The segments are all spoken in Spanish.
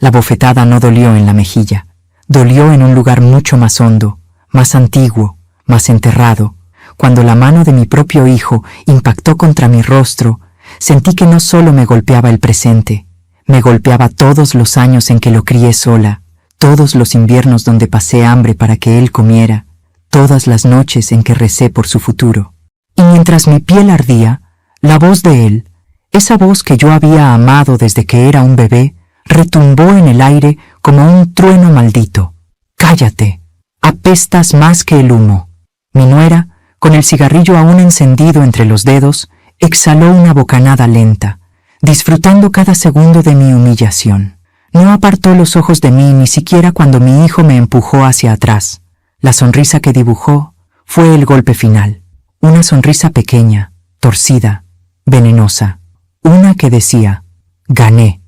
La bofetada no dolió en la mejilla, dolió en un lugar mucho más hondo, más antiguo, más enterrado. Cuando la mano de mi propio hijo impactó contra mi rostro, sentí que no solo me golpeaba el presente, me golpeaba todos los años en que lo crié sola, todos los inviernos donde pasé hambre para que él comiera, todas las noches en que recé por su futuro. Y mientras mi piel ardía, la voz de él, esa voz que yo había amado desde que era un bebé, retumbó en el aire como un trueno maldito. «Cállate, apestas más que el humo». Mi nuera, con el cigarrillo aún encendido entre los dedos, exhaló una bocanada lenta, disfrutando cada segundo de mi humillación. No apartó los ojos de mí ni siquiera cuando mi hijo me empujó hacia atrás. La sonrisa que dibujó fue el golpe final. Una sonrisa pequeña, torcida, venenosa. Una que decía, «Gané».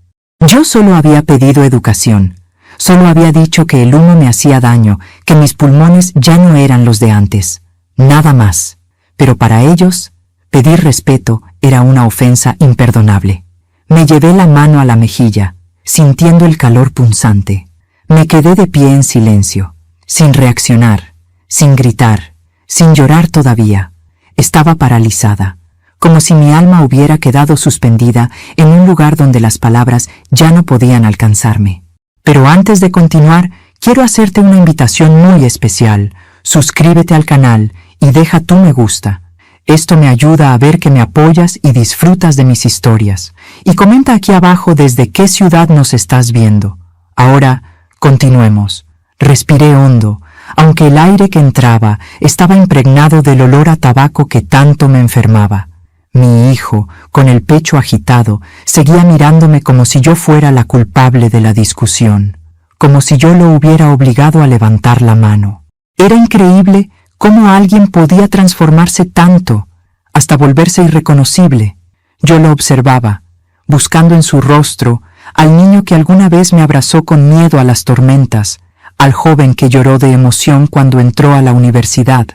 Yo solo había pedido educación. Solo había dicho que el humo me hacía daño, que mis pulmones ya no eran los de antes. Nada más. Pero para ellos, pedir respeto era una ofensa imperdonable. Me llevé la mano a la mejilla, sintiendo el calor punzante. Me quedé de pie en silencio, sin reaccionar, sin gritar, sin llorar todavía. Estaba paralizada, como si mi alma hubiera quedado suspendida en un lugar donde las palabras ya no podían alcanzarme. Pero antes de continuar, quiero hacerte una invitación muy especial. Suscríbete al canal y deja tu me gusta. Esto me ayuda a ver que me apoyas y disfrutas de mis historias. Y comenta aquí abajo desde qué ciudad nos estás viendo. Ahora, continuemos. Respiré hondo, aunque el aire que entraba estaba impregnado del olor a tabaco que tanto me enfermaba. Mi hijo, con el pecho agitado, seguía mirándome como si yo fuera la culpable de la discusión, como si yo lo hubiera obligado a levantar la mano. Era increíble cómo alguien podía transformarse tanto, hasta volverse irreconocible. Yo lo observaba, buscando en su rostro al niño que alguna vez me abrazó con miedo a las tormentas, al joven que lloró de emoción cuando entró a la universidad,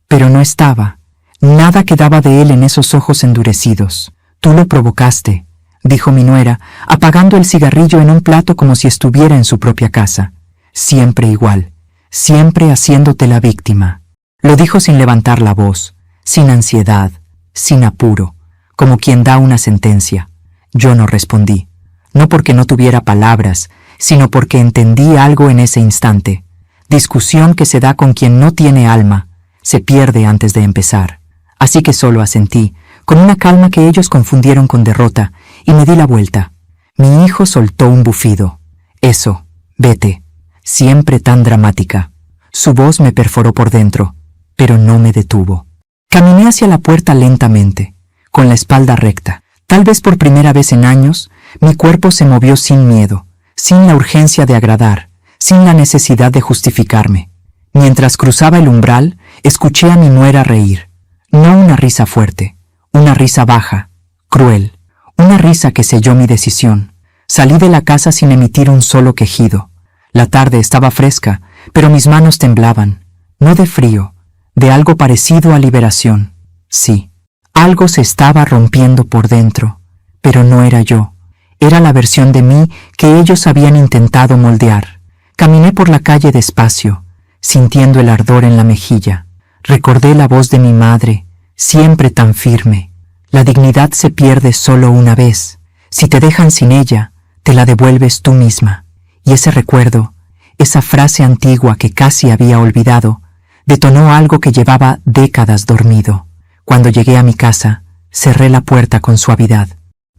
pero no estaba. Nada quedaba de él en esos ojos endurecidos. «Tú lo provocaste», dijo mi nuera, apagando el cigarrillo en un plato como si estuviera en su propia casa. «Siempre igual, siempre haciéndote la víctima». Lo dijo sin levantar la voz, sin ansiedad, sin apuro, como quien da una sentencia. Yo no respondí, no porque no tuviera palabras, sino porque entendí algo en ese instante. Discusión que se da con quien no tiene alma, se pierde antes de empezar. Así que solo asentí, con una calma que ellos confundieron con derrota, y me di la vuelta. Mi hijo soltó un bufido. «Eso, vete», siempre tan dramática. Su voz me perforó por dentro, pero no me detuvo. Caminé hacia la puerta lentamente, con la espalda recta. Tal vez por primera vez en años, mi cuerpo se movió sin miedo, sin la urgencia de agradar, sin la necesidad de justificarme. Mientras cruzaba el umbral, escuché a mi nuera reír. No una risa fuerte, una risa baja, cruel, una risa que selló mi decisión. Salí de la casa sin emitir un solo quejido. La tarde estaba fresca, pero mis manos temblaban, no de frío, de algo parecido a liberación. Sí, algo se estaba rompiendo por dentro, pero no era yo. Era la versión de mí que ellos habían intentado moldear. Caminé por la calle despacio, sintiendo el ardor en la mejilla. Recordé la voz de mi madre, siempre tan firme. La dignidad se pierde solo una vez. Si te dejan sin ella, te la devuelves tú misma. Y ese recuerdo, esa frase antigua que casi había olvidado, detonó algo que llevaba décadas dormido. Cuando llegué a mi casa, cerré la puerta con suavidad.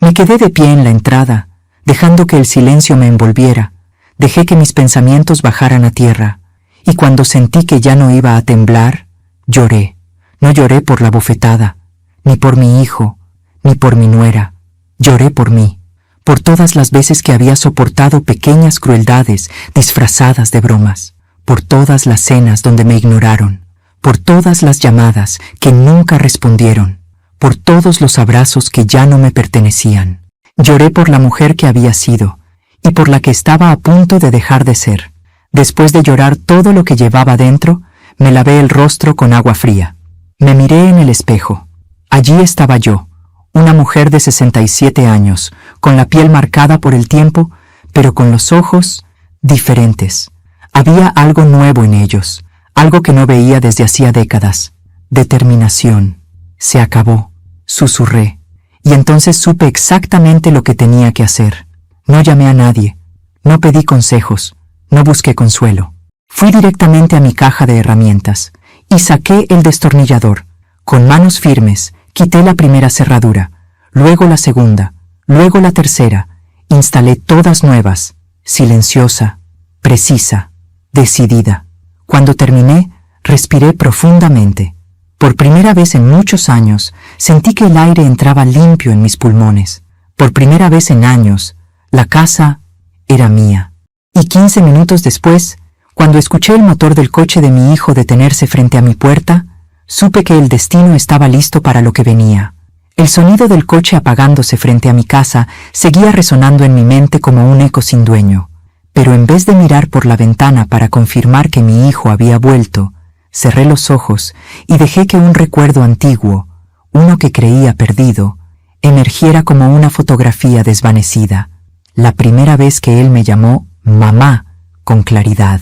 Me quedé de pie en la entrada, dejando que el silencio me envolviera. Dejé que mis pensamientos bajaran a tierra. Y cuando sentí que ya no iba a temblar, lloré. No lloré por la bofetada, ni por mi hijo, ni por mi nuera. Lloré por mí, por todas las veces que había soportado pequeñas crueldades disfrazadas de bromas, por todas las cenas donde me ignoraron, por todas las llamadas que nunca respondieron, por todos los abrazos que ya no me pertenecían. Lloré por la mujer que había sido y por la que estaba a punto de dejar de ser. Después de llorar todo lo que llevaba dentro, me lavé el rostro con agua fría. Me miré en el espejo. Allí estaba yo, una mujer de 67 años, con la piel marcada por el tiempo, pero con los ojos diferentes. Había algo nuevo en ellos, algo que no veía desde hacía décadas. Determinación. Se acabó, susurré, y entonces supe exactamente lo que tenía que hacer. No llamé a nadie, no pedí consejos, no busqué consuelo. Fui directamente a mi caja de herramientas y saqué el destornillador. Con manos firmes, quité la primera cerradura, luego la segunda, luego la tercera. Instalé todas nuevas, silenciosa, precisa, decidida. Cuando terminé, respiré profundamente. Por primera vez en muchos años, sentí que el aire entraba limpio en mis pulmones. Por primera vez en años, la casa era mía. Y 15 minutos después, cuando escuché el motor del coche de mi hijo detenerse frente a mi puerta, supe que el destino estaba listo para lo que venía. El sonido del coche apagándose frente a mi casa seguía resonando en mi mente como un eco sin dueño, pero en vez de mirar por la ventana para confirmar que mi hijo había vuelto, cerré los ojos y dejé que un recuerdo antiguo, uno que creía perdido, emergiera como una fotografía desvanecida. La primera vez que él me llamó mamá con claridad.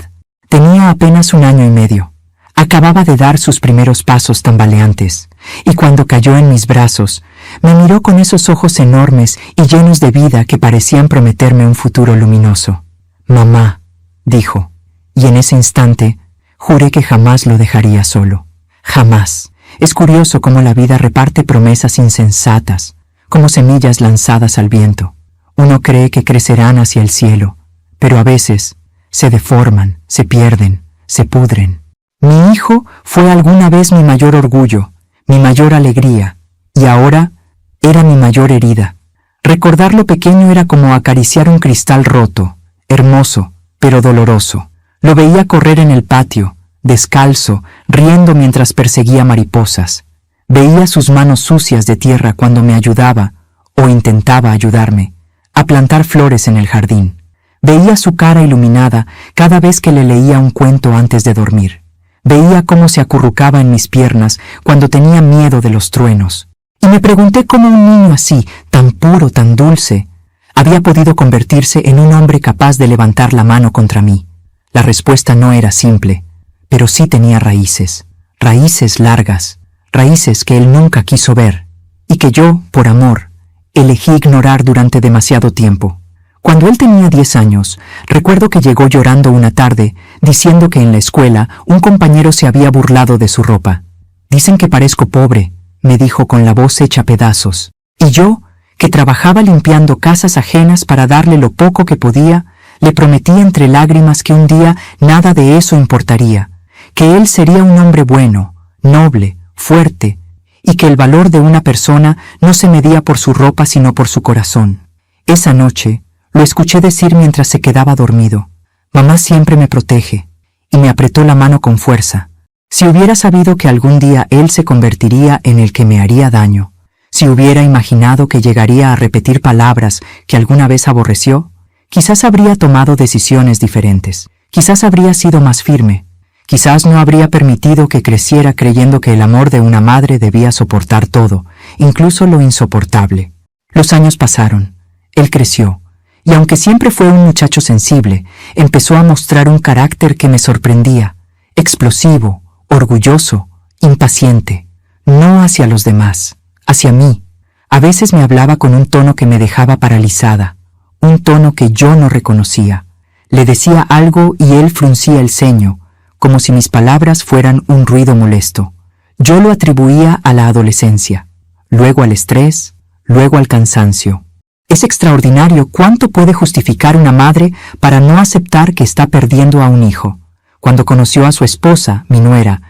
Tenía apenas 1 año y medio. Acababa de dar sus primeros pasos tambaleantes, y cuando cayó en mis brazos, me miró con esos ojos enormes y llenos de vida que parecían prometerme un futuro luminoso. Mamá, dijo, y en ese instante juré que jamás lo dejaría solo. Jamás. Es curioso cómo la vida reparte promesas insensatas, como semillas lanzadas al viento. Uno cree que crecerán hacia el cielo, pero a veces se deforman, se pierden, se pudren. Mi hijo fue alguna vez mi mayor orgullo, mi mayor alegría, y ahora era mi mayor herida. Recordarlo pequeño era como acariciar un cristal roto, hermoso, pero doloroso. Lo veía correr en el patio, descalzo, riendo mientras perseguía mariposas. Veía sus manos sucias de tierra cuando me ayudaba, o intentaba ayudarme, a plantar flores en el jardín. Veía su cara iluminada cada vez que le leía un cuento antes de dormir. Veía cómo se acurrucaba en mis piernas cuando tenía miedo de los truenos. Y me pregunté cómo un niño así, tan puro, tan dulce, había podido convertirse en un hombre capaz de levantar la mano contra mí. La respuesta no era simple, pero sí tenía raíces, raíces largas, raíces que él nunca quiso ver, y que yo, por amor, elegí ignorar durante demasiado tiempo. Cuando él tenía 10 años, recuerdo que llegó llorando una tarde, diciendo que en la escuela un compañero se había burlado de su ropa. «Dicen que parezco pobre», me dijo con la voz hecha pedazos. Y yo, que trabajaba limpiando casas ajenas para darle lo poco que podía, le prometí entre lágrimas que un día nada de eso importaría, que él sería un hombre bueno, noble, fuerte, y que el valor de una persona no se medía por su ropa sino por su corazón. Esa noche, lo escuché decir mientras se quedaba dormido. Mamá siempre me protege, y me apretó la mano con fuerza. Si hubiera sabido que algún día él se convertiría en el que me haría daño, si hubiera imaginado que llegaría a repetir palabras que alguna vez aborreció, quizás habría tomado decisiones diferentes, quizás habría sido más firme, quizás no habría permitido que creciera creyendo que el amor de una madre debía soportar todo, incluso lo insoportable. Los años pasaron, él creció, y aunque siempre fue un muchacho sensible, empezó a mostrar un carácter que me sorprendía, explosivo, orgulloso, impaciente, no hacia los demás, hacia mí. A veces me hablaba con un tono que me dejaba paralizada, un tono que yo no reconocía. Le decía algo y él fruncía el ceño, como si mis palabras fueran un ruido molesto. Yo lo atribuía a la adolescencia, luego al estrés, luego al cansancio. Es extraordinario cuánto puede justificar una madre para no aceptar que está perdiendo a un hijo. Cuando conoció a su esposa, mi nuera,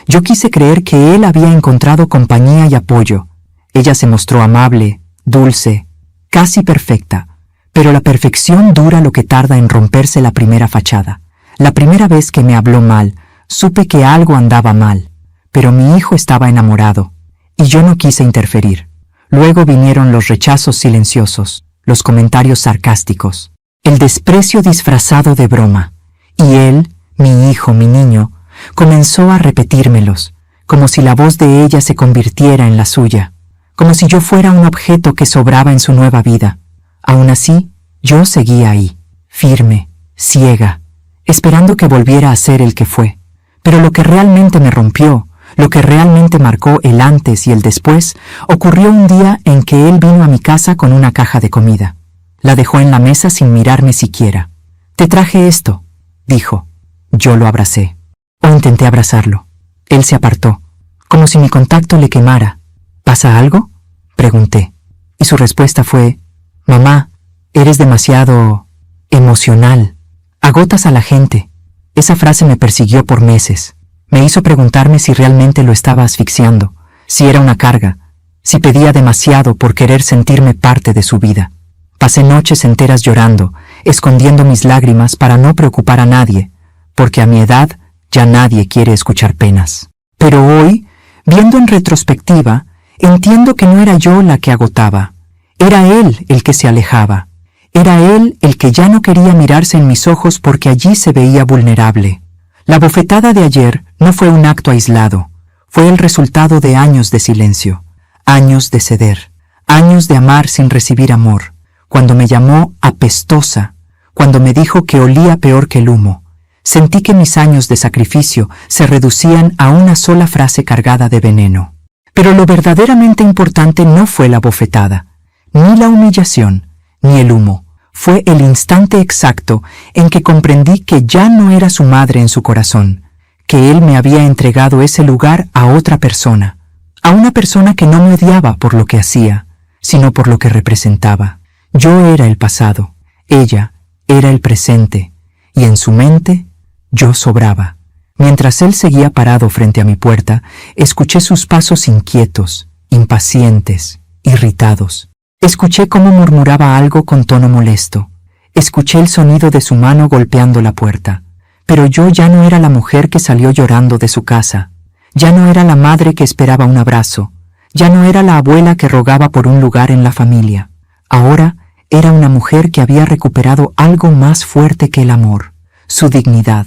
yo quise creer que él había encontrado compañía y apoyo. Ella se mostró amable, dulce, casi perfecta, pero la perfección dura lo que tarda en romperse la primera fachada. La primera vez que me habló mal, supe que algo andaba mal, pero mi hijo estaba enamorado, y yo no quise interferir. Luego vinieron los rechazos silenciosos, los comentarios sarcásticos, el desprecio disfrazado de broma, y él, mi hijo, mi niño, comenzó a repetírmelos, como si la voz de ella se convirtiera en la suya, como si yo fuera un objeto que sobraba en su nueva vida. Aún así, yo seguía ahí, firme, ciega, esperando que volviera a ser el que fue. Pero lo que realmente me rompió, lo que realmente marcó el antes y el después, ocurrió un día en que él vino a mi casa con una caja de comida. La dejó en la mesa sin mirarme siquiera. «Te traje esto», dijo. Yo lo abracé. O intenté abrazarlo. Él se apartó, como si mi contacto le quemara. «¿Pasa algo?», pregunté. Y su respuesta fue: «Mamá, eres demasiado emocional. Agotas a la gente». Esa frase me persiguió por meses. Me hizo preguntarme si realmente lo estaba asfixiando, si era una carga, si pedía demasiado por querer sentirme parte de su vida. Pasé noches enteras llorando, escondiendo mis lágrimas para no preocupar a nadie, porque a mi edad ya nadie quiere escuchar penas. Pero hoy, viendo en retrospectiva, entiendo que no era yo la que agotaba. Era él el que se alejaba. Era él el que ya no quería mirarse en mis ojos porque allí se veía vulnerable. La bofetada de ayer no fue un acto aislado, fue el resultado de años de silencio, años de ceder, años de amar sin recibir amor. Cuando me llamó apestosa, cuando me dijo que olía peor que el humo, sentí que mis años de sacrificio se reducían a una sola frase cargada de veneno. Pero lo verdaderamente importante no fue la bofetada, ni la humillación, ni el humo. Fue el instante exacto en que comprendí que ya no era su madre en su corazón, que él me había entregado ese lugar a otra persona, a una persona que no me odiaba por lo que hacía, sino por lo que representaba. Yo era el pasado, ella era el presente, y en su mente yo sobraba. Mientras él seguía parado frente a mi puerta, escuché sus pasos inquietos, impacientes, irritados. Escuché cómo murmuraba algo con tono molesto. Escuché el sonido de su mano golpeando la puerta. Pero yo ya no era la mujer que salió llorando de su casa. Ya no era la madre que esperaba un abrazo. Ya no era la abuela que rogaba por un lugar en la familia. Ahora era una mujer que había recuperado algo más fuerte que el amor, su dignidad.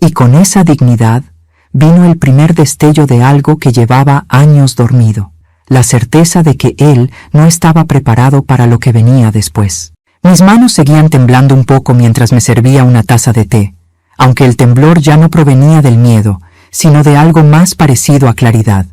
Y con esa dignidad vino el primer destello de algo que llevaba años dormido. La certeza de que él no estaba preparado para lo que venía después. Mis manos seguían temblando un poco mientras me servía una taza de té, aunque el temblor ya no provenía del miedo, sino de algo más parecido a claridad.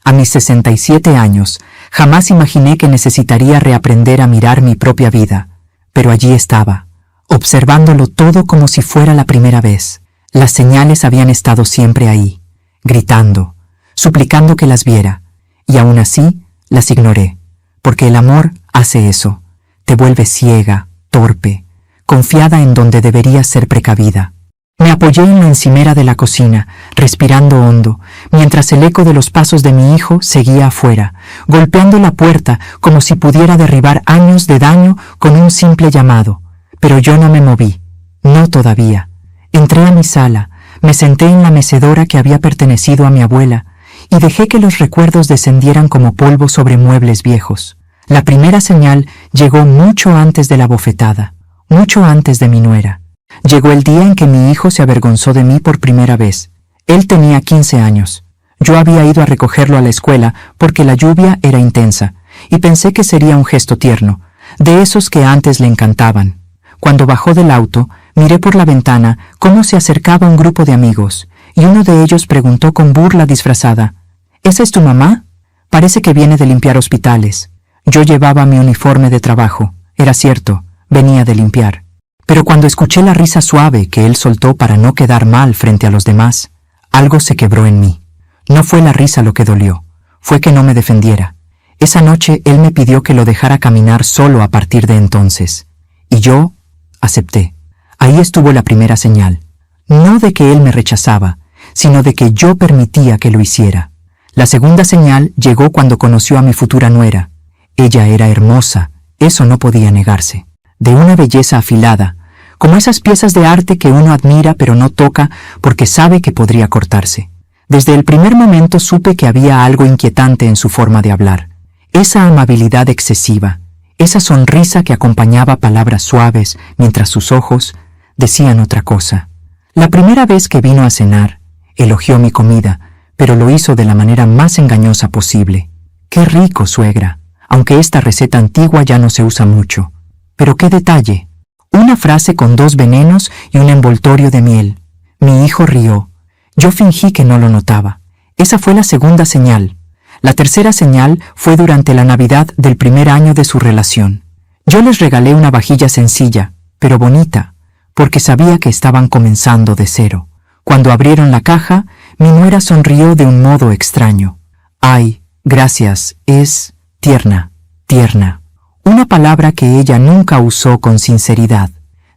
A mis 67 años, jamás imaginé que necesitaría reaprender a mirar mi propia vida, pero allí estaba, observándolo todo como si fuera la primera vez. Las señales habían estado siempre ahí, gritando, suplicando que las viera, y aún así las ignoré, porque el amor hace eso, te vuelve ciega, torpe, confiada en donde deberías ser precavida. Me apoyé en la encimera de la cocina, respirando hondo, mientras el eco de los pasos de mi hijo seguía afuera, golpeando la puerta como si pudiera derribar años de daño con un simple llamado. Pero yo no me moví, no todavía. Entré a mi sala, me senté en la mecedora que había pertenecido a mi abuela, y dejé que los recuerdos descendieran como polvo sobre muebles viejos. La primera señal llegó mucho antes de la bofetada, mucho antes de mi nuera. Llegó el día en que mi hijo se avergonzó de mí por primera vez. Él tenía 15 años. Yo había ido a recogerlo a la escuela porque la lluvia era intensa, y pensé que sería un gesto tierno, de esos que antes le encantaban. Cuando bajó del auto, miré por la ventana cómo se acercaba un grupo de amigos, y uno de ellos preguntó con burla disfrazada: «¿Esa es tu mamá? Parece que viene de limpiar hospitales». Yo llevaba mi uniforme de trabajo. Era cierto, venía de limpiar. Pero cuando escuché la risa suave que él soltó para no quedar mal frente a los demás, algo se quebró en mí. No fue la risa lo que dolió, fue que no me defendiera. Esa noche él me pidió que lo dejara caminar solo a partir de entonces. Y yo acepté. Ahí estuvo la primera señal. No de que él me rechazaba, sino de que yo permitía que lo hiciera. La segunda señal llegó cuando conoció a mi futura nuera. Ella era hermosa, eso no podía negarse. De una belleza afilada, como esas piezas de arte que uno admira pero no toca porque sabe que podría cortarse. Desde el primer momento supe que había algo inquietante en su forma de hablar. Esa amabilidad excesiva, esa sonrisa que acompañaba palabras suaves mientras sus ojos decían otra cosa. La primera vez que vino a cenar, elogió mi comida, pero lo hizo de la manera más engañosa posible. «Qué rico, suegra», aunque esta receta antigua ya no se usa mucho. Pero qué detalle, Una frase con 2 venenos y un envoltorio de miel. Mi hijo rió. Yo fingí que no lo notaba. Esa fue la segunda señal. La tercera señal fue durante la Navidad del primer año de su relación. Yo les regalé una vajilla sencilla, pero bonita, porque sabía que estaban comenzando de cero. Cuando abrieron la caja, mi nuera sonrió de un modo extraño. Ay, gracias, es tierna, tierna. Una palabra que ella nunca usó con sinceridad.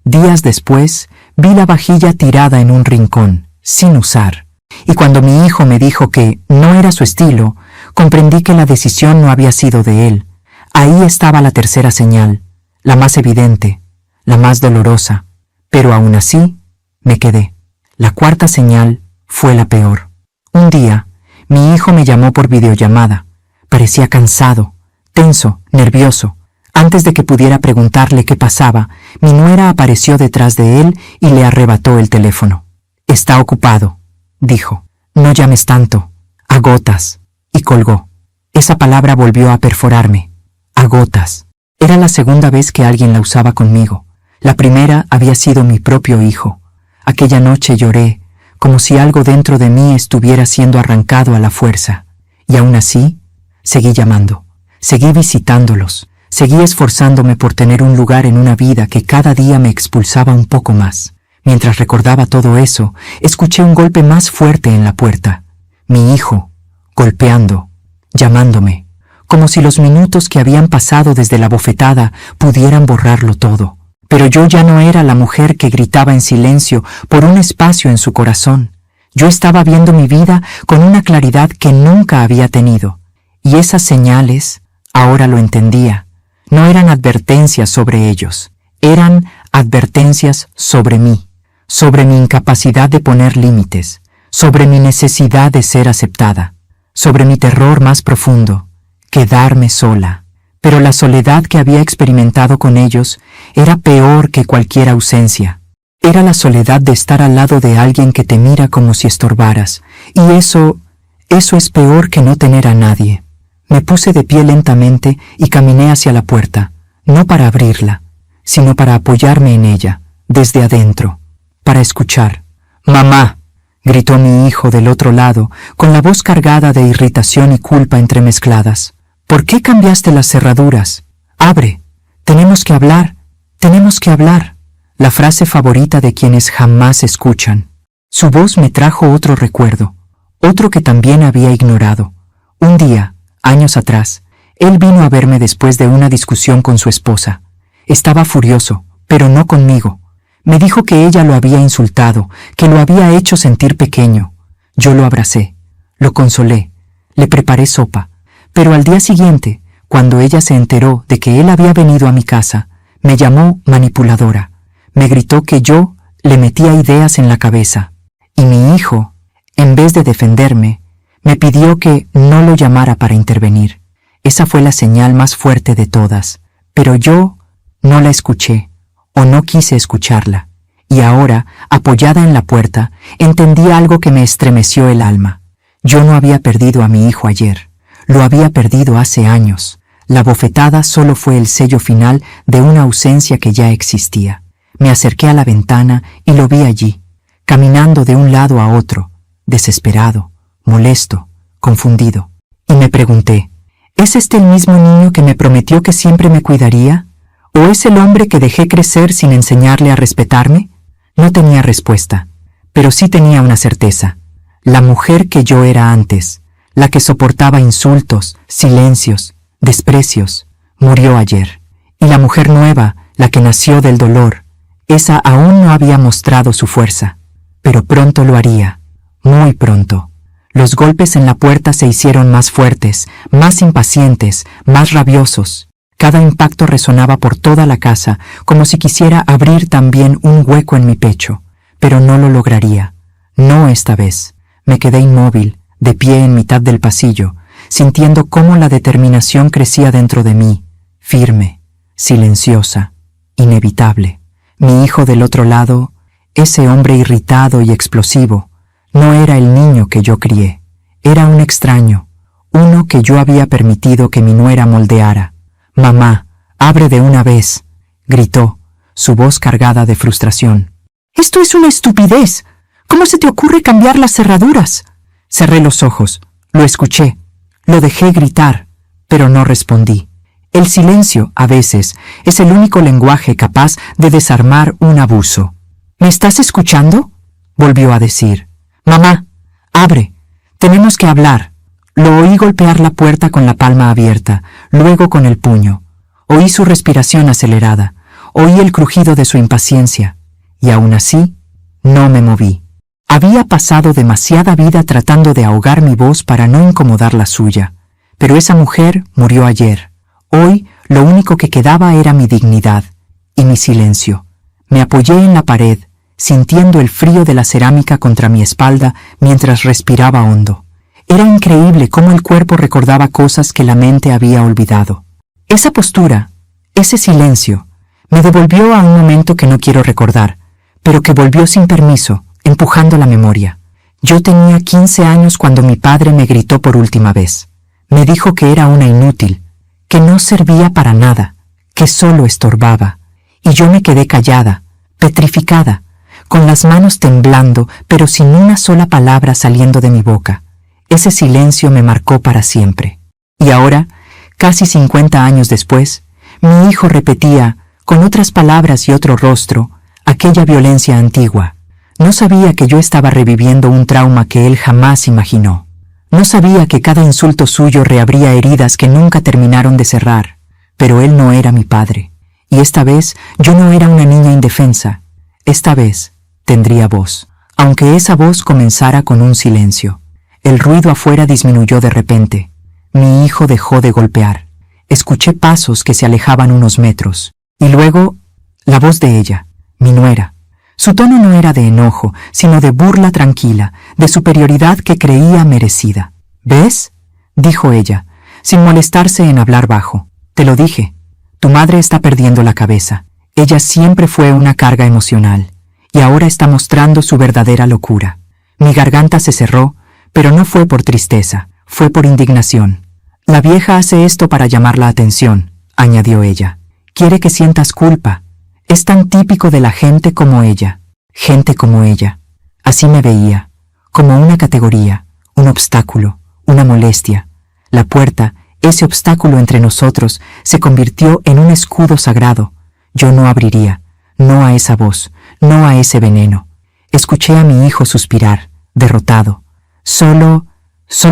Días después, vi la vajilla tirada en un rincón, sin usar. Y cuando mi hijo me dijo que no era su estilo, comprendí que la decisión no había sido de él. Ahí estaba la tercera señal, la más evidente, la más dolorosa. Pero aún así, me quedé. La cuarta señal fue la peor. Un día, mi hijo me llamó por videollamada. Parecía cansado, tenso, nervioso. Antes de que pudiera preguntarle qué pasaba, mi nuera apareció detrás de él y le arrebató el teléfono. Está ocupado, dijo. No llames tanto. Agotas. Y colgó. Esa palabra volvió a perforarme. Agotas. Era la segunda vez que alguien la usaba conmigo. La primera había sido mi propio hijo. Aquella noche lloré, como si algo dentro de mí estuviera siendo arrancado a la fuerza. Y aún así, seguí llamando. Seguí visitándolos. Seguí esforzándome por tener un lugar en una vida que cada día me expulsaba un poco más. Mientras recordaba todo eso, escuché un golpe más fuerte en la puerta. Mi hijo, golpeando, llamándome, como si los minutos que habían pasado desde la bofetada pudieran borrarlo todo. Pero yo ya no era la mujer que gritaba en silencio por un espacio en su corazón. Yo estaba viendo mi vida con una claridad que nunca había tenido. Y esas señales, ahora lo entendía, no eran advertencias sobre ellos, eran advertencias sobre mí, sobre mi incapacidad de poner límites, sobre mi necesidad de ser aceptada, sobre mi terror más profundo, quedarme sola. Pero la soledad que había experimentado con ellos era peor que cualquier ausencia. Era la soledad de estar al lado de alguien que te mira como si estorbaras, y eso es peor que no tener a nadie. Me puse de pie lentamente y caminé hacia la puerta, no para abrirla, sino para apoyarme en ella, desde adentro, para escuchar. «Mamá», gritó mi hijo del otro lado, con la voz cargada de irritación y culpa entremezcladas. «¿Por qué cambiaste las cerraduras? Abre. Tenemos que hablar. Tenemos que hablar». La frase favorita de quienes jamás escuchan. Su voz me trajo otro recuerdo, otro que también había ignorado. Un día, años atrás, él vino a verme después de una discusión con su esposa. Estaba furioso, pero no conmigo. Me dijo que ella lo había insultado, que lo había hecho sentir pequeño. Yo lo abracé, lo consolé, le preparé sopa. Pero al día siguiente, cuando ella se enteró de que él había venido a mi casa, me llamó manipuladora. Me gritó que yo le metía ideas en la cabeza. Y mi hijo, en vez de defenderme, me pidió que no lo llamara para intervenir. Esa fue la señal más fuerte de todas. Pero yo no la escuché, o no quise escucharla. Y ahora, apoyada en la puerta, entendí algo que me estremeció el alma. Yo no había perdido a mi hijo ayer. Lo había perdido hace años. La bofetada solo fue el sello final de una ausencia que ya existía. Me acerqué a la ventana y lo vi allí, caminando de un lado a otro, desesperado, molesto, confundido. Y me pregunté, ¿es este el mismo niño que me prometió que siempre me cuidaría? ¿O es el hombre que dejé crecer sin enseñarle a respetarme? No tenía respuesta, pero sí tenía una certeza. La mujer que yo era antes, la que soportaba insultos, silencios, desprecios, murió ayer. Y la mujer nueva, la que nació del dolor, esa aún no había mostrado su fuerza. Pero pronto lo haría, muy pronto. Los golpes en la puerta se hicieron más fuertes, más impacientes, más rabiosos. Cada impacto resonaba por toda la casa, como si quisiera abrir también un hueco en mi pecho. Pero no lo lograría. No esta vez. Me quedé inmóvil, de pie en mitad del pasillo, sintiendo cómo la determinación crecía dentro de mí, firme, silenciosa, inevitable. Mi hijo del otro lado, ese hombre irritado y explosivo, no era el niño que yo crié. Era un extraño, uno que yo había permitido que mi nuera moldeara. «Mamá, abre de una vez», gritó, su voz cargada de frustración. «¡Esto es una estupidez! ¿Cómo se te ocurre cambiar las cerraduras?» Cerré los ojos, lo escuché, lo dejé gritar, pero no respondí. El silencio, a veces, es el único lenguaje capaz de desarmar un abuso. «¿Me estás escuchando?», volvió a decir. «Mamá, abre, tenemos que hablar». Lo oí golpear la puerta con la palma abierta, luego con el puño. Oí su respiración acelerada, oí el crujido de su impaciencia, y aún así, no me moví. Había pasado demasiada vida tratando de ahogar mi voz para no incomodar la suya, pero esa mujer murió ayer. Hoy, lo único que quedaba era mi dignidad y mi silencio. Me apoyé en la pared, sintiendo el frío de la cerámica contra mi espalda mientras respiraba hondo. Era increíble cómo el cuerpo recordaba cosas que la mente había olvidado. Esa postura, ese silencio, me devolvió a un momento que no quiero recordar, pero que volvió sin permiso, empujando la memoria. Yo tenía 15 años cuando mi padre me gritó por última vez. Me dijo que era una inútil, que no servía para nada, que solo estorbaba. Y yo me quedé callada, petrificada, con las manos temblando, pero sin una sola palabra saliendo de mi boca. Ese silencio me marcó para siempre. Y ahora, casi 50 años después, mi hijo repetía, con otras palabras y otro rostro, aquella violencia antigua. No sabía que yo estaba reviviendo un trauma que él jamás imaginó. No sabía que cada insulto suyo reabría heridas que nunca terminaron de cerrar. Pero él no era mi padre. Y esta vez yo no era una niña indefensa. Esta vez tendría voz, aunque esa voz comenzara con un silencio. El ruido afuera disminuyó de repente. Mi hijo dejó de golpear. Escuché pasos que se alejaban unos metros. Y luego, la voz de ella, mi nuera. Su tono no era de enojo, sino de burla tranquila, de superioridad que creía merecida. «¿Ves?», dijo ella, sin molestarse en hablar bajo. «Te lo dije. Tu madre está perdiendo la cabeza. Ella siempre fue una carga emocional, y ahora está mostrando su verdadera locura». Mi garganta se cerró, pero no fue por tristeza, fue por indignación. «La vieja hace esto para llamar la atención», añadió ella. «Quiere que sientas culpa. Es tan típico de la gente como ella». Gente como ella. Así me veía, como una categoría, un obstáculo, una molestia. La puerta, ese obstáculo entre nosotros, se convirtió en un escudo sagrado. Yo no abriría, no a esa voz, no a ese veneno. Escuché a mi hijo suspirar, derrotado. Solo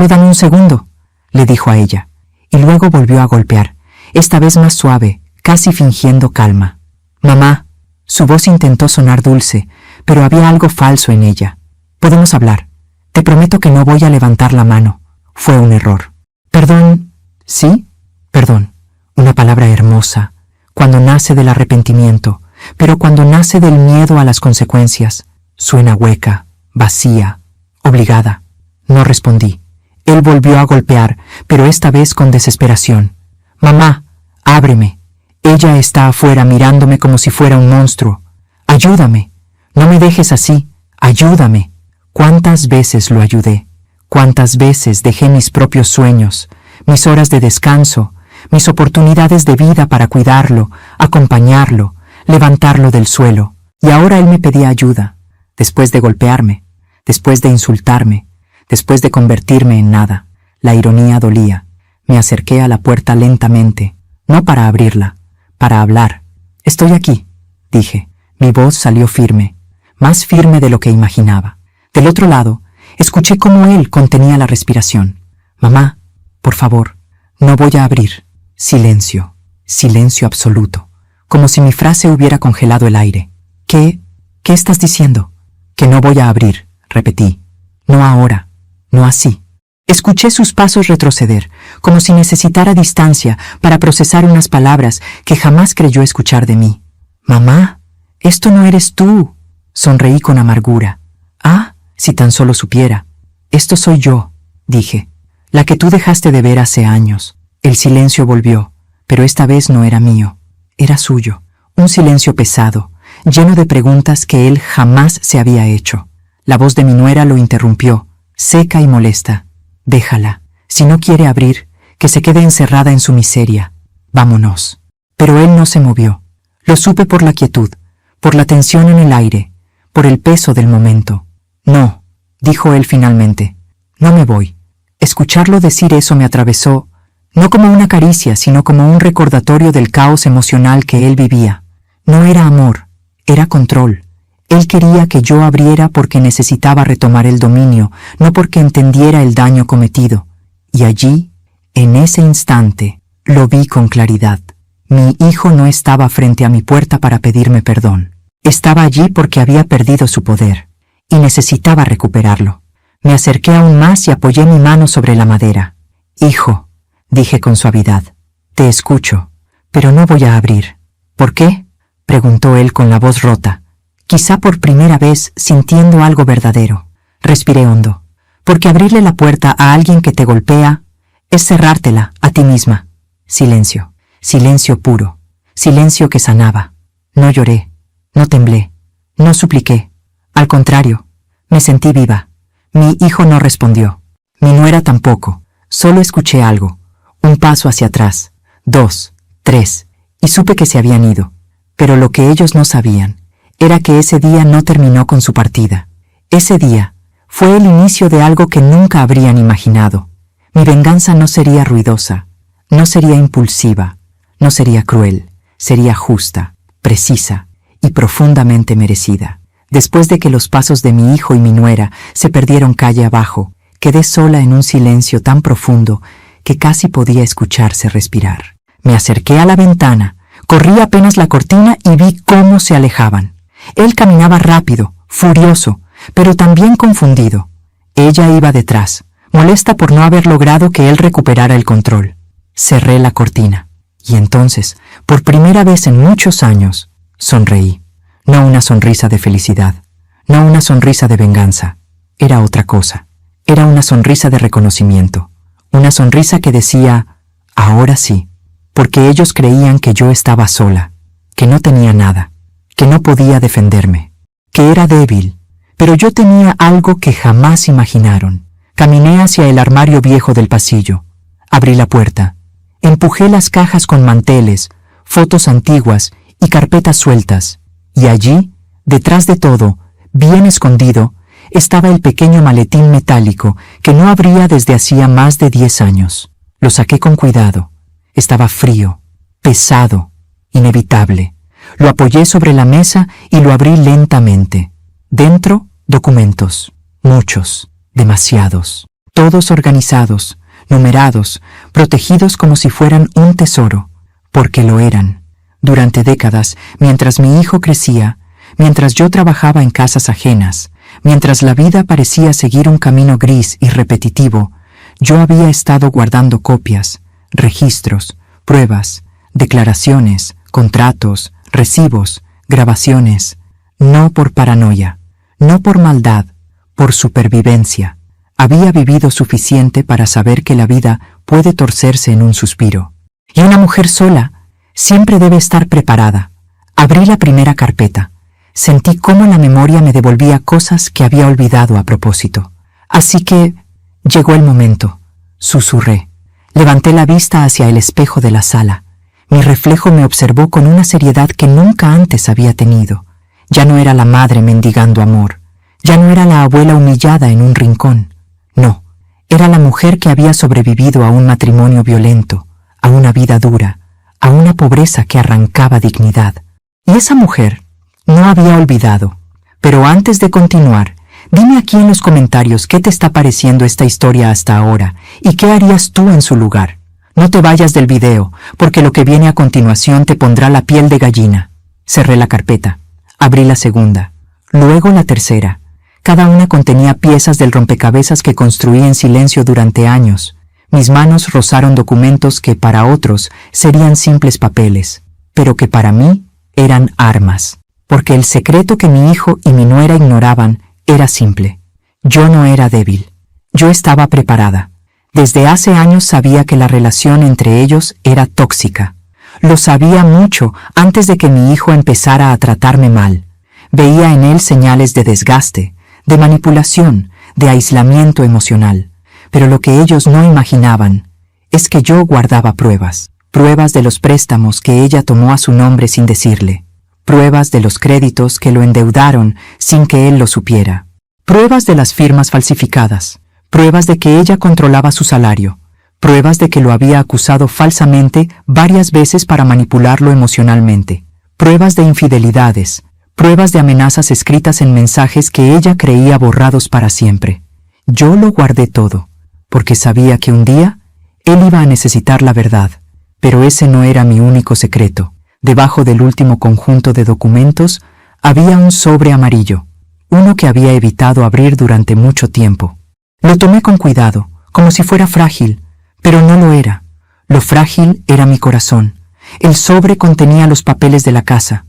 dame un segundo», le dijo a ella, y luego volvió a golpear, esta vez más suave, casi fingiendo calma. «Mamá», su voz intentó sonar dulce, pero había algo falso en ella. «Podemos hablar. Te prometo que no voy a levantar la mano. Fue un error». «Perdón». «¿Sí? Perdón». Una palabra hermosa, cuando nace del arrepentimiento, pero cuando nace del miedo a las consecuencias, suena hueca, vacía, obligada. No respondí. Él volvió a golpear, pero esta vez con desesperación. «Mamá, ábreme. Ella está afuera mirándome como si fuera un monstruo. Ayúdame. No me dejes así. Ayúdame». ¿Cuántas veces lo ayudé? ¿Cuántas veces dejé mis propios sueños, mis horas de descanso, mis oportunidades de vida para cuidarlo, acompañarlo, levantarlo del suelo? Y ahora él me pedía ayuda, después de golpearme, después de insultarme, después de convertirme en nada. La ironía dolía. Me acerqué a la puerta lentamente, no para abrirla, para hablar. «Estoy aquí», dije. Mi voz salió firme, más firme de lo que imaginaba. Del otro lado, escuché cómo él contenía la respiración. «Mamá, por favor, no voy a abrir». Silencio, silencio absoluto, como si mi frase hubiera congelado el aire. ¿Qué estás diciendo?» «Que no voy a abrir», repetí. «No ahora, no así». Escuché sus pasos retroceder, como si necesitara distancia para procesar unas palabras que jamás creyó escuchar de mí. «Mamá, esto no eres tú». Sonreí con amargura. «Ah, si tan solo supiera. Esto soy yo», dije. «La que tú dejaste de ver hace años». El silencio volvió, pero esta vez no era mío, era suyo. Un silencio pesado, lleno de preguntas que él jamás se había hecho. La voz de mi nuera lo interrumpió, seca y molesta. «Déjala. Si no quiere abrir, que se quede encerrada en su miseria. Vámonos». Pero él no se movió. Lo supe por la quietud, por la tensión en el aire, por el peso del momento. No, dijo él finalmente, no me voy. Escucharlo decir eso me atravesó, no como una caricia, sino como un recordatorio del caos emocional que él vivía. No era amor, era control. Él quería que yo abriera porque necesitaba retomar el dominio, no porque entendiera el daño cometido. Y allí, en ese instante, lo vi con claridad. Mi hijo no estaba frente a mi puerta para pedirme perdón. Estaba allí porque había perdido su poder, y necesitaba recuperarlo. Me acerqué aún más y apoyé mi mano sobre la madera. Hijo, dije con suavidad, te escucho, pero no voy a abrir. ¿Por qué?, preguntó él con la voz rota, quizá por primera vez sintiendo algo verdadero. Respiré hondo. Porque abrirle la puerta a alguien que te golpea es cerrártela a ti misma. Silencio, silencio puro, silencio que sanaba. No lloré, no temblé, no supliqué. Al contrario, me sentí viva. Mi hijo no respondió, mi nuera tampoco. Solo escuché algo, un paso hacia atrás, 2, 3, y supe que se habían ido. Pero lo que ellos no sabían era que ese día no terminó con su partida. Ese día fue el inicio de algo que nunca habrían imaginado. Mi venganza no sería ruidosa, no sería impulsiva, no sería cruel, sería justa, precisa y profundamente merecida. Después de que los pasos de mi hijo y mi nuera se perdieron calle abajo, quedé sola en un silencio tan profundo que casi podía escucharse respirar. Me acerqué a la ventana, corrí apenas la cortina y vi cómo se alejaban. Él caminaba rápido, furioso, pero también confundido. Ella iba detrás, molesta por no haber logrado que él recuperara el control. Cerré la cortina, y entonces, por primera vez en muchos años, sonreí. No una sonrisa de felicidad, no una sonrisa de venganza. Era otra cosa. Era una sonrisa de reconocimiento. Una sonrisa que decía, ahora sí, porque ellos creían que yo estaba sola, que no tenía nada, que no podía defenderme, que era débil. Pero yo tenía algo que jamás imaginaron. Caminé hacia el armario viejo del pasillo. Abrí la puerta. Empujé las cajas con manteles, fotos antiguas y carpetas sueltas. Y allí, detrás de todo, bien escondido, estaba el pequeño maletín metálico que no abría desde hacía más de 10 años. Lo saqué con cuidado. Estaba frío, pesado, inevitable. Lo apoyé sobre la mesa y lo abrí lentamente. Dentro, documentos. Muchos, demasiados. Todos organizados, numerados, protegidos como si fueran un tesoro, porque lo eran. Durante décadas, mientras mi hijo crecía, mientras yo trabajaba en casas ajenas, mientras la vida parecía seguir un camino gris y repetitivo, yo había estado guardando copias, registros, pruebas, declaraciones, contratos, recibos, grabaciones, no por paranoia, no por maldad, por supervivencia. Había vivido suficiente para saber que la vida puede torcerse en un suspiro. Y una mujer sola siempre debe estar preparada. Abrí la primera carpeta. Sentí cómo la memoria me devolvía cosas que había olvidado a propósito. Así que llegó el momento. Susurré. Levanté la vista hacia el espejo de la sala. Mi reflejo me observó con una seriedad que nunca antes había tenido. Ya no era la madre mendigando amor. Ya no era la abuela humillada en un rincón. No, era la mujer que había sobrevivido a un matrimonio violento, a una vida dura, a una pobreza que arrancaba dignidad. Y esa mujer no había olvidado. Pero antes de continuar, dime aquí en los comentarios qué te está pareciendo esta historia hasta ahora y qué harías tú en su lugar. No te vayas del video, porque lo que viene a continuación te pondrá la piel de gallina. Cerré la carpeta. Abrí la segunda. Luego la tercera. Cada una contenía piezas del rompecabezas que construí en silencio durante años. Mis manos rozaron documentos que para otros serían simples papeles, pero que para mí eran armas. Porque el secreto que mi hijo y mi nuera ignoraban era simple. Yo no era débil. Yo estaba preparada. Desde hace años sabía que la relación entre ellos era tóxica. Lo sabía mucho antes de que mi hijo empezara a tratarme mal. Veía en él señales de desgaste, de manipulación, de aislamiento emocional. Pero lo que ellos no imaginaban es que yo guardaba pruebas. pruebas de los préstamos que ella tomó a su nombre sin decirle, pruebas de los créditos que lo endeudaron sin que él lo supiera, pruebas de las firmas falsificadas, pruebas de que ella controlaba su salario, pruebas de que lo había acusado falsamente varias veces para manipularlo emocionalmente, pruebas de infidelidades, pruebas de amenazas escritas en mensajes que ella creía borrados para siempre. Yo lo guardé todo, porque sabía que un día él iba a necesitar la verdad, pero ese no era mi único secreto. Debajo del último conjunto de documentos había un sobre amarillo, uno que había evitado abrir durante mucho tiempo. Lo tomé con cuidado, como si fuera frágil, pero no lo era. Lo frágil era mi corazón. El sobre contenía los papeles de la casa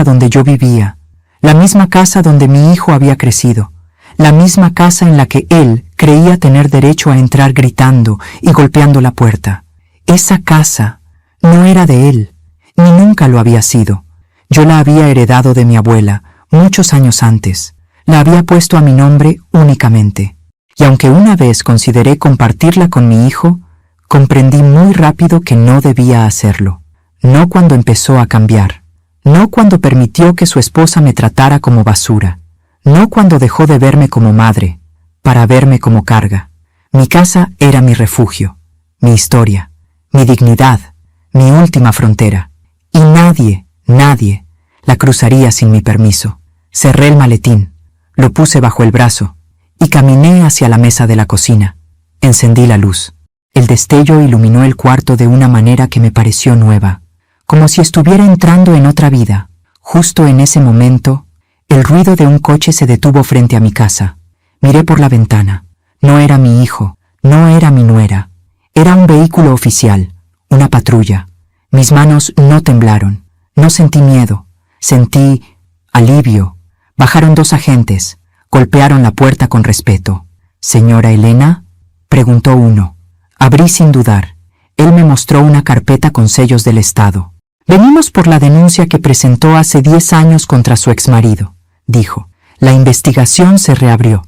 donde yo vivía, la misma casa donde mi hijo había crecido, la misma casa en la que él creía tener derecho a entrar gritando y golpeando la puerta. Esa casa no era de él, ni nunca lo había sido. Yo la había heredado de mi abuela muchos años antes. La había puesto a mi nombre únicamente. Y aunque una vez consideré compartirla con mi hijo, comprendí muy rápido que no debía hacerlo. No cuando empezó a cambiar. No cuando permitió que su esposa me tratara como basura. No cuando dejó de verme como madre, para verme como carga. Mi casa era mi refugio, mi historia, mi dignidad, mi última frontera. Y nadie la cruzaría sin mi permiso. Cerré el maletín, lo puse bajo el brazo y caminé hacia la mesa de la cocina. Encendí la luz. El destello iluminó el cuarto de una manera que me pareció nueva, como si estuviera entrando en otra vida. Justo en ese momento, el ruido de un coche se detuvo frente a mi casa. Miré por la ventana. No era mi hijo, no era mi nuera. Era un vehículo oficial, una patrulla. Mis manos no temblaron. No sentí miedo. Sentí alivio. Bajaron 2 agentes. Golpearon la puerta con respeto. «¿Señora Elena?», preguntó uno. Abrí sin dudar. Él me mostró una carpeta con sellos del Estado. «Venimos por la denuncia que presentó hace 10 años contra su exmarido», dijo. «La investigación se reabrió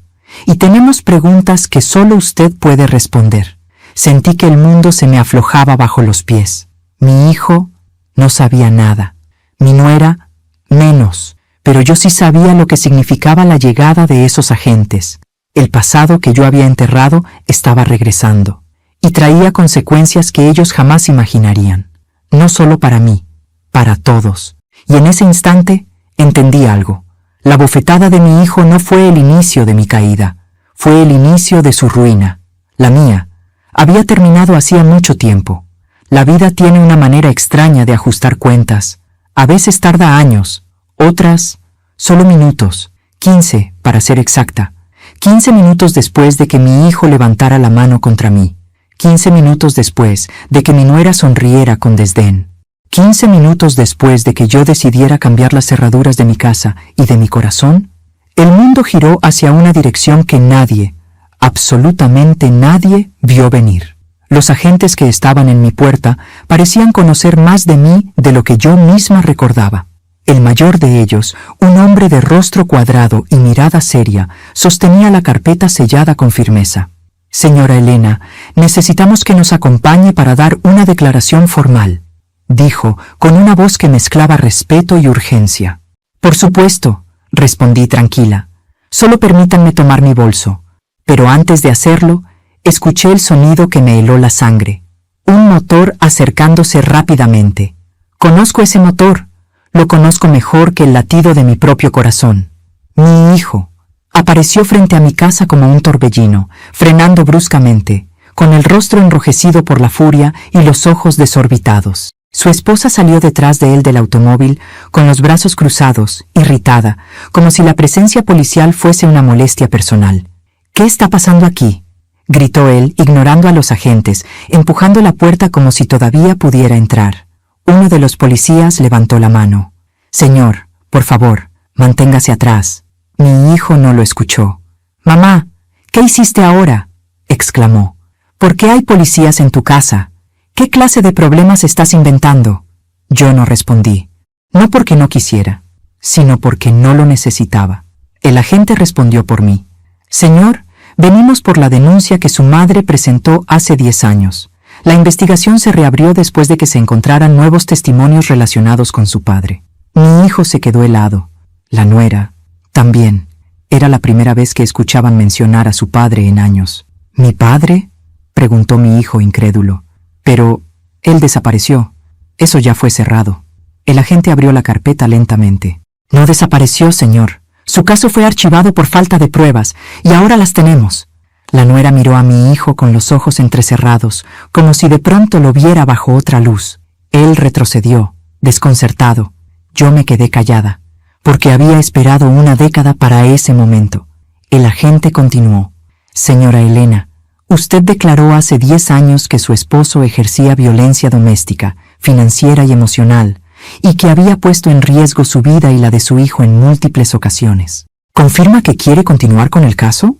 y tenemos preguntas que solo usted puede responder». Sentí que el mundo se me aflojaba bajo los pies. Mi hijo no sabía nada. Mi nuera menos. Pero yo sí sabía lo que significaba la llegada de esos agentes. El pasado que yo había enterrado estaba regresando y traía consecuencias que ellos jamás imaginarían. No solo para mí, para todos. Y en ese instante entendí algo. La bofetada de mi hijo no fue el inicio de mi caída, fue el inicio de su ruina. La mía había terminado hacía mucho tiempo. La vida tiene una manera extraña de ajustar cuentas. A veces tarda años, otras solo minutos, 15 para ser exacta. 15 minutos después de que mi hijo levantara la mano contra mí. 15 minutos después de que mi nuera sonriera con desdén. 15 minutos después de que yo decidiera cambiar las cerraduras de mi casa y de mi corazón, el mundo giró hacia una dirección que nadie, absolutamente nadie, vio venir. Los agentes que estaban en mi puerta parecían conocer más de mí de lo que yo misma recordaba. El mayor de ellos, un hombre de rostro cuadrado y mirada seria, sostenía la carpeta sellada con firmeza. «Señora Elena, necesitamos que nos acompañe para dar una declaración formal», dijo, con una voz que mezclaba respeto y urgencia. «Por supuesto», respondí tranquila. «Solo permítanme tomar mi bolso». Pero antes de hacerlo, escuché el sonido que me heló la sangre. Un motor acercándose rápidamente. «Conozco ese motor. Lo conozco mejor que el latido de mi propio corazón». Mi hijo apareció frente a mi casa como un torbellino, frenando bruscamente, con el rostro enrojecido por la furia y los ojos desorbitados. Su esposa salió detrás de él del automóvil, con los brazos cruzados, irritada, como si la presencia policial fuese una molestia personal. «¿Qué está pasando aquí?», gritó él, ignorando a los agentes, empujando la puerta como si todavía pudiera entrar. Uno de los policías levantó la mano. «Señor, por favor, manténgase atrás». Mi hijo no lo escuchó. «Mamá, ¿qué hiciste ahora?», exclamó. «¿Por qué hay policías en tu casa? ¿Qué clase de problemas estás inventando?». Yo no respondí, no porque no quisiera, sino porque no lo necesitaba. El agente respondió por mí. «Señor, venimos por la denuncia que su madre presentó hace 10 años. La investigación se reabrió después de que se encontraran nuevos testimonios relacionados con su padre. Mi hijo se quedó helado. La nuera, también. Era la primera vez que escuchaban mencionar a su padre en años. ¿Mi padre?, preguntó mi hijo incrédulo. Pero él desapareció. Eso ya fue cerrado. El agente abrió la carpeta lentamente. No desapareció, señor. Su caso fue archivado por falta de pruebas, y ahora las tenemos. La nuera miró a mi hijo con los ojos entrecerrados, como si de pronto lo viera bajo otra luz. Él retrocedió, desconcertado. Yo me quedé callada, porque había esperado una década para ese momento. El agente continuó. Señora Elena, usted declaró hace 10 años que su esposo ejercía violencia doméstica, financiera y emocional, y que había puesto en riesgo su vida y la de su hijo en múltiples ocasiones. ¿Confirma que quiere continuar con el caso?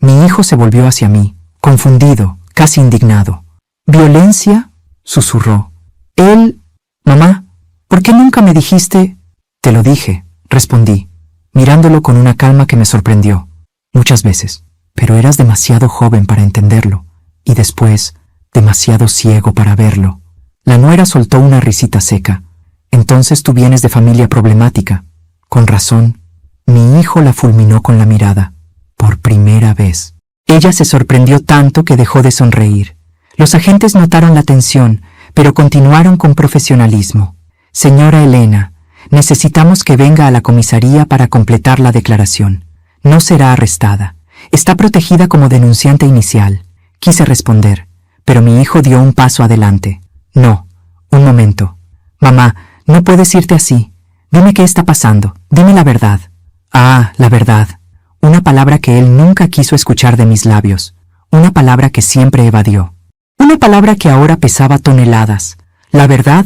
Mi hijo se volvió hacia mí, confundido, casi indignado. ¿Violencia?, susurró. Mamá, ¿por qué nunca me dijiste? Te lo dije, respondí, mirándolo con una calma que me sorprendió. Muchas veces, pero eras demasiado joven para entenderlo, y después, demasiado ciego para verlo. La nuera soltó una risita seca. Entonces tú vienes de familia problemática. Con razón. Mi hijo la fulminó con la mirada. Por primera vez. Ella se sorprendió tanto que dejó de sonreír. Los agentes notaron la tensión, pero continuaron con profesionalismo. Señora Elena, necesitamos que venga a la comisaría para completar la declaración. No será arrestada. Está protegida como denunciante inicial. Quise responder, pero mi hijo dio un paso adelante. No, un momento. Mamá, no puedes irte así. Dime qué está pasando. Dime la verdad. Ah, la verdad. Una palabra que él nunca quiso escuchar de mis labios. Una palabra que siempre evadió. Una palabra que ahora pesaba toneladas. La verdad,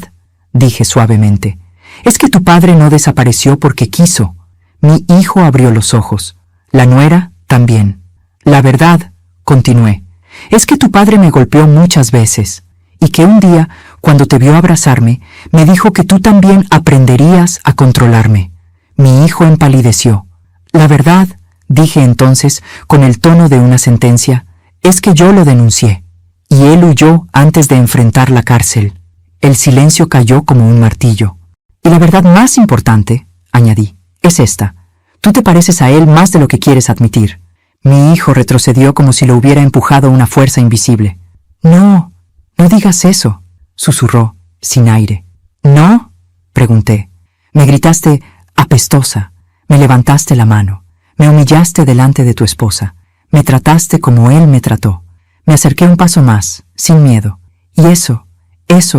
dije suavemente, es que tu padre no desapareció porque quiso. Mi hijo abrió los ojos. La nuera también. La verdad, continué, es que tu padre me golpeó muchas veces, y que un día, cuando te vio abrazarme, me dijo que tú también aprenderías a controlarme. Mi hijo empalideció. La verdad, dije entonces, con el tono de una sentencia, es que yo lo denuncié, y él huyó antes de enfrentar la cárcel. El silencio cayó como un martillo. Y la verdad más importante, añadí, es esta. Tú te pareces a él más de lo que quieres admitir. Mi hijo retrocedió como si lo hubiera empujado una fuerza invisible. No, no digas eso, susurró, sin aire. ¿No? Pregunté. Me gritaste apestosa, me levantaste la mano, me humillaste delante de tu esposa, me trataste como él me trató. Me acerqué un paso más, sin miedo, y eso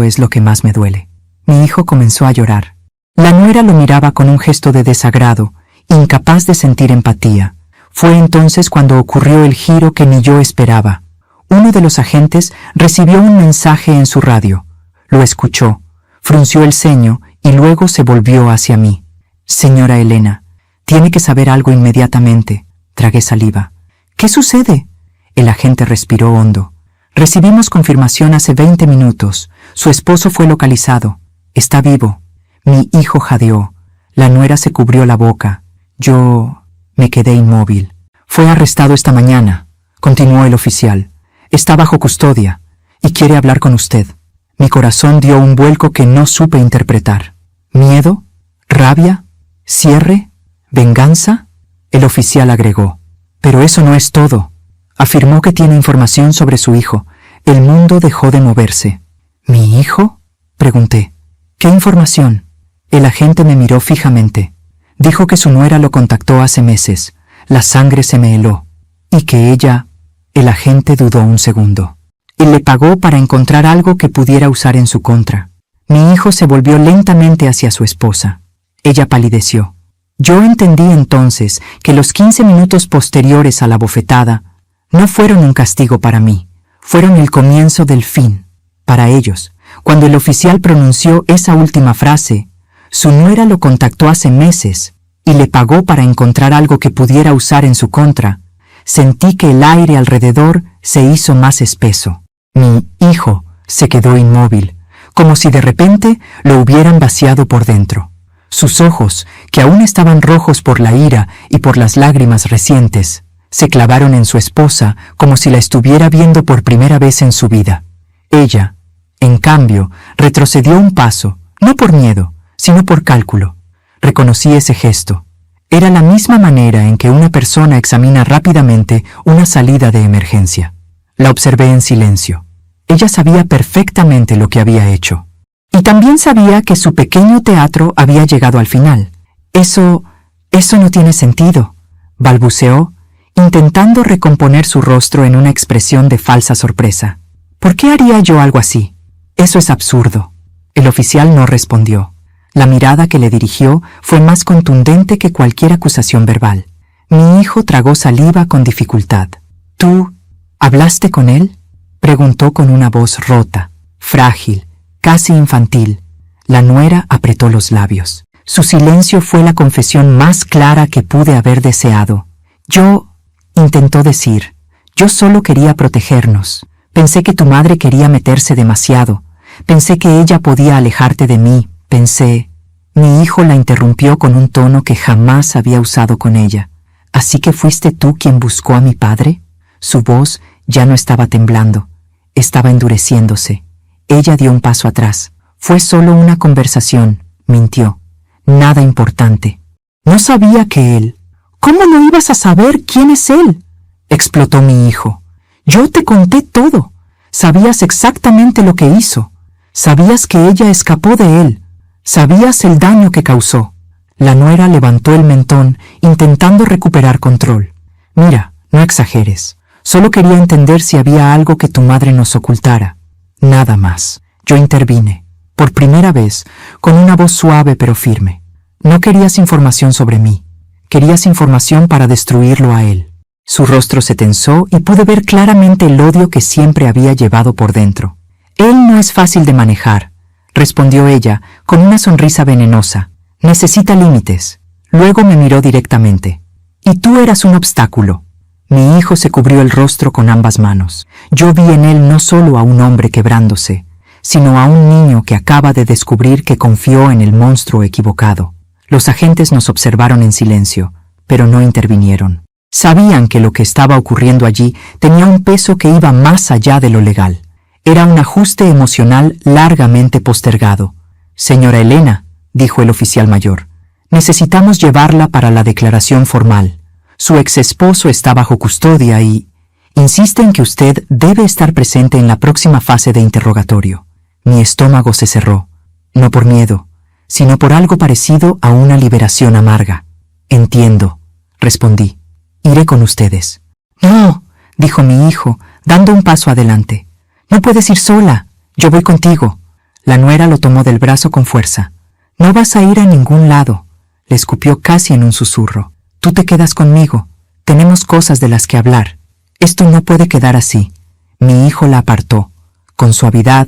es lo que más me duele. Mi hijo comenzó a llorar. La nuera lo miraba con un gesto de desagrado, incapaz de sentir empatía. Fue entonces cuando ocurrió el giro que ni yo esperaba. Uno de los agentes recibió un mensaje en su radio. Lo escuchó, frunció el ceño y luego se volvió hacia mí. Señora Elena, tiene que saber algo inmediatamente. Tragué saliva. ¿Qué sucede? El agente respiró hondo. Recibimos confirmación hace 20 minutos. Su esposo fue localizado. Está vivo. Mi hijo jadeó. La nuera se cubrió la boca. Yo me quedé inmóvil. Fue arrestado esta mañana, continuó el oficial. Está bajo custodia y quiere hablar con usted. Mi corazón dio un vuelco que no supe interpretar. ¿Miedo? ¿Rabia? ¿Cierre? ¿Venganza? El oficial agregó. Pero eso no es todo. Afirmó que tiene información sobre su hijo. El mundo dejó de moverse. ¿Mi hijo? Pregunté. ¿Qué información? El agente me miró fijamente. Dijo que su nuera lo contactó hace meses. La sangre se me heló. Y que ella... El agente dudó un segundo. Y le pagó para encontrar algo que pudiera usar en su contra. Mi hijo se volvió lentamente hacia su esposa. Ella palideció. Yo entendí entonces que los 15 minutos posteriores a la bofetada no fueron un castigo para mí, fueron el comienzo del fin. Para ellos, cuando el oficial pronunció esa última frase, su nuera lo contactó hace meses y le pagó para encontrar algo que pudiera usar en su contra. Sentí que el aire alrededor se hizo más espeso. Mi hijo se quedó inmóvil, como si de repente lo hubieran vaciado por dentro. Sus ojos, que aún estaban rojos por la ira y por las lágrimas recientes, se clavaron en su esposa como si la estuviera viendo por primera vez en su vida. Ella, en cambio, retrocedió un paso, no por miedo, sino por cálculo. Reconocí ese gesto. Era la misma manera en que una persona examina rápidamente una salida de emergencia. La observé en silencio. Ella sabía perfectamente lo que había hecho. Y también sabía que su pequeño teatro había llegado al final. Eso no tiene sentido, balbuceó, intentando recomponer su rostro en una expresión de falsa sorpresa. ¿Por qué haría yo algo así? Eso es absurdo. El oficial no respondió. La mirada que le dirigió fue más contundente que cualquier acusación verbal. Mi hijo tragó saliva con dificultad. ¿Tú hablaste con él?, preguntó con una voz rota, frágil, casi infantil. La nuera apretó los labios. Su silencio fue la confesión más clara que pude haber deseado. Intentó decir, yo solo quería protegernos. Pensé que tu madre quería meterse demasiado. Pensé que ella podía alejarte de mí. Pensé... Mi hijo la interrumpió con un tono que jamás había usado con ella. ¿Así que fuiste tú quien buscó a mi padre? Su voz ya no estaba temblando. Estaba endureciéndose. Ella dio un paso atrás. Fue solo una conversación, mintió. Nada importante. No sabía que él... ¿Cómo no ibas a saber quién es él?, explotó mi hijo. Yo te conté todo. Sabías exactamente lo que hizo. Sabías que ella escapó de él. Sabías el daño que causó. La nuera levantó el mentón, intentando recuperar control. Mira, no exageres. Solo quería entender si había algo que tu madre nos ocultara. Nada más. Yo intervine, por primera vez, con una voz suave pero firme. No querías información sobre mí. Querías información para destruirlo a él. Su rostro se tensó y pude ver claramente el odio que siempre había llevado por dentro. Él no es fácil de manejar, respondió ella con una sonrisa venenosa. Necesita límites. Luego me miró directamente. Y tú eras un obstáculo. Mi hijo se cubrió el rostro con ambas manos. Yo vi en él no solo a un hombre quebrándose, sino a un niño que acaba de descubrir que confió en el monstruo equivocado. Los agentes nos observaron en silencio, pero no intervinieron. Sabían que lo que estaba ocurriendo allí tenía un peso que iba más allá de lo legal. Era un ajuste emocional largamente postergado. Señora Elena, dijo el oficial mayor, necesitamos llevarla para la declaración formal. Su exesposo está bajo custodia y... insiste en que usted debe estar presente en la próxima fase de interrogatorio. Mi estómago se cerró, no por miedo, sino por algo parecido a una liberación amarga. Entiendo, respondí. Iré con ustedes. No, dijo mi hijo, dando un paso adelante. No puedes ir sola. Yo voy contigo. La nuera lo tomó del brazo con fuerza. No vas a ir a ningún lado, le escupió casi en un susurro. Tú te quedas conmigo. Tenemos cosas de las que hablar. Esto no puede quedar así. Mi hijo la apartó, con suavidad,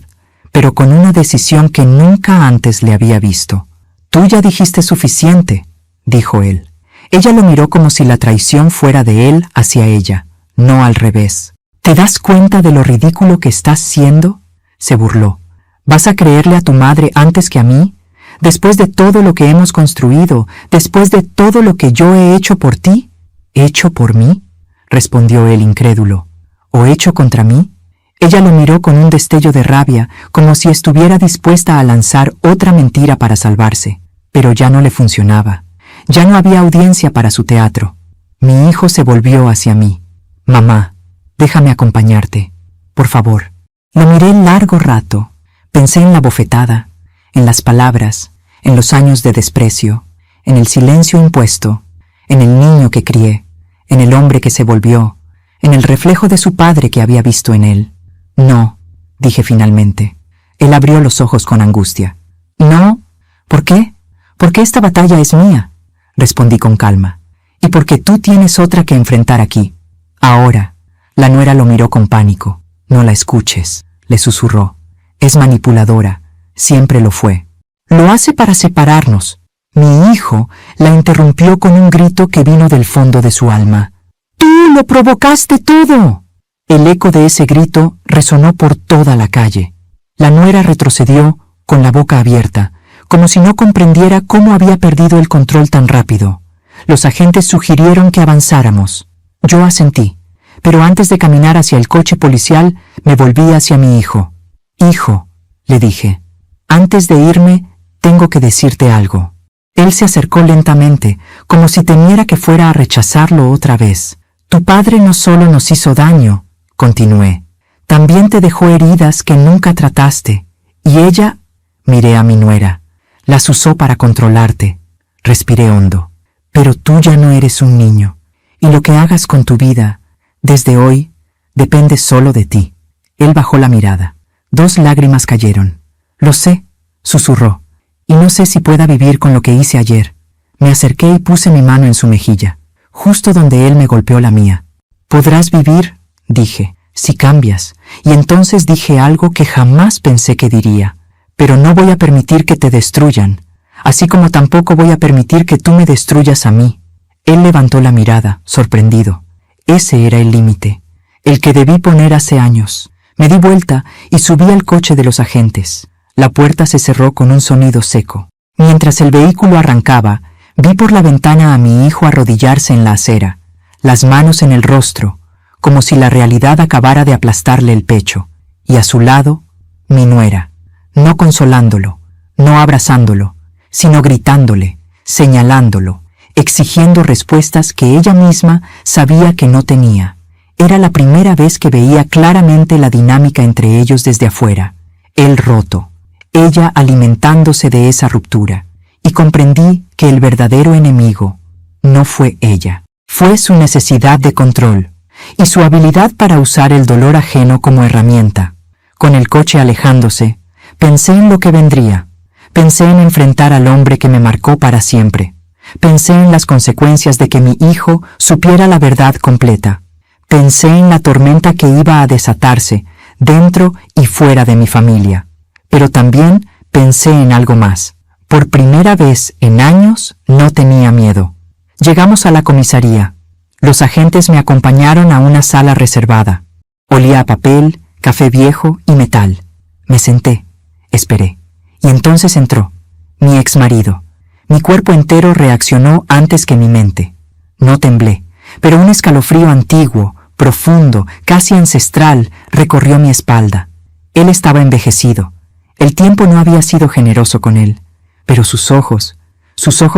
pero con una decisión que nunca antes le había visto. Tú ya dijiste suficiente, dijo él. Ella lo miró como si la traición fuera de él hacia ella, no al revés. ¿Te das cuenta de lo ridículo que estás siendo?, se burló. ¿Vas a creerle a tu madre antes que a mí? Después de todo lo que hemos construido, después de todo lo que yo he hecho por ti. ¿Hecho por mí?, respondió él incrédulo. ¿O hecho contra mí? Ella lo miró con un destello de rabia, como si estuviera dispuesta a lanzar otra mentira para salvarse. Pero ya no le funcionaba. Ya no había audiencia para su teatro. Mi hijo se volvió hacia mí. Mamá, déjame acompañarte, por favor. Lo miré largo rato. Pensé en la bofetada, en las palabras, en los años de desprecio, en el silencio impuesto, en el niño que crié, en el hombre que se volvió, en el reflejo de su padre que había visto en él. No, dije finalmente. Él abrió los ojos con angustia. No, ¿por qué? Porque esta batalla es mía, respondí con calma, y porque tú tienes otra que enfrentar aquí. Ahora. La nuera lo miró con pánico. No la escuches, le susurró. Es manipuladora, siempre lo fue. Lo hace para separarnos. Mi hijo la interrumpió con un grito que vino del fondo de su alma. ¡Tú lo provocaste todo! El eco de ese grito resonó por toda la calle. La nuera retrocedió, con la boca abierta, como si no comprendiera cómo había perdido el control tan rápido. Los agentes sugirieron que avanzáramos. Yo asentí, pero antes de caminar hacia el coche policial, me volví hacia mi hijo. Hijo, le dije, antes de irme, tengo que decirte algo. Él se acercó lentamente, como si temiera que fuera a rechazarlo otra vez. Tu padre no solo nos hizo daño, continué, también te dejó heridas que nunca trataste, y ella, miré a mi nuera, las usó para controlarte. Respiré hondo. Pero tú ya no eres un niño, y lo que hagas con tu vida, desde hoy, depende solo de ti. Él bajó la mirada. 2 lágrimas cayeron. Lo sé, susurró, y no sé si pueda vivir con lo que hice ayer. Me acerqué y puse mi mano en su mejilla, justo donde él me golpeó la mía. Podrás vivir, dije, si cambias, y entonces dije algo que jamás pensé que diría. Pero no voy a permitir que te destruyan, así como tampoco voy a permitir que tú me destruyas a mí. Él levantó la mirada, sorprendido. Ese era el límite, el que debí poner hace años. Me di vuelta y subí al coche de los agentes. La puerta se cerró con un sonido seco. Mientras el vehículo arrancaba, vi por la ventana a mi hijo arrodillarse en la acera, las manos en el rostro, como si la realidad acabara de aplastarle el pecho, y a su lado, mi nuera, no consolándolo, no abrazándolo, sino gritándole, señalándolo, exigiendo respuestas que ella misma sabía que no tenía. Era la primera vez que veía claramente la dinámica entre ellos desde afuera, él roto, ella alimentándose de esa ruptura, y comprendí que el verdadero enemigo no fue ella, fue su necesidad de control, y su habilidad para usar el dolor ajeno como herramienta. Con el coche alejándose, pensé en lo que vendría, pensé en enfrentar al hombre que me marcó para siempre, pensé en las consecuencias de que mi hijo supiera la verdad completa, pensé en la tormenta que iba a desatarse dentro y fuera de mi familia, pero también pensé en algo más. Por primera vez en años no tenía miedo. Llegamos a la comisaría. Los agentes me acompañaron a una sala reservada. Olía a papel, café viejo y metal. Me senté, esperé, y entonces entró, mi exmarido. Mi cuerpo entero reaccionó antes que mi mente. No temblé, pero un escalofrío antiguo, profundo, casi ancestral, recorrió mi espalda. Él estaba envejecido. El tiempo no había sido generoso con él, pero sus ojos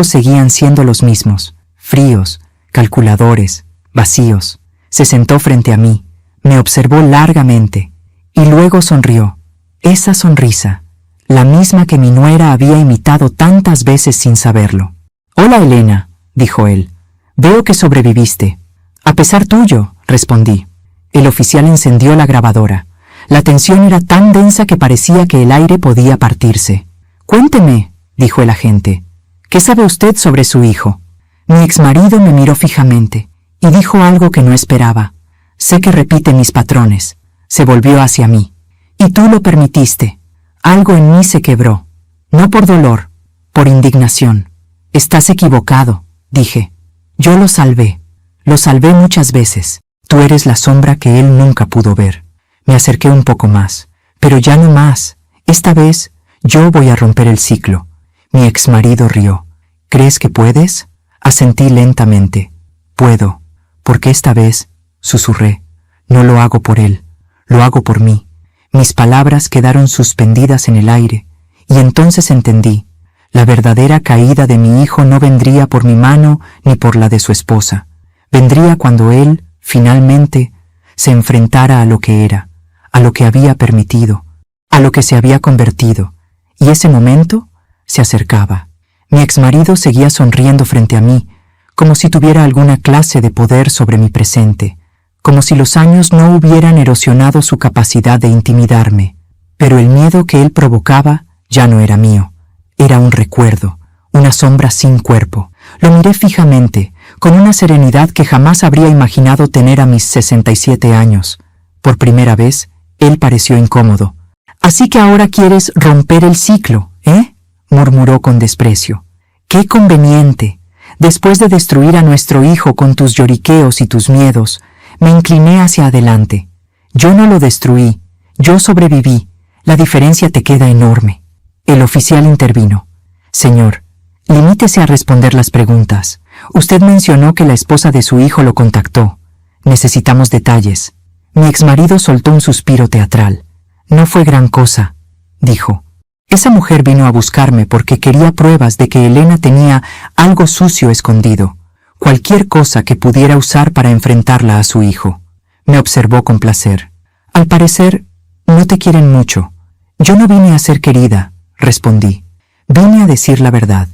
seguían siendo los mismos, fríos, calculadores, vacíos. Se sentó frente a mí, me observó largamente, y luego sonrió. Esa sonrisa, la misma que mi nuera había imitado tantas veces sin saberlo. «Hola, Elena», dijo él. «Veo que sobreviviste». «A pesar tuyo», respondí. El oficial encendió la grabadora. La tensión era tan densa que parecía que el aire podía partirse. «Cuénteme», dijo el agente. «¿Qué sabe usted sobre su hijo?» Mi exmarido me miró fijamente y dijo algo que no esperaba. «Sé que repite mis patrones». Se volvió hacia mí. «Y tú lo permitiste». Algo en mí se quebró. No por dolor, por indignación. «Estás equivocado», dije. «Yo lo salvé. Lo salvé muchas veces. Tú eres la sombra que él nunca pudo ver». Me acerqué un poco más, pero ya no más. Esta vez yo voy a romper el ciclo. Mi exmarido rió. «¿Crees que puedes?» Asentí lentamente. «Puedo, porque esta vez», susurré, «no lo hago por él, lo hago por mí». Mis palabras quedaron suspendidas en el aire, y entonces entendí. La verdadera caída de mi hijo no vendría por mi mano ni por la de su esposa. Vendría cuando él, finalmente, se enfrentara a lo que era, a lo que había permitido, a lo que se había convertido, y ese momento se acercaba. Mi exmarido seguía sonriendo frente a mí, como si tuviera alguna clase de poder sobre mi presente, como si los años no hubieran erosionado su capacidad de intimidarme. Pero el miedo que él provocaba ya no era mío, era un recuerdo, una sombra sin cuerpo. Lo miré fijamente, con una serenidad que jamás habría imaginado tener a mis 67 años. Por primera vez, él pareció incómodo. «Así que ahora quieres romper el ciclo, ¿eh?», murmuró con desprecio. «Qué conveniente. Después de destruir a nuestro hijo con tus lloriqueos y tus miedos, me incliné hacia adelante. Yo no lo destruí, yo sobreviví. La diferencia te queda enorme». El oficial intervino. «Señor, limítese a responder las preguntas. Usted mencionó que la esposa de su hijo lo contactó. Necesitamos detalles». Mi exmarido soltó un suspiro teatral. No fue gran cosa, dijo. Esa mujer vino a buscarme porque quería pruebas de que Elena tenía algo sucio escondido, cualquier cosa que pudiera usar para enfrentarla a su hijo. Me observó con placer. Al parecer, no te quieren mucho. Yo no vine a ser querida, respondí. Vine a decir la verdad.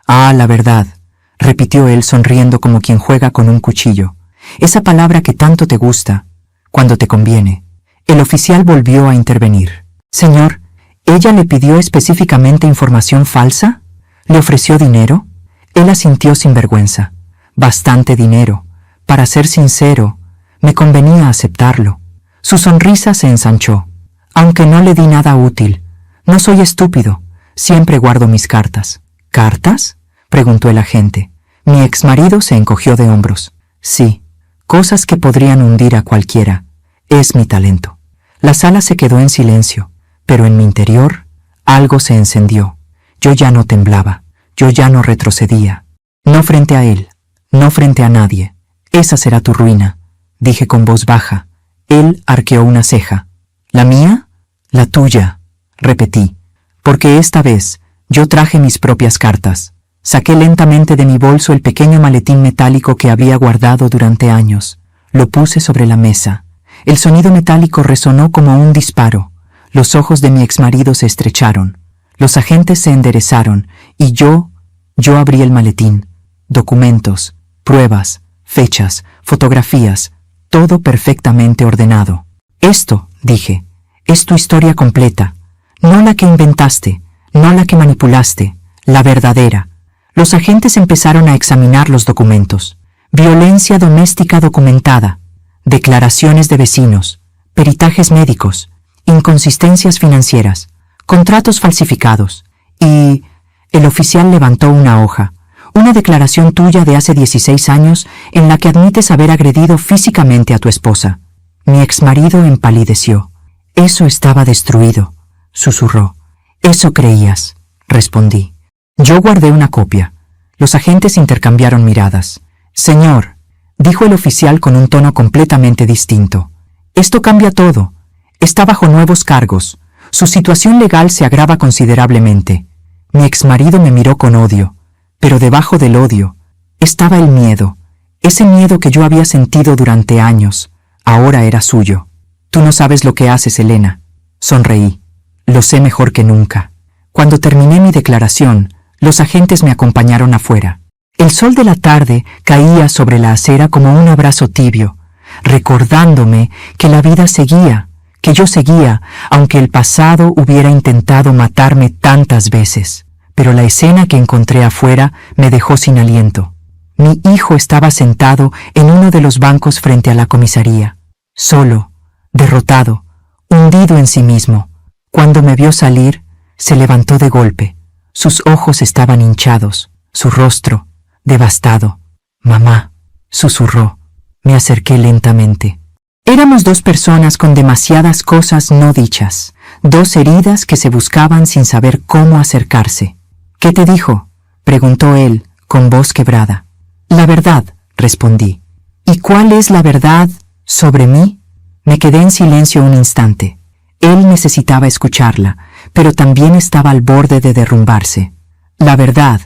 Ah, la verdad, repitió él sonriendo como quien juega con un cuchillo. Esa palabra que tanto te gusta, cuando te conviene. El oficial volvió a intervenir. Señor, ¿ella le pidió específicamente información falsa? ¿Le ofreció dinero? Él asintió sin vergüenza. Bastante dinero. Para ser sincero, me convenía aceptarlo. Su sonrisa se ensanchó. Aunque no le di nada útil. No soy estúpido. Siempre guardo mis cartas. ¿Cartas?, preguntó el agente. Mi exmarido se encogió de hombros. Sí, cosas que podrían hundir a cualquiera. Es mi talento. La sala se quedó en silencio, pero en mi interior algo se encendió. Yo ya no temblaba, yo ya no retrocedía. No frente a él, no frente a nadie. Esa será tu ruina, dije con voz baja. Él arqueó una ceja. ¿La mía? La tuya, repetí, porque esta vez yo traje mis propias cartas. Saqué lentamente de mi bolso el pequeño maletín metálico que había guardado durante años. Lo puse sobre la mesa. El sonido metálico resonó como un disparo. Los ojos de mi exmarido se estrecharon. Los agentes se enderezaron y yo abrí el maletín. Documentos, pruebas, fechas, fotografías, todo perfectamente ordenado. Esto, dije, es tu historia completa. No la que inventaste, no la que manipulaste, la verdadera. Los agentes empezaron a examinar los documentos. Violencia doméstica documentada, declaraciones de vecinos, peritajes médicos, inconsistencias financieras, contratos falsificados y... El oficial levantó una hoja, una declaración tuya de hace 16 años en la que admites haber agredido físicamente a tu esposa. Mi exmarido empalideció. Eso estaba destruido, susurró. Eso creías, respondí. Yo guardé una copia. Los agentes intercambiaron miradas. Señor, dijo el oficial con un tono completamente distinto. Esto cambia todo. Está bajo nuevos cargos. Su situación legal se agrava considerablemente. Mi exmarido me miró con odio, pero debajo del odio estaba el miedo. Ese miedo que yo había sentido durante años, ahora era suyo. Tú no sabes lo que haces, Elena. Sonreí. Lo sé mejor que nunca. Cuando terminé mi declaración, los agentes me acompañaron afuera. El sol de la tarde caía sobre la acera como un abrazo tibio, recordándome que la vida seguía, que yo seguía, aunque el pasado hubiera intentado matarme tantas veces. Pero la escena que encontré afuera me dejó sin aliento. Mi hijo estaba sentado en uno de los bancos frente a la comisaría, solo, derrotado, hundido en sí mismo. Cuando me vio salir, se levantó de golpe. Sus ojos estaban hinchados, su rostro devastado. Mamá, susurró. Me acerqué lentamente. Éramos dos personas con demasiadas cosas no dichas, dos heridas que se buscaban sin saber cómo acercarse. ¿Qué te dijo?, preguntó él, con voz quebrada. La verdad, respondí. ¿Y cuál es la verdad sobre mí? Me quedé en silencio un instante. Él necesitaba escucharla, pero también estaba al borde de derrumbarse. La verdad,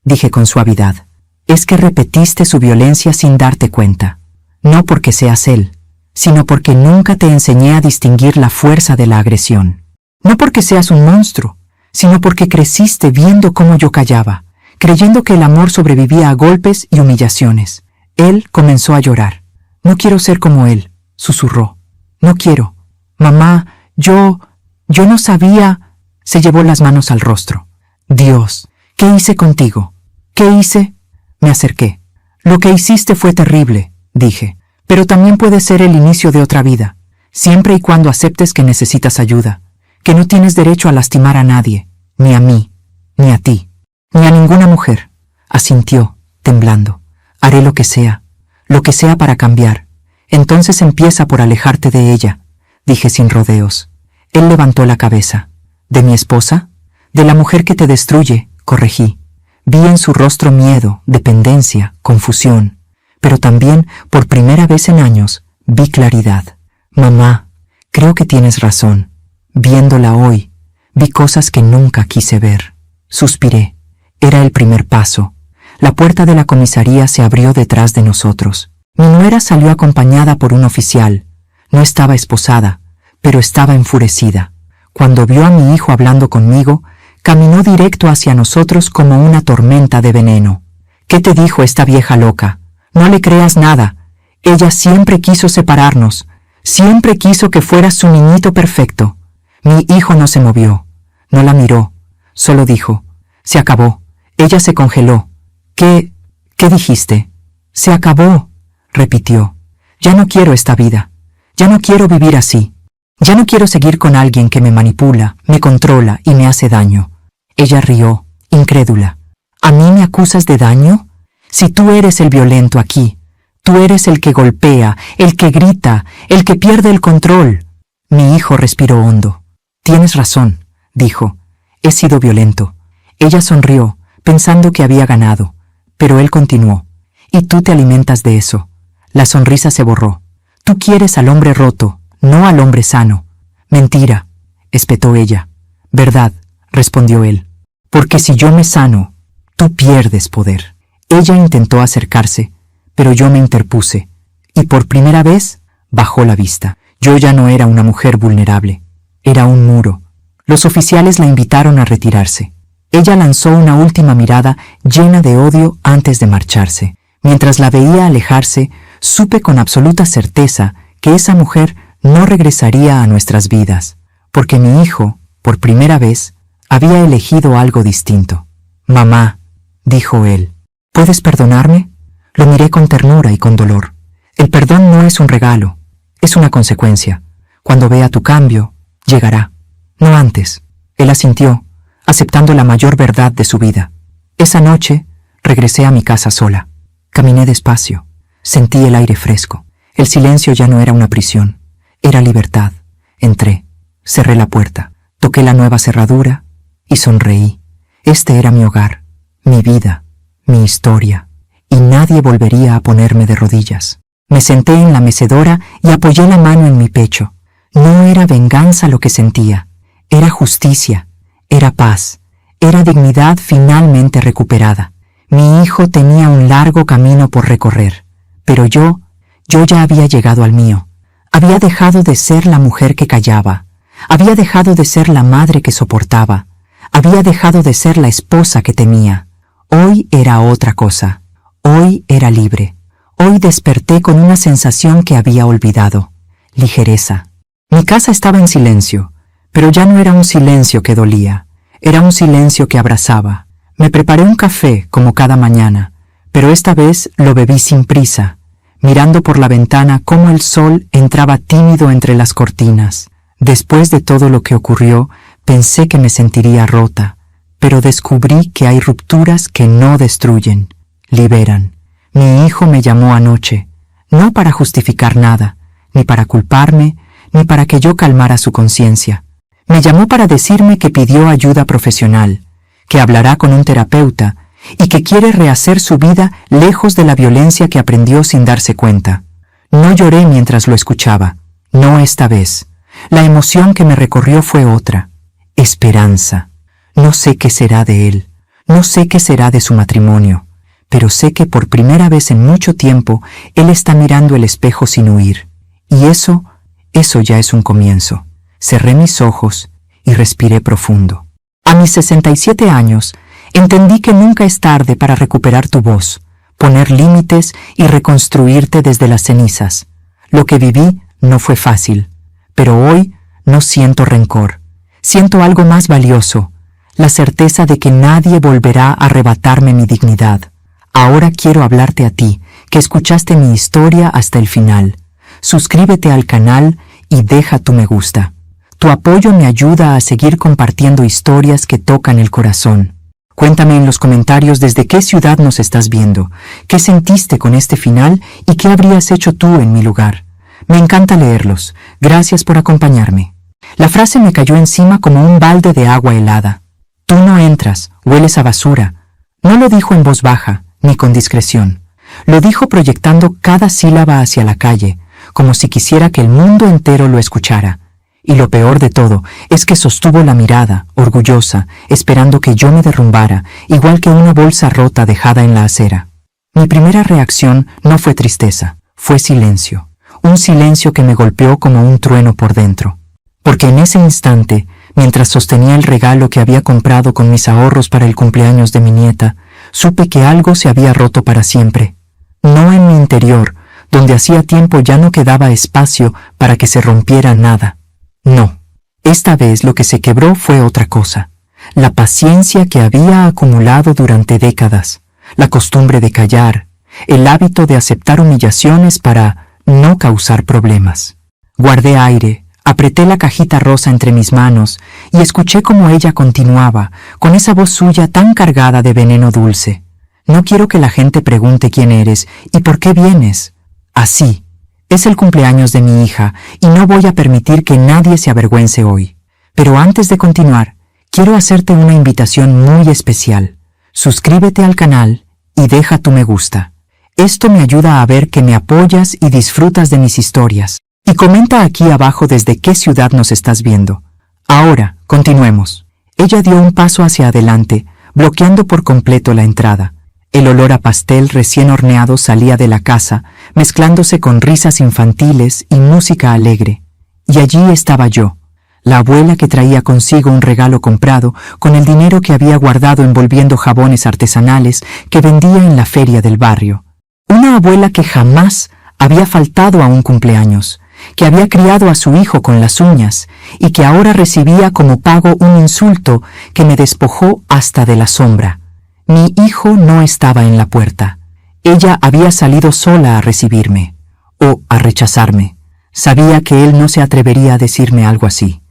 dije con suavidad, es que repetiste su violencia sin darte cuenta. No porque seas él, sino porque nunca te enseñé a distinguir la fuerza de la agresión. No porque seas un monstruo, sino porque creciste viendo cómo yo callaba, creyendo que el amor sobrevivía a golpes y humillaciones. Él comenzó a llorar. No quiero ser como él, susurró. No quiero. Mamá, yo no sabía. Se llevó las manos al rostro. Dios, ¿qué hice contigo? ¿Qué hice? Me acerqué. Lo que hiciste fue terrible, dije, pero también puede ser el inicio de otra vida, siempre y cuando aceptes que necesitas ayuda, que no tienes derecho a lastimar a nadie, ni a mí, ni a ti, ni a ninguna mujer. Asintió, temblando. Haré lo que sea para cambiar. Entonces empieza por alejarte de ella, dije sin rodeos. Él levantó la cabeza. ¿De mi esposa? De la mujer que te destruye, corregí. Vi en su rostro miedo, dependencia, confusión, pero también, por primera vez en años, vi claridad. Mamá, creo que tienes razón, Viéndola hoy, vi cosas que nunca quise ver. Suspiré. Era el primer paso. La puerta de la comisaría se abrió detrás de nosotros. Mi nuera salió acompañada por un oficial. No estaba esposada, pero estaba enfurecida. Cuando vio a mi hijo hablando conmigo, caminó directo hacia nosotros como una tormenta de veneno. ¿Qué te dijo esta vieja loca? No le creas nada. Ella siempre quiso separarnos. Siempre quiso que fueras su niñito perfecto. Mi hijo no se movió. No la miró. Solo dijo, se acabó. Ella se congeló. ¿Qué dijiste? Se acabó, repitió. Ya no quiero esta vida. Ya no quiero vivir así. Ya no quiero seguir con alguien que me manipula, me controla y me hace daño. Ella rió, incrédula. ¿A mí me acusas de daño? Si tú eres el violento aquí, tú eres el que golpea, el que grita, el que pierde el control. Mi hijo respiró hondo. Tienes razón, dijo. He sido violento. Ella sonrió, pensando que había ganado, pero él continuó. Y tú te alimentas de eso. La sonrisa se borró. Tú quieres al hombre roto, no al hombre sano. Mentira, espetó ella. Verdad, respondió él. Porque si yo me sano, tú pierdes poder. Ella intentó acercarse, pero yo me interpuse, y por primera vez bajó la vista. Yo ya no era una mujer vulnerable, era un muro. Los oficiales la invitaron a retirarse. Ella lanzó una última mirada llena de odio antes de marcharse. Mientras la veía alejarse, supe con absoluta certeza que esa mujer no regresaría a nuestras vidas, porque mi hijo, por primera vez, había elegido algo distinto. Mamá, dijo él, ¿puedes perdonarme? Lo miré con ternura y con dolor. El perdón no es un regalo, es una consecuencia. Cuando vea tu cambio, llegará. No antes. Él asintió, aceptando la mayor verdad de su vida. Esa noche, regresé a mi casa sola. Caminé despacio. Sentí el aire fresco. El silencio ya no era una prisión. Era libertad. Entré. Cerré la puerta. Toqué la nueva cerradura y sonreí. Este era mi hogar, mi vida, mi historia. Y nadie volvería a ponerme de rodillas. Me senté en la mecedora y apoyé la mano en mi pecho. No era venganza lo que sentía. Era justicia. Era paz. Era dignidad finalmente recuperada. Mi hijo tenía un largo camino por recorrer, pero yo ya había llegado al mío. Había dejado de ser la mujer que callaba. Había dejado de ser la madre que soportaba. Había dejado de ser la esposa que temía. Hoy era otra cosa. Hoy era libre. Hoy desperté con una sensación que había olvidado. Ligereza. Mi casa estaba en silencio, pero ya no era un silencio que dolía. Era un silencio que abrazaba. Me preparé un café como cada mañana, pero esta vez lo bebí sin prisa, mirando por la ventana cómo el sol entraba tímido entre las cortinas. Después de todo lo que ocurrió, pensé que me sentiría rota, pero descubrí que hay rupturas que no destruyen, liberan. Mi hijo me llamó anoche, no para justificar nada, ni para culparme, ni para que yo calmara su conciencia. Me llamó para decirme que pidió ayuda profesional, que hablará con un terapeuta y que quiere rehacer su vida lejos de la violencia que aprendió sin darse cuenta. No lloré mientras lo escuchaba, no esta vez. La emoción que me recorrió fue otra, esperanza. No sé qué será de él, no sé qué será de su matrimonio, pero sé que por primera vez en mucho tiempo él está mirando el espejo sin huir. Y eso ya es un comienzo. Cerré mis ojos y respiré profundo. A mis 67 años, entendí que nunca es tarde para recuperar tu voz, poner límites y reconstruirte desde las cenizas. Lo que viví no fue fácil, pero hoy no siento rencor. Siento algo más valioso, la certeza de que nadie volverá a arrebatarme mi dignidad. Ahora quiero hablarte a ti, que escuchaste mi historia hasta el final. Suscríbete al canal y deja tu me gusta. Tu apoyo me ayuda a seguir compartiendo historias que tocan el corazón. Cuéntame en los comentarios desde qué ciudad nos estás viendo, qué sentiste con este final y qué habrías hecho tú en mi lugar. Me encanta leerlos. Gracias por acompañarme. La frase me cayó encima como un balde de agua helada. Tú no entras, hueles a basura. No lo dijo en voz baja, ni con discreción. Lo dijo proyectando cada sílaba hacia la calle, como si quisiera que el mundo entero lo escuchara. Y lo peor de todo es que sostuvo la mirada, orgullosa, esperando que yo me derrumbara, igual que una bolsa rota dejada en la acera. Mi primera reacción no fue tristeza, fue silencio. Un silencio que me golpeó como un trueno por dentro. Porque en ese instante, mientras sostenía el regalo que había comprado con mis ahorros para el cumpleaños de mi nieta, supe que algo se había roto para siempre. No en mi interior, donde hacía tiempo ya no quedaba espacio para que se rompiera nada. No, esta vez lo que se quebró fue otra cosa. La paciencia que había acumulado durante décadas, la costumbre de callar, el hábito de aceptar humillaciones para no causar problemas. Guardé aire, apreté la cajita rosa entre mis manos y escuché cómo ella continuaba, con esa voz suya tan cargada de veneno dulce. No quiero que la gente pregunte quién eres y por qué vienes. Así. Es el cumpleaños de mi hija y no voy a permitir que nadie se avergüence hoy. Pero antes de continuar, quiero hacerte una invitación muy especial. Suscríbete al canal y deja tu me gusta. Esto me ayuda a ver que me apoyas y disfrutas de mis historias. Y comenta aquí abajo desde qué ciudad nos estás viendo. Ahora, continuemos. Ella dio un paso hacia adelante, bloqueando por completo la entrada. El olor a pastel recién horneado salía de la casa, mezclándose con risas infantiles y música alegre. Y allí estaba yo, la abuela que traía consigo un regalo comprado con el dinero que había guardado envolviendo jabones artesanales que vendía en la feria del barrio. Una abuela que jamás había faltado a un cumpleaños, que había criado a su hijo con las uñas y que ahora recibía como pago un insulto que me despojó hasta de la sombra. Mi hijo no estaba en la puerta. Ella había salido sola a recibirme, o a rechazarme. Sabía que él no se atrevería a decirme algo así.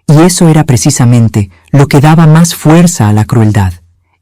Y eso era precisamente lo que daba más fuerza a la crueldad.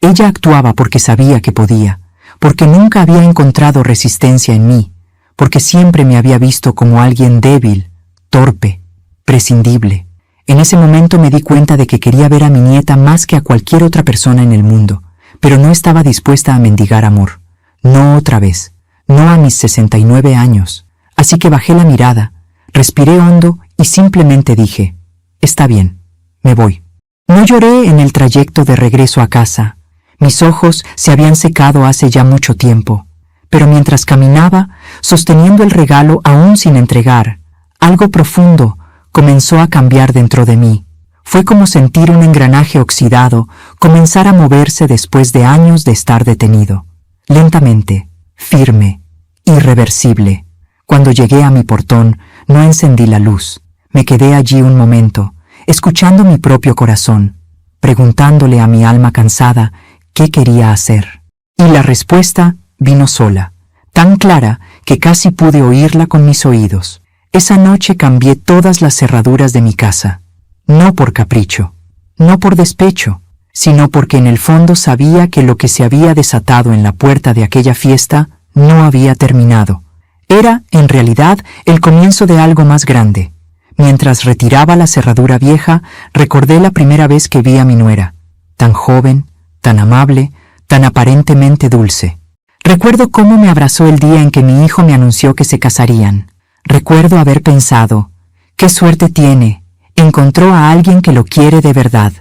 Ella actuaba porque sabía que podía, porque nunca había encontrado resistencia en mí, porque siempre me había visto como alguien débil, torpe, prescindible. En ese momento me di cuenta de que quería ver a mi nieta más que a cualquier otra persona en el mundo, pero no estaba dispuesta a mendigar amor. No otra vez, no a mis 69 años. Así que bajé la mirada, respiré hondo y simplemente dije, está bien, me voy. No lloré en el trayecto de regreso a casa. Mis ojos se habían secado hace ya mucho tiempo, pero mientras caminaba, sosteniendo el regalo aún sin entregar, algo profundo comenzó a cambiar dentro de mí. Fue como sentir un engranaje oxidado comenzar a moverse después de años de estar detenido. Lentamente, firme, irreversible. Cuando llegué a mi portón, no encendí la luz. Me quedé allí un momento, escuchando mi propio corazón, preguntándole a mi alma cansada qué quería hacer. Y la respuesta vino sola, tan clara que casi pude oírla con mis oídos. Esa noche cambié todas las cerraduras de mi casa. No por capricho, no por despecho, sino porque en el fondo sabía que lo que se había desatado en la puerta de aquella fiesta no había terminado. Era, en realidad, el comienzo de algo más grande. Mientras retiraba la cerradura vieja, recordé la primera vez que vi a mi nuera, tan joven, tan amable, tan aparentemente dulce. Recuerdo cómo me abrazó el día en que mi hijo me anunció que se casarían. Recuerdo haber pensado, ¡qué suerte tiene! Encontró a alguien que lo quiere de verdad.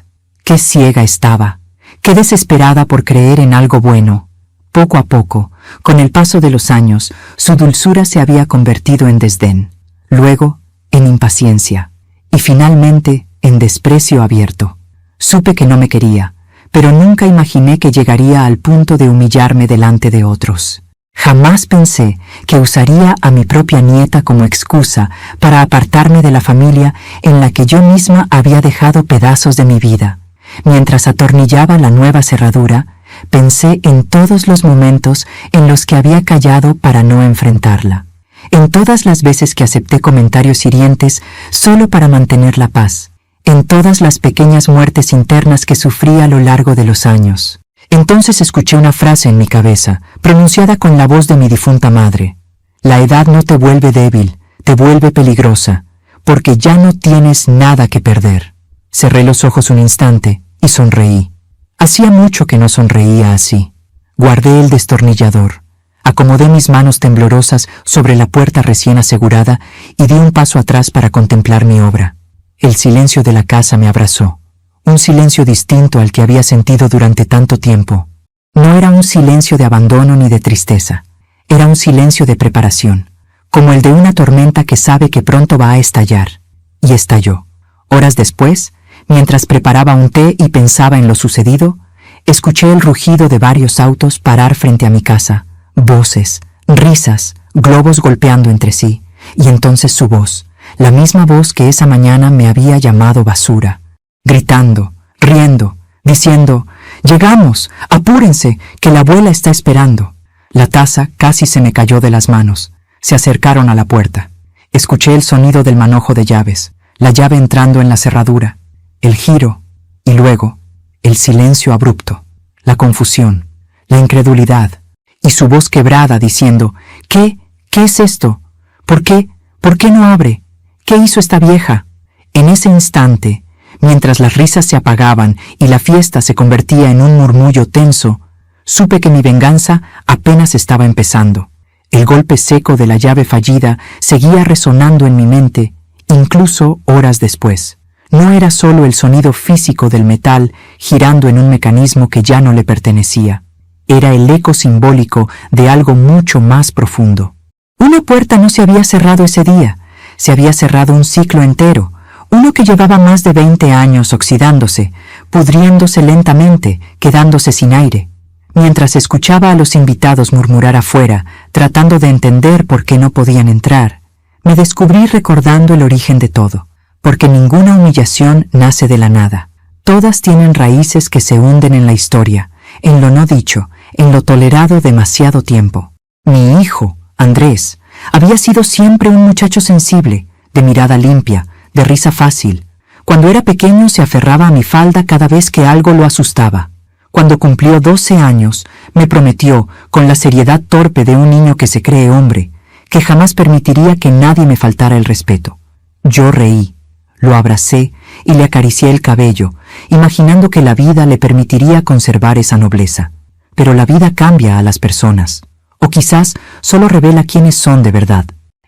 Qué ciega estaba, qué desesperada por creer en algo bueno. Poco a poco, con el paso de los años, su dulzura se había convertido en desdén, luego en impaciencia, y finalmente en desprecio abierto. Supe que no me quería, pero nunca imaginé que llegaría al punto de humillarme delante de otros. Jamás pensé que usaría a mi propia nieta como excusa para apartarme de la familia en la que yo misma había dejado pedazos de mi vida. Mientras atornillaba la nueva cerradura, pensé en todos los momentos en los que había callado para no enfrentarla. En todas las veces que acepté comentarios hirientes solo para mantener la paz. En todas las pequeñas muertes internas que sufrí a lo largo de los años. Entonces escuché una frase en mi cabeza, pronunciada con la voz de mi difunta madre. La edad no te vuelve débil, te vuelve peligrosa, porque ya no tienes nada que perder. Cerré los ojos un instante y sonreí. Hacía mucho que no sonreía así. Guardé el destornillador. Acomodé mis manos temblorosas sobre la puerta recién asegurada y di un paso atrás para contemplar mi obra. El silencio de la casa me abrazó, un silencio distinto al que había sentido durante tanto tiempo. No era un silencio de abandono ni de tristeza, era un silencio de preparación, como el de una tormenta que sabe que pronto va a estallar. Y estalló. Horas después, mientras preparaba un té y pensaba en lo sucedido, escuché el rugido de varios autos parar frente a mi casa, voces, risas, globos golpeando entre sí, y entonces su voz, la misma voz que esa mañana me había llamado basura, gritando, riendo, diciendo: «¡Llegamos! ¡Apúrense, que la abuela está esperando!». La taza casi se me cayó de las manos. Se acercaron a la puerta. Escuché el sonido del manojo de llaves, la llave entrando en la cerradura, el giro, y luego el silencio abrupto, la confusión, la incredulidad, y su voz quebrada diciendo: «¿Qué? ¿Qué es esto? ¿Por qué? ¿Por qué no abre? ¿Qué hizo esta vieja?». En ese instante, mientras las risas se apagaban y la fiesta se convertía en un murmullo tenso, supe que mi venganza apenas estaba empezando. El golpe seco de la llave fallida seguía resonando en mi mente, incluso horas después. No era solo el sonido físico del metal girando en un mecanismo que ya no le pertenecía. Era el eco simbólico de algo mucho más profundo. Una puerta no se había cerrado ese día, se había cerrado un ciclo entero, uno que llevaba más de 20 años oxidándose, pudriéndose lentamente, quedándose sin aire. Mientras escuchaba a los invitados murmurar afuera, tratando de entender por qué no podían entrar, me descubrí recordando el origen de todo, porque ninguna humillación nace de la nada. Todas tienen raíces que se hunden en la historia, en lo no dicho, en lo tolerado demasiado tiempo. Mi hijo, Andrés, había sido siempre un muchacho sensible, de mirada limpia, de risa fácil. Cuando era pequeño se aferraba a mi falda cada vez que algo lo asustaba. Cuando cumplió 12 años, me prometió, con la seriedad torpe de un niño que se cree hombre, que jamás permitiría que nadie me faltara el respeto. Yo reí, lo abracé y le acaricié el cabello, imaginando que la vida le permitiría conservar esa nobleza. Pero la vida cambia a las personas, o quizás solo revela quiénes son de verdad.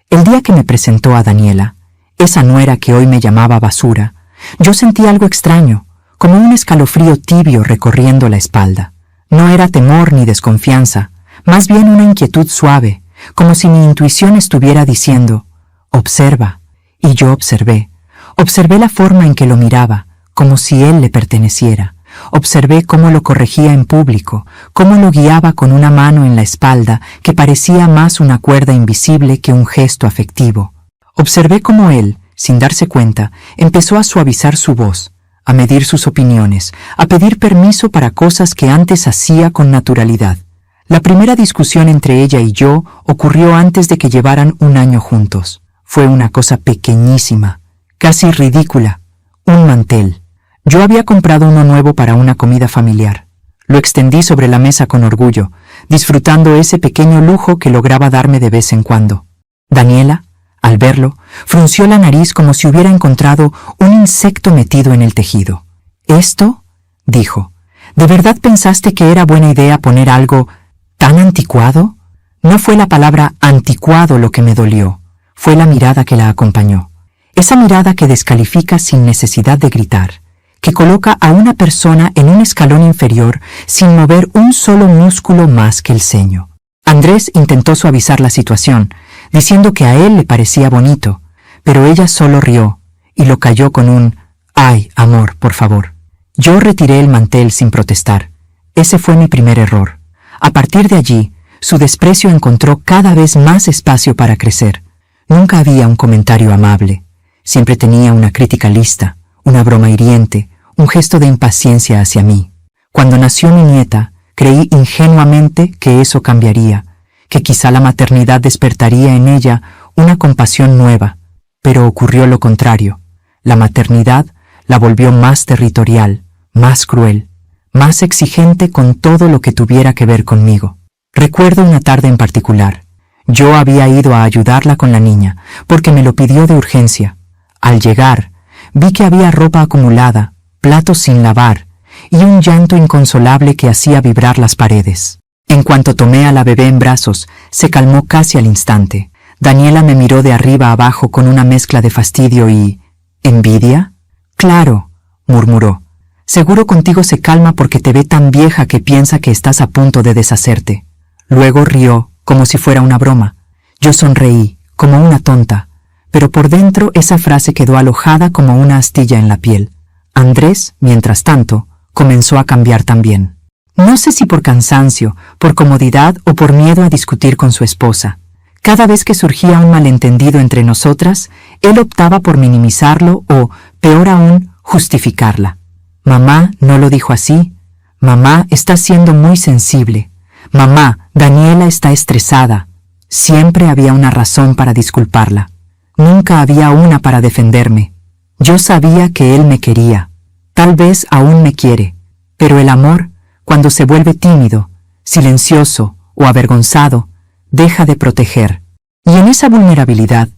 El día que me presentó a Daniela, esa nuera que hoy me llamaba basura, yo sentí algo extraño, como un escalofrío tibio recorriendo la espalda. No era temor ni desconfianza, más bien una inquietud suave, como si mi intuición estuviera diciendo: «Observa». Y yo observé la forma en que lo miraba, como si él le perteneciera. Observé cómo lo corregía en público, cómo lo guiaba con una mano en la espalda que parecía más una cuerda invisible que un gesto afectivo. Observé cómo él, sin darse cuenta, empezó a suavizar su voz, a medir sus opiniones, a pedir permiso para cosas que antes hacía con naturalidad. La primera discusión entre ella y yo ocurrió antes de que llevaran un año juntos. Fue una cosa pequeñísima, casi ridícula, un mantel. Yo había comprado uno nuevo para una comida familiar. Lo extendí sobre la mesa con orgullo, disfrutando ese pequeño lujo que lograba darme de vez en cuando. Daniela, al verlo, frunció la nariz como si hubiera encontrado un insecto metido en el tejido. «¿Esto?», dijo. «¿De verdad pensaste que era buena idea poner algo tan anticuado?». No fue la palabra anticuado lo que me dolió, fue la mirada que la acompañó. Esa mirada que descalifica sin necesidad de gritar, que coloca a una persona en un escalón inferior sin mover un solo músculo más que el ceño. Andrés intentó suavizar la situación, diciendo que a él le parecía bonito, pero ella solo rió y lo calló con un «Ay, amor, por favor». Yo retiré el mantel sin protestar. Ese fue mi primer error. A partir de allí, su desprecio encontró cada vez más espacio para crecer. Nunca había un comentario amable. Siempre tenía una crítica lista, una broma hiriente, un gesto de impaciencia hacia mí. Cuando nació mi nieta, creí ingenuamente que eso cambiaría, que quizá la maternidad despertaría en ella una compasión nueva, pero ocurrió lo contrario. La maternidad la volvió más territorial, más cruel, más exigente con todo lo que tuviera que ver conmigo. Recuerdo una tarde en particular. Yo había ido a ayudarla con la niña, porque me lo pidió de urgencia. Al llegar, vi que había ropa acumulada, platos sin lavar, y un llanto inconsolable que hacía vibrar las paredes. En cuanto tomé a la bebé en brazos, se calmó casi al instante. Daniela me miró de arriba a abajo con una mezcla de fastidio y... ¿envidia? Claro, murmuró. Seguro contigo se calma porque te ve tan vieja que piensa que estás a punto de deshacerte. Luego rió, como si fuera una broma. Yo sonreí, como una tonta, pero por dentro esa frase quedó alojada como una astilla en la piel. Andrés, mientras tanto, comenzó a cambiar también. No sé si por cansancio, por comodidad o por miedo a discutir con su esposa. Cada vez que surgía un malentendido entre nosotras, él optaba por minimizarlo o, peor aún, justificarla. Mamá no lo dijo así. Mamá está siendo muy sensible. Mamá, Daniela está estresada. Siempre había una razón para disculparla. Nunca había una para defenderme. Yo sabía que él me quería. Tal vez aún me quiere. Pero el amor, cuando se vuelve tímido, silencioso o avergonzado, deja de proteger. Y en esa vulnerabilidad,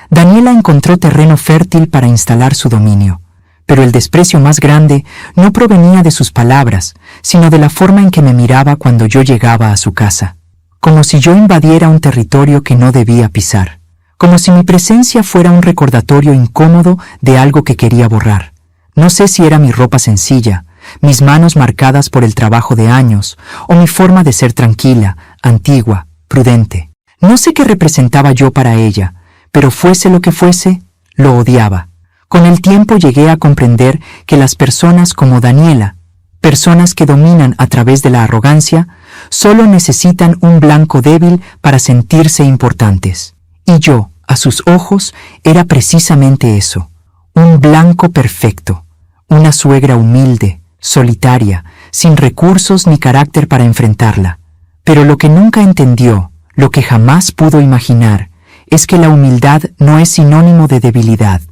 Daniela encontró terreno fértil para instalar su dominio. Pero el desprecio más grande no provenía de sus palabras, sino de la forma en que me miraba cuando yo llegaba a su casa. Como si yo invadiera un territorio que no debía pisar. Como si mi presencia fuera un recordatorio incómodo de algo que quería borrar. No sé si era mi ropa sencilla, mis manos marcadas por el trabajo de años, o mi forma de ser tranquila, antigua, prudente. No sé qué representaba yo para ella, pero fuese lo que fuese, lo odiaba. Con el tiempo llegué a comprender que las personas como Daniela, personas que dominan a través de la arrogancia, solo necesitan un blanco débil para sentirse importantes. Y yo, a sus ojos, era precisamente eso, un blanco perfecto, una suegra humilde, solitaria, sin recursos ni carácter para enfrentarla. Pero lo que nunca entendió, lo que jamás pudo imaginar, es que la humildad no es sinónimo de debilidad,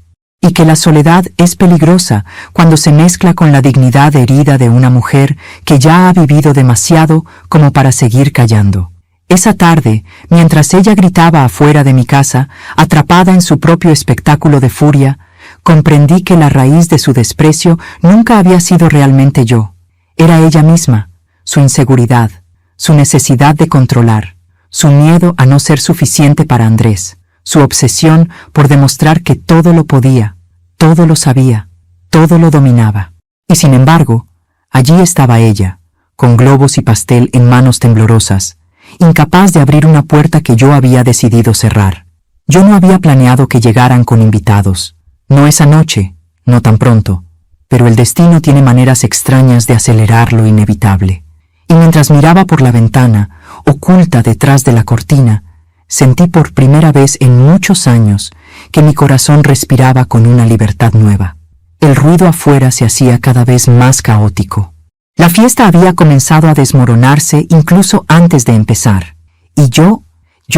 y que la soledad es peligrosa cuando se mezcla con la dignidad herida de una mujer que ya ha vivido demasiado como para seguir callando. Esa tarde, mientras ella gritaba afuera de mi casa, atrapada en su propio espectáculo de furia, comprendí que la raíz de su desprecio nunca había sido realmente yo. Era ella misma, su inseguridad, su necesidad de controlar, su miedo a no ser suficiente para Andrés, su obsesión por demostrar que todo lo podía, todo lo sabía, todo lo dominaba. Y sin embargo, allí estaba ella, con globos y pastel en manos temblorosas, incapaz de abrir una puerta que yo había decidido cerrar. Yo no había planeado que llegaran con invitados, no esa noche, no tan pronto, pero el destino tiene maneras extrañas de acelerar lo inevitable. Y mientras miraba por la ventana, oculta detrás de la cortina, sentí por primera vez en muchos años que mi corazón respiraba con una libertad nueva. El ruido afuera se hacía cada vez más caótico. La fiesta había comenzado a desmoronarse incluso antes de empezar, y yo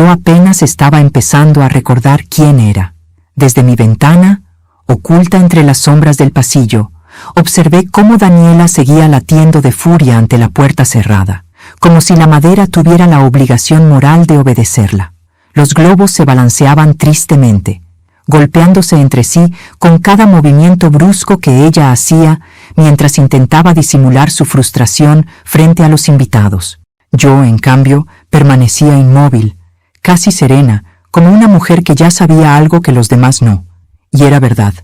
apenas estaba empezando a recordar quién era. Desde mi ventana, oculta entre las sombras del pasillo, observé cómo Daniela seguía latiendo de furia ante la puerta cerrada, como si la madera tuviera la obligación moral de obedecerla. Los globos se balanceaban tristemente, golpeándose entre sí con cada movimiento brusco que ella hacía mientras intentaba disimular su frustración frente a los invitados. Yo, en cambio, permanecía inmóvil, casi serena, como una mujer que ya sabía algo que los demás no. Y era verdad.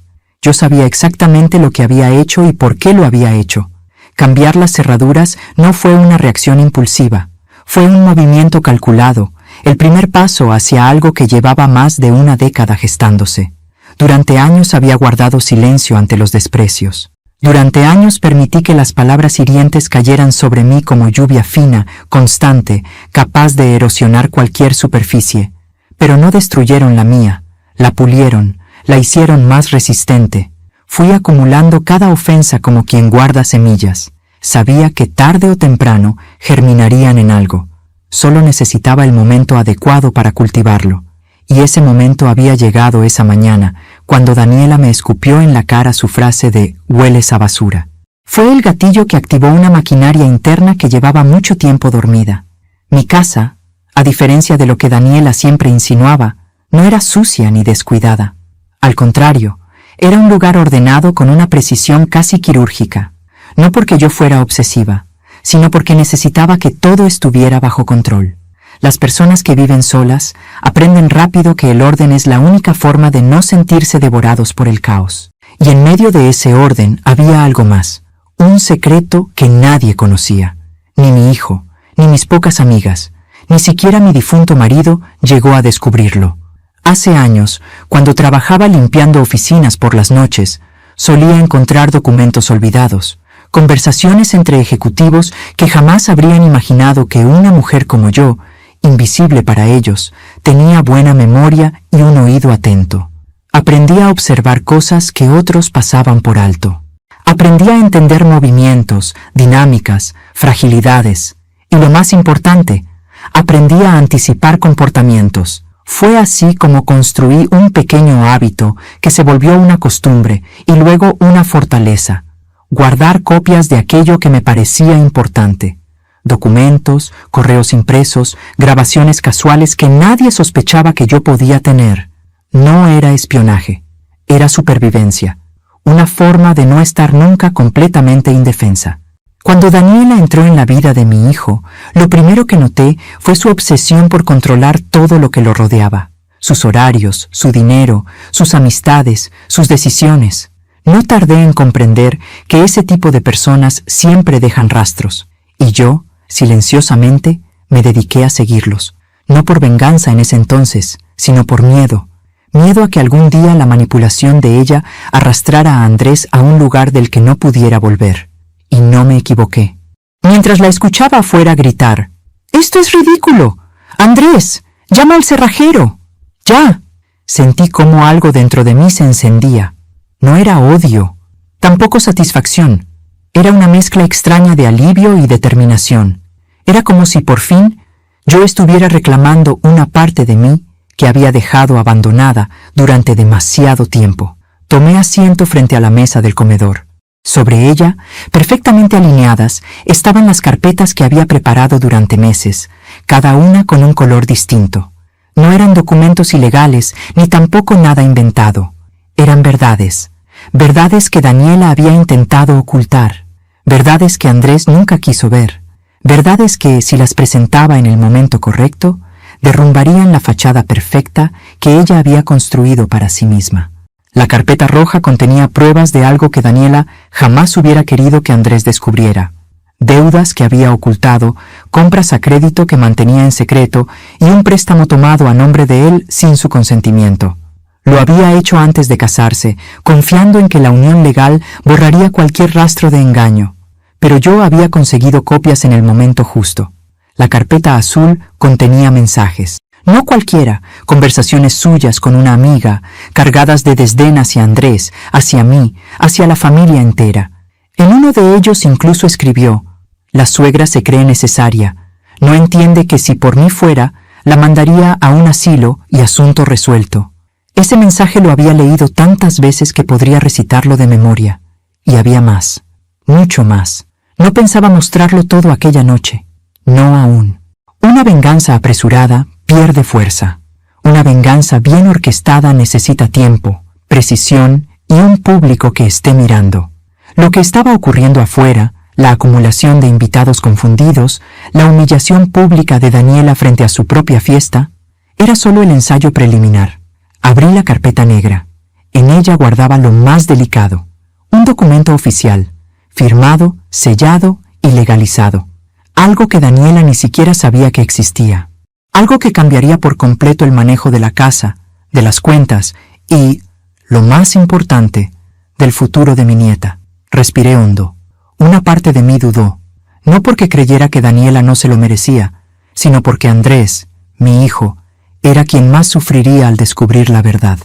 Yo sabía exactamente lo que había hecho y por qué lo había hecho. Cambiar las cerraduras no fue una reacción impulsiva. Fue un movimiento calculado, el primer paso hacia algo que llevaba más de una década gestándose. Durante años había guardado silencio ante los desprecios. Durante años permití que las palabras hirientes cayeran sobre mí como lluvia fina, constante, capaz de erosionar cualquier superficie. Pero no destruyeron la mía, la pulieron, la hicieron más resistente. Fui acumulando cada ofensa como quien guarda semillas. Sabía que tarde o temprano germinarían en algo. Solo necesitaba el momento adecuado para cultivarlo. Y ese momento había llegado esa mañana, cuando Daniela me escupió en la cara su frase de «hueles a basura». Fue el gatillo que activó una maquinaria interna que llevaba mucho tiempo dormida. Mi casa, a diferencia de lo que Daniela siempre insinuaba, no era sucia ni descuidada. Al contrario, era un lugar ordenado con una precisión casi quirúrgica. No porque yo fuera obsesiva, sino porque necesitaba que todo estuviera bajo control. Las personas que viven solas aprenden rápido que el orden es la única forma de no sentirse devorados por el caos. Y en medio de ese orden había algo más, un secreto que nadie conocía. Ni mi hijo, ni mis pocas amigas, ni siquiera mi difunto marido llegó a descubrirlo. Hace años, cuando trabajaba limpiando oficinas por las noches, solía encontrar documentos olvidados, conversaciones entre ejecutivos que jamás habrían imaginado que una mujer como yo, invisible para ellos, tenía buena memoria y un oído atento. Aprendí a observar cosas que otros pasaban por alto. Aprendí a entender movimientos, dinámicas, fragilidades. Y lo más importante, aprendí a anticipar comportamientos. Fue así como construí un pequeño hábito que se volvió una costumbre y luego una fortaleza. Guardar copias de aquello que me parecía importante. Documentos, correos impresos, grabaciones casuales que nadie sospechaba que yo podía tener. No era espionaje, era supervivencia, una forma de no estar nunca completamente indefensa. Cuando Daniela entró en la vida de mi hijo, lo primero que noté fue su obsesión por controlar todo lo que lo rodeaba, sus horarios, su dinero, sus amistades, sus decisiones. No tardé en comprender que ese tipo de personas siempre dejan rastros, y yo, silenciosamente, me dediqué a seguirlos, no por venganza en ese entonces, sino por miedo. Miedo a que algún día la manipulación de ella arrastrara a Andrés a un lugar del que no pudiera volver. Y no me equivoqué. Mientras la escuchaba afuera gritar, «¡Esto es ridículo! ¡Andrés! ¡Llama al cerrajero! ¡Ya!», sentí como algo dentro de mí se encendía. No era odio, tampoco satisfacción. Era una mezcla extraña de alivio y determinación. Era como si por fin yo estuviera reclamando una parte de mí que había dejado abandonada durante demasiado tiempo. Tomé asiento frente a la mesa del comedor. Sobre ella, perfectamente alineadas, estaban las carpetas que había preparado durante meses, cada una con un color distinto. No eran documentos ilegales, ni tampoco nada inventado. Eran verdades. Verdades que Daniela había intentado ocultar. Verdades que Andrés nunca quiso ver. Verdades que, si las presentaba en el momento correcto, derrumbarían la fachada perfecta que ella había construido para sí misma. La carpeta roja contenía pruebas de algo que Daniela jamás hubiera querido que Andrés descubriera. Deudas que había ocultado, compras a crédito que mantenía en secreto y un préstamo tomado a nombre de él sin su consentimiento. Lo había hecho antes de casarse, confiando en que la unión legal borraría cualquier rastro de engaño. Pero yo había conseguido copias en el momento justo. La carpeta azul contenía mensajes. No cualquiera, conversaciones suyas con una amiga, cargadas de desdén hacia Andrés, hacia mí, hacia la familia entera. En uno de ellos incluso escribió, «La suegra se cree necesaria. No entiende que si por mí fuera, la mandaría a un asilo y asunto resuelto». Ese mensaje lo había leído tantas veces que podría recitarlo de memoria. Y había más, mucho más. No pensaba mostrarlo todo aquella noche. No aún. Una venganza apresurada pierde fuerza. Una venganza bien orquestada necesita tiempo, precisión y un público que esté mirando. Lo que estaba ocurriendo afuera, la acumulación de invitados confundidos, la humillación pública de Daniela frente a su propia fiesta, era solo el ensayo preliminar. Abrí la carpeta negra. En ella guardaba lo más delicado, un documento oficial, firmado, sellado y legalizado. Algo que Daniela ni siquiera sabía que existía. Algo que cambiaría por completo el manejo de la casa, de las cuentas y, lo más importante, del futuro de mi nieta. Respiré hondo. Una parte de mí dudó, no porque creyera que Daniela no se lo merecía, sino porque Andrés, mi hijo, era quien más sufriría al descubrir la verdad.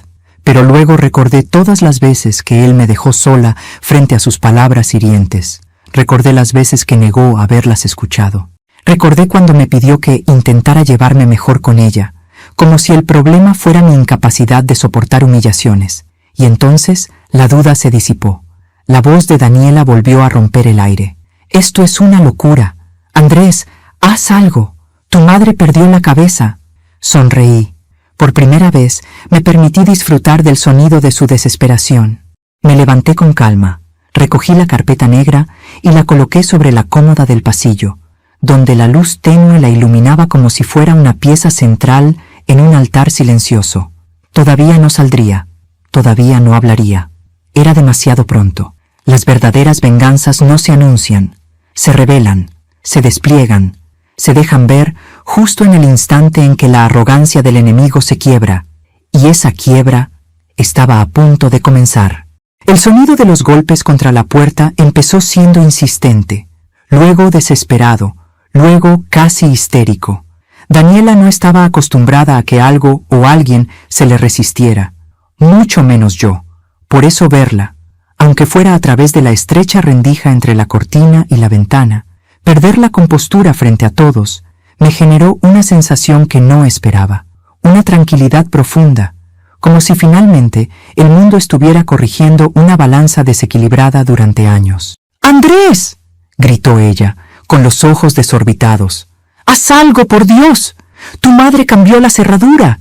Pero luego recordé todas las veces que él me dejó sola frente a sus palabras hirientes. Recordé las veces que negó haberlas escuchado. Recordé cuando me pidió que intentara llevarme mejor con ella, como si el problema fuera mi incapacidad de soportar humillaciones. Y entonces la duda se disipó. La voz de Daniela volvió a romper el aire. «Esto es una locura. Andrés, haz algo. Tu madre perdió la cabeza». Sonreí. Por primera vez me permití disfrutar del sonido de su desesperación. Me levanté con calma, recogí la carpeta negra y la coloqué sobre la cómoda del pasillo, donde la luz tenue la iluminaba como si fuera una pieza central en un altar silencioso. Todavía no saldría, todavía no hablaría. Era demasiado pronto. Las verdaderas venganzas no se anuncian, se revelan, se despliegan, se dejan ver justo en el instante en que la arrogancia del enemigo se quiebra, y esa quiebra estaba a punto de comenzar. El sonido de los golpes contra la puerta empezó siendo insistente, luego desesperado, luego casi histérico. Daniela no estaba acostumbrada a que algo o alguien se le resistiera, mucho menos yo. Por eso verla, aunque fuera a través de la estrecha rendija entre la cortina y la ventana, perder la compostura frente a todos, me generó una sensación que no esperaba, una tranquilidad profunda, como si finalmente el mundo estuviera corrigiendo una balanza desequilibrada durante años. ¡Andrés!, gritó ella, con los ojos desorbitados. ¡Haz algo, por Dios! ¡Tu madre cambió la cerradura!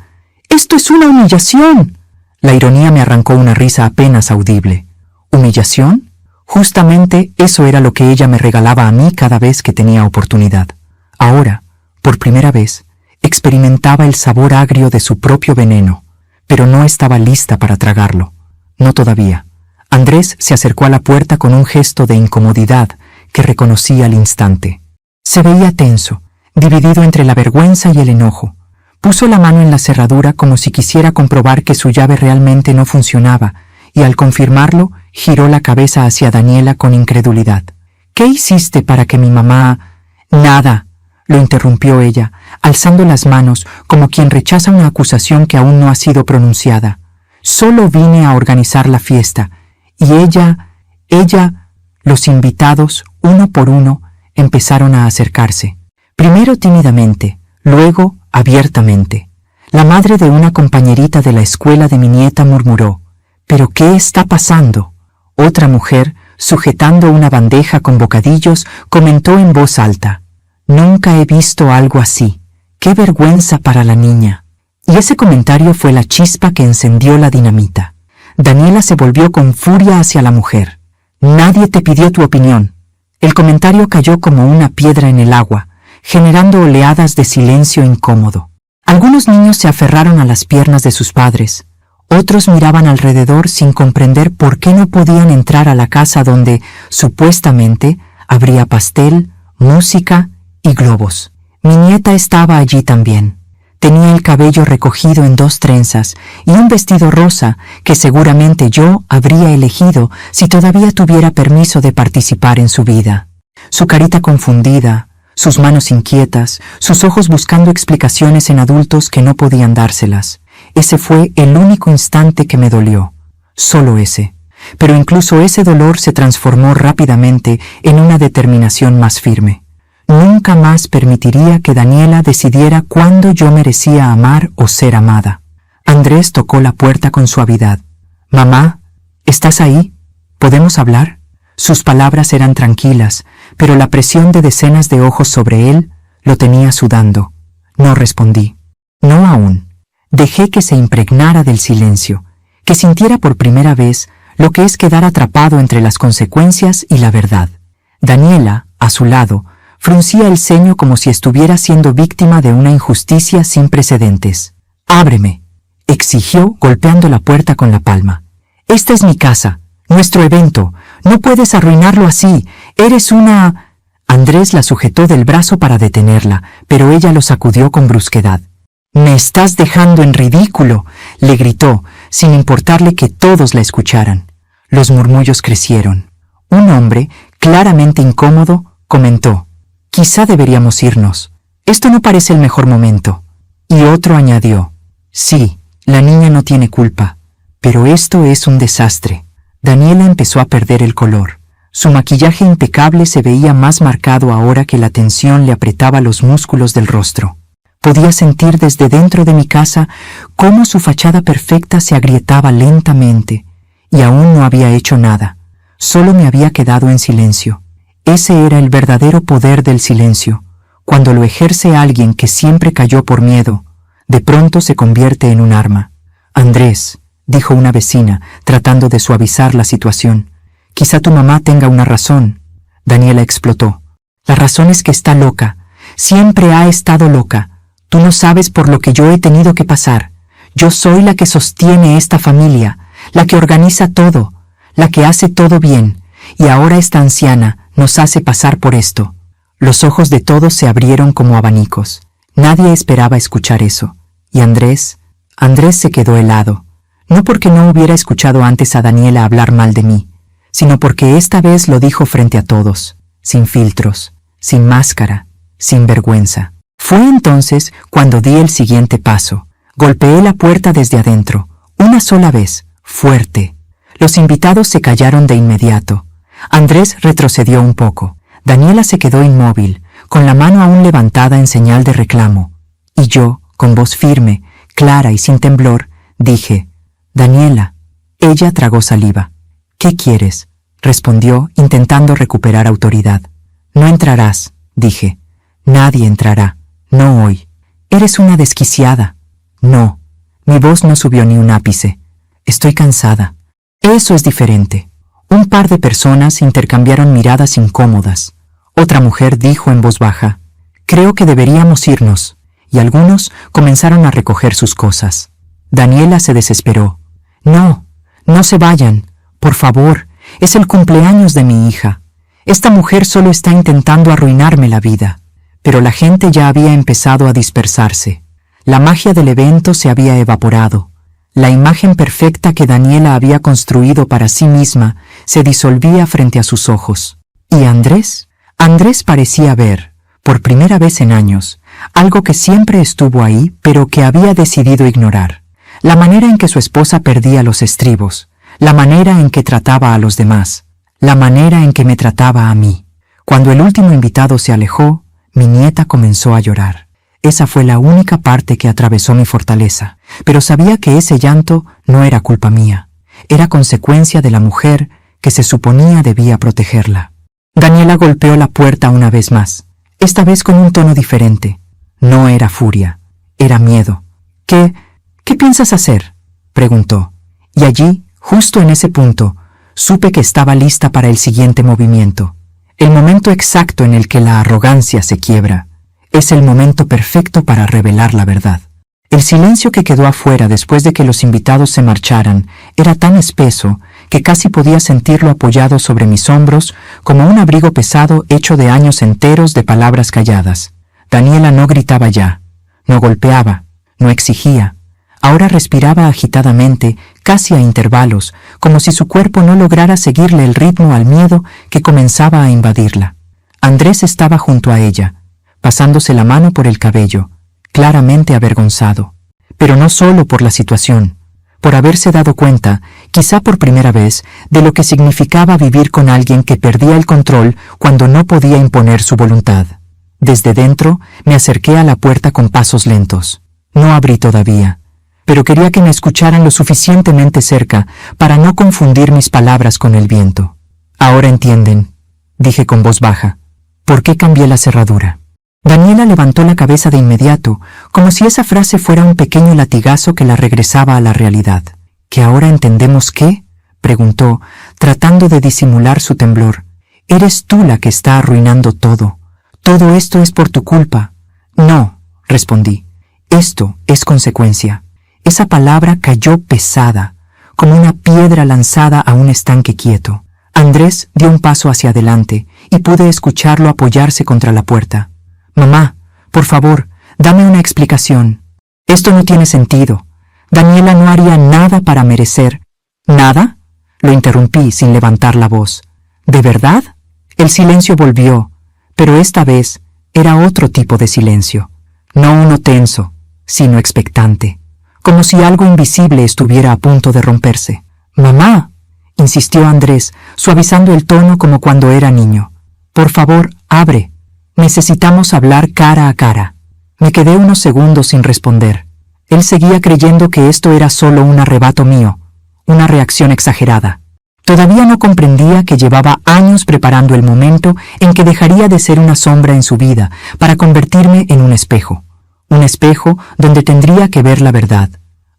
¡Esto es una humillación! La ironía me arrancó una risa apenas audible. ¿Humillación? Justamente eso era lo que ella me regalaba a mí cada vez que tenía oportunidad. Ahora, por primera vez, experimentaba el sabor agrio de su propio veneno, pero no estaba lista para tragarlo. No todavía. Andrés se acercó a la puerta con un gesto de incomodidad que reconocí al instante. Se veía tenso, dividido entre la vergüenza y el enojo. Puso la mano en la cerradura como si quisiera comprobar que su llave realmente no funcionaba, y al confirmarlo, giró la cabeza hacia Daniela con incredulidad. ¿Qué hiciste para que mi mamá...? Nada, lo interrumpió ella, alzando las manos como quien rechaza una acusación que aún no ha sido pronunciada. Solo vine a organizar la fiesta, y ella... Los invitados, uno por uno, empezaron a acercarse. Primero tímidamente, luego abiertamente. La madre de una compañerita de la escuela de mi nieta murmuró: ¿Pero qué está pasando? Otra mujer, sujetando una bandeja con bocadillos, comentó en voz alta: Nunca he visto algo así. ¡Qué vergüenza para la niña! Y ese comentario fue la chispa que encendió la dinamita. Daniela se volvió con furia hacia la mujer. Nadie te pidió tu opinión. El comentario cayó como una piedra en el agua, generando oleadas de silencio incómodo. Algunos niños se aferraron a las piernas de sus padres. Otros miraban alrededor sin comprender por qué no podían entrar a la casa donde, supuestamente, habría pastel, música y globos. Mi nieta estaba allí también. Tenía el cabello recogido en 2 trenzas y un vestido rosa que seguramente yo habría elegido si todavía tuviera permiso de participar en su vida. Su carita confundida, sus manos inquietas, sus ojos buscando explicaciones en adultos que no podían dárselas. Ese fue el único instante que me dolió. Solo ese. Pero incluso ese dolor se transformó rápidamente en una determinación más firme. Nunca más permitiría que Daniela decidiera cuándo yo merecía amar o ser amada. Andrés tocó la puerta con suavidad. «Mamá, ¿estás ahí? ¿Podemos hablar?» Sus palabras eran tranquilas, pero la presión de decenas de ojos sobre él lo tenía sudando. No respondí. No aún. Dejé que se impregnara del silencio, que sintiera por primera vez lo que es quedar atrapado entre las consecuencias y la verdad. Daniela, a su lado, fruncía el ceño como si estuviera siendo víctima de una injusticia sin precedentes. «Ábreme», exigió golpeando la puerta con la palma. «Esta es mi casa, nuestro evento. No puedes arruinarlo así. Eres una...» Andrés la sujetó del brazo para detenerla, pero ella lo sacudió con brusquedad. «Me estás dejando en ridículo», le gritó, sin importarle que todos la escucharan. Los murmullos crecieron. Un hombre, claramente incómodo, comentó: «Quizá deberíamos irnos. Esto no parece el mejor momento». Y otro añadió: «Sí, la niña no tiene culpa, pero esto es un desastre». Daniela empezó a perder el color. Su maquillaje impecable se veía más marcado ahora que la tensión le apretaba los músculos del rostro. Podía sentir desde dentro de mi casa cómo su fachada perfecta se agrietaba lentamente, y aún no había hecho nada. Solo me había quedado en silencio. Ese era el verdadero poder del silencio. Cuando lo ejerce alguien que siempre cayó por miedo, de pronto se convierte en un arma. «Andrés», dijo una vecina, tratando de suavizar la situación, «quizá tu mamá tenga una razón». Daniela explotó. «La razón es que está loca. Siempre ha estado loca. Tú no sabes por lo que yo he tenido que pasar. Yo soy la que sostiene esta familia, la que organiza todo, la que hace todo bien, y ahora esta anciana nos hace pasar por esto. Los ojos de todos se abrieron como abanicos. Nadie esperaba escuchar eso. Y Andrés se quedó helado. No porque no hubiera escuchado antes a Daniela hablar mal de mí, sino porque esta vez lo dijo frente a todos, sin filtros, sin máscara, sin vergüenza. Fue entonces cuando di el siguiente paso. Golpeé la puerta desde adentro, una sola vez, fuerte. Los invitados se callaron de inmediato. Andrés retrocedió un poco. Daniela se quedó inmóvil, con la mano aún levantada en señal de reclamo. Y yo, con voz firme, clara y sin temblor, dije, «Daniela». Ella tragó saliva. «¿Qué quieres?», respondió, intentando recuperar autoridad. «No entrarás», dije. «Nadie entrará. No hoy. Eres una desquiciada». «No». Mi voz no subió ni un ápice. «Estoy cansada». «Eso es diferente». Un par de personas intercambiaron miradas incómodas. Otra mujer dijo en voz baja, «Creo que deberíamos irnos», y algunos comenzaron a recoger sus cosas. Daniela se desesperó. «No, no se vayan, por favor, es el cumpleaños de mi hija. Esta mujer solo está intentando arruinarme la vida». Pero la gente ya había empezado a dispersarse. La magia del evento se había evaporado. La imagen perfecta que Daniela había construido para sí misma se disolvía frente a sus ojos. ¿Y Andrés? Andrés parecía ver, por primera vez en años, algo que siempre estuvo ahí, pero que había decidido ignorar. La manera en que su esposa perdía los estribos, la manera en que trataba a los demás, la manera en que me trataba a mí. Cuando el último invitado se alejó, mi nieta comenzó a llorar. Esa fue la única parte que atravesó mi fortaleza, pero sabía que ese llanto no era culpa mía, era consecuencia de la mujer que se suponía debía protegerla. Daniela golpeó la puerta una vez más, esta vez con un tono diferente. No era furia, era miedo. ¿Qué piensas hacer?», preguntó. Y allí, justo en ese punto, supe que estaba lista para el siguiente movimiento. El momento exacto en el que la arrogancia se quiebra. Es el momento perfecto para revelar la verdad. El silencio que quedó afuera después de que los invitados se marcharan era tan espeso que casi podía sentirlo apoyado sobre mis hombros como un abrigo pesado hecho de años enteros de palabras calladas. Daniela no gritaba ya, no golpeaba, no exigía. Ahora respiraba agitadamente, casi a intervalos, como si su cuerpo no lograra seguirle el ritmo al miedo que comenzaba a invadirla. Andrés estaba junto a ella, pasándose la mano por el cabello, claramente avergonzado. Pero no solo por la situación, por haberse dado cuenta, quizá por primera vez, de lo que significaba vivir con alguien que perdía el control cuando no podía imponer su voluntad. Desde dentro me acerqué a la puerta con pasos lentos. No abrí todavía, pero quería que me escucharan lo suficientemente cerca para no confundir mis palabras con el viento. «Ahora entienden», dije con voz baja, «por qué cambié la cerradura». Daniela levantó la cabeza de inmediato, como si esa frase fuera un pequeño latigazo que la regresaba a la realidad. «¿Que ahora entendemos qué?», preguntó, tratando de disimular su temblor. «Eres tú la que está arruinando todo. Todo esto es por tu culpa». «No», respondí. «Esto es consecuencia». Esa palabra cayó pesada, como una piedra lanzada a un estanque quieto. Andrés dio un paso hacia adelante y pude escucharlo apoyarse contra la puerta. «Mamá, por favor, dame una explicación. Esto no tiene sentido. Daniela no haría nada para merecer». «¿Nada?», lo interrumpí sin levantar la voz. «¿De verdad?». El silencio volvió, pero esta vez era otro tipo de silencio. No uno tenso, sino expectante, como si algo invisible estuviera a punto de romperse. «Mamá», insistió Andrés, suavizando el tono como cuando era niño. «Por favor, abre. Necesitamos hablar cara a cara». Me quedé unos segundos sin responder. Él seguía creyendo que esto era solo un arrebato mío, una reacción exagerada. Todavía no comprendía que llevaba años preparando el momento en que dejaría de ser una sombra en su vida para convertirme en un espejo donde tendría que ver la verdad,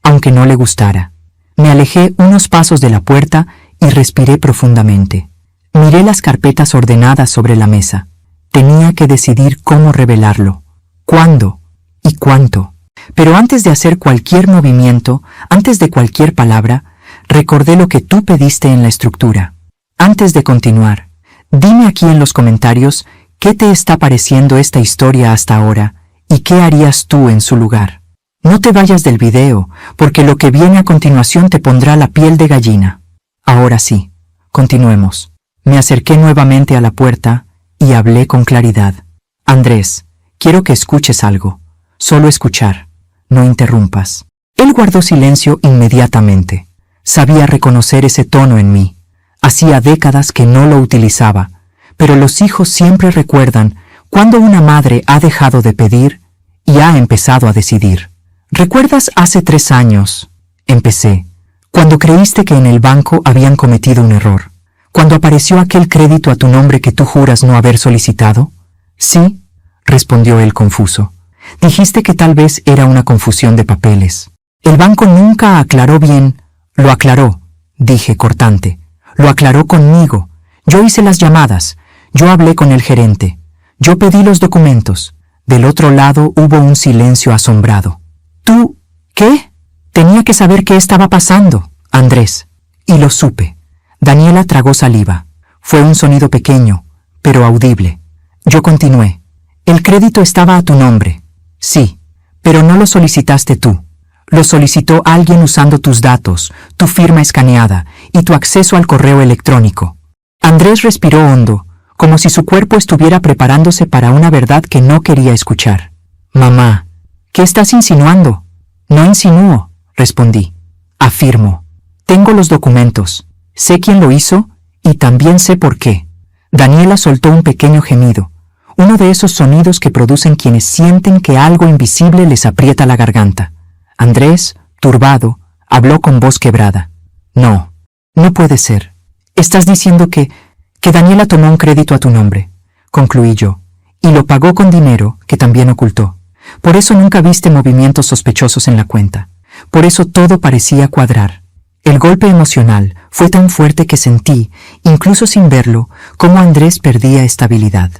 aunque no le gustara. Me alejé unos pasos de la puerta y respiré profundamente. Miré las carpetas ordenadas sobre la mesa. Tenía que decidir cómo revelarlo, cuándo y cuánto. Pero antes de hacer cualquier movimiento, antes de cualquier palabra, Recordé lo que tú pediste en la estructura. Antes de continuar, dime aquí en los comentarios qué te está pareciendo esta historia hasta ahora y qué harías tú en su lugar. No te vayas del video, porque lo que viene a continuación te pondrá la piel de gallina. Ahora sí, continuemos. Me acerqué nuevamente a la puerta y hablé con claridad. Andrés, quiero que escuches algo. Solo escuchar. No interrumpas. Él guardó silencio inmediatamente. Sabía reconocer ese tono en mí. Hacía décadas que no lo utilizaba, pero los hijos siempre recuerdan cuando una madre ha dejado de pedir y ha empezado a decidir. ¿Recuerdas hace 3 años? Empecé, cuando creíste que en el banco habían cometido un error. Cuando apareció aquel crédito a tu nombre que tú juras no haber solicitado. Sí, respondió él confuso. Dijiste que tal vez era una confusión de papeles. El banco nunca aclaró bien. Lo aclaró, dije cortante. Lo aclaró conmigo. Yo hice las llamadas. Yo hablé con el gerente. Yo pedí los documentos. Del otro lado hubo un silencio asombrado. ¿Tú? ¿Qué? Tenía que saber qué estaba pasando, Andrés. Y lo supe. Daniela tragó saliva. Fue un sonido pequeño, pero audible. Yo continué. El crédito estaba a tu nombre. Sí, pero no lo solicitaste tú. Lo solicitó alguien usando tus datos, tu firma escaneada y tu acceso al correo electrónico. Andrés respiró hondo, como si su cuerpo estuviera preparándose para una verdad que no quería escuchar. Mamá, ¿qué estás insinuando? No insinúo, respondí. Afirmo. Tengo los documentos. Sé quién lo hizo y también sé por qué. Daniela soltó un pequeño gemido, uno de esos sonidos que producen quienes sienten que algo invisible les aprieta la garganta. Andrés, turbado, habló con voz quebrada. No, no puede ser. Estás diciendo que Daniela tomó un crédito a tu nombre, concluí yo, y lo pagó con dinero que también ocultó. Por eso nunca viste movimientos sospechosos en la cuenta. Por eso todo parecía cuadrar. El golpe emocional fue tan fuerte que sentí, incluso sin verlo, cómo Andrés perdía estabilidad.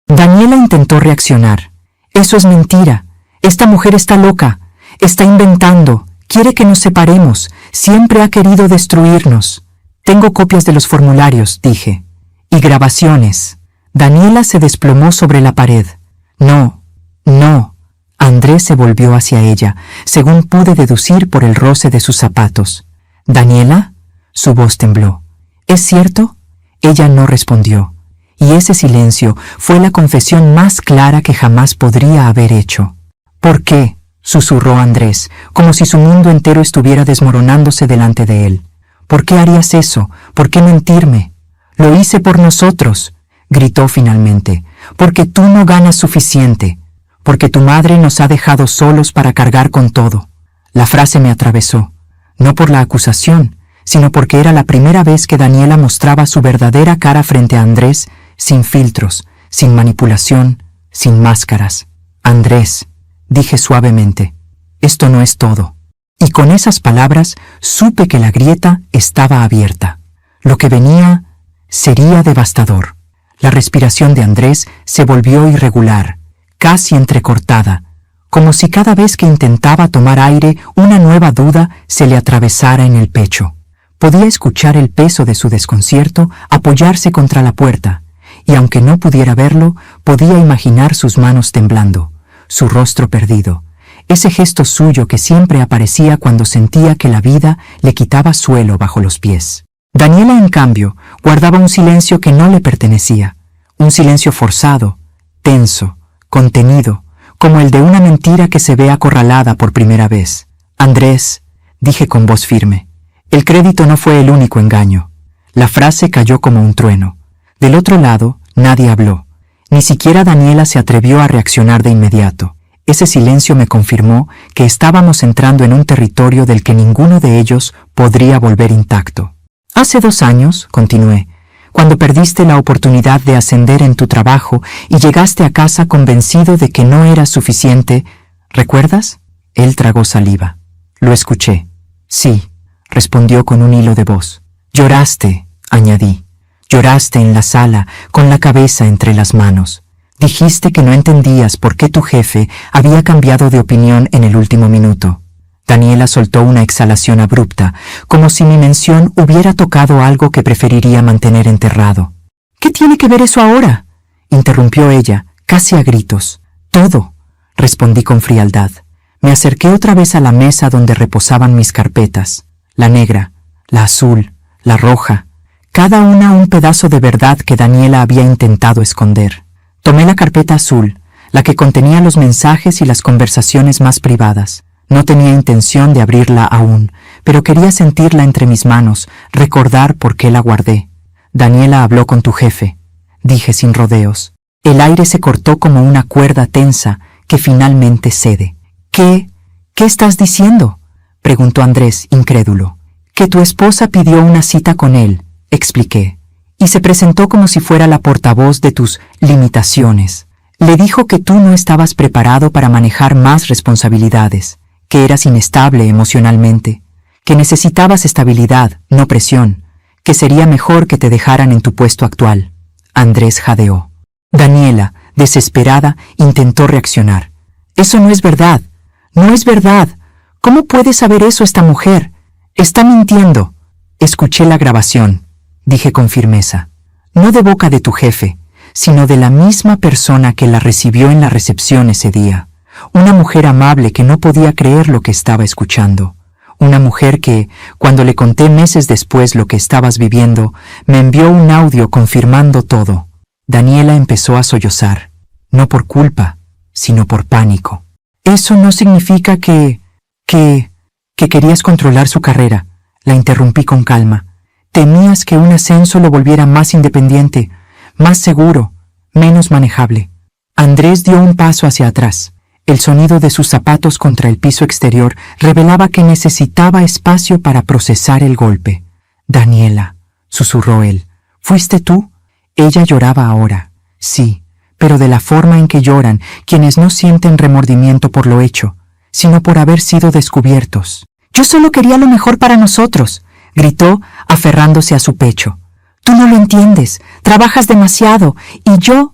Daniela intentó reaccionar. Eso es mentira. Esta mujer está loca. Está inventando. Quiere que nos separemos. Siempre ha querido destruirnos. Tengo copias de los formularios, dije. Y grabaciones. Daniela se desplomó sobre la pared. No, no. Andrés se volvió hacia ella, según pude deducir por el roce de sus zapatos. ¿Daniela? Su voz tembló. ¿Es cierto? Ella no respondió. Y ese silencio fue la confesión más clara que jamás podría haber hecho. ¿Por qué?, susurró Andrés, como si su mundo entero estuviera desmoronándose delante de él. ¿Por qué harías eso? ¿Por qué mentirme? Lo hice por nosotros, gritó finalmente, porque tú no ganas suficiente, porque tu madre nos ha dejado solos para cargar con todo. La frase me atravesó, no por la acusación, sino porque era la primera vez que Daniela mostraba su verdadera cara frente a Andrés, sin filtros, sin manipulación, sin máscaras. Andrés, dije suavemente, esto no es todo. Y con esas palabras supe que la grieta estaba abierta. Lo que venía sería devastador. La respiración de Andrés se volvió irregular, casi entrecortada, como si cada vez que intentaba tomar aire una nueva duda se le atravesara en el pecho. Podía escuchar el peso de su desconcierto apoyarse contra la puerta, y aunque no pudiera verlo, podía imaginar sus manos temblando, su rostro perdido, ese gesto suyo que siempre aparecía cuando sentía que la vida le quitaba suelo bajo los pies. Daniela, en cambio, guardaba un silencio que no le pertenecía, un silencio forzado, tenso, contenido, como el de una mentira que se ve acorralada por primera vez. Andrés, dije con voz firme, el crédito no fue el único engaño. La frase cayó como un trueno. Del otro lado, nadie habló. Ni siquiera Daniela se atrevió a reaccionar de inmediato. Ese silencio me confirmó que estábamos entrando en un territorio del que ninguno de ellos podría volver intacto. Hace 2 años, continué, cuando perdiste la oportunidad de ascender en tu trabajo y llegaste a casa convencido de que no era suficiente, ¿recuerdas? Él tragó saliva. Lo escuché. Sí, respondió con un hilo de voz. Lloraste, añadí. Lloraste en la sala, con la cabeza entre las manos. Dijiste que no entendías por qué tu jefe había cambiado de opinión en el último minuto. Daniela soltó una exhalación abrupta, como si mi mención hubiera tocado algo que preferiría mantener enterrado. «¿Qué tiene que ver eso ahora?», interrumpió ella, casi a gritos. «Todo», respondí con frialdad. Me acerqué otra vez a la mesa donde reposaban mis carpetas, la negra, la azul, la roja, cada una un pedazo de verdad que Daniela había intentado esconder. Tomé la carpeta azul, la que contenía los mensajes y las conversaciones más privadas. No tenía intención de abrirla aún, pero quería sentirla entre mis manos, recordar por qué la guardé. «Daniela habló con tu jefe», dije sin rodeos. El aire se cortó como una cuerda tensa que finalmente cede. «¿Qué estás diciendo?», preguntó Andrés, incrédulo. «Que tu esposa pidió una cita con él», expliqué, y se presentó como si fuera la portavoz de tus limitaciones. Le dijo que tú no estabas preparado para manejar más responsabilidades, que eras inestable emocionalmente, que necesitabas estabilidad, no presión, que sería mejor que te dejaran en tu puesto actual. Andrés jadeó. Daniela, desesperada, intentó reaccionar. «Eso no es verdad. No es verdad. ¿Cómo puede saber eso esta mujer? Está mintiendo». «Escuché la grabación», dije con firmeza. «No de boca de tu jefe, sino de la misma persona que la recibió en la recepción ese día. Una mujer amable que no podía creer lo que estaba escuchando. Una mujer que, cuando le conté meses después lo que estabas viviendo, me envió un audio confirmando todo». Daniela empezó a sollozar, no por culpa, sino por pánico. «Eso no significa que querías controlar su carrera», la interrumpí con calma. «Temías que un ascenso lo volviera más independiente, más seguro, menos manejable». Andrés dio un paso hacia atrás. El sonido de sus zapatos contra el piso exterior revelaba que necesitaba espacio para procesar el golpe. «Daniela», susurró él, «¿fuiste tú?». Ella lloraba ahora. Sí, pero de la forma en que lloran quienes no sienten remordimiento por lo hecho, sino por haber sido descubiertos. «Yo solo quería lo mejor para nosotros», gritó, aferrándose a su pecho. «Tú no lo entiendes, trabajas demasiado, y yo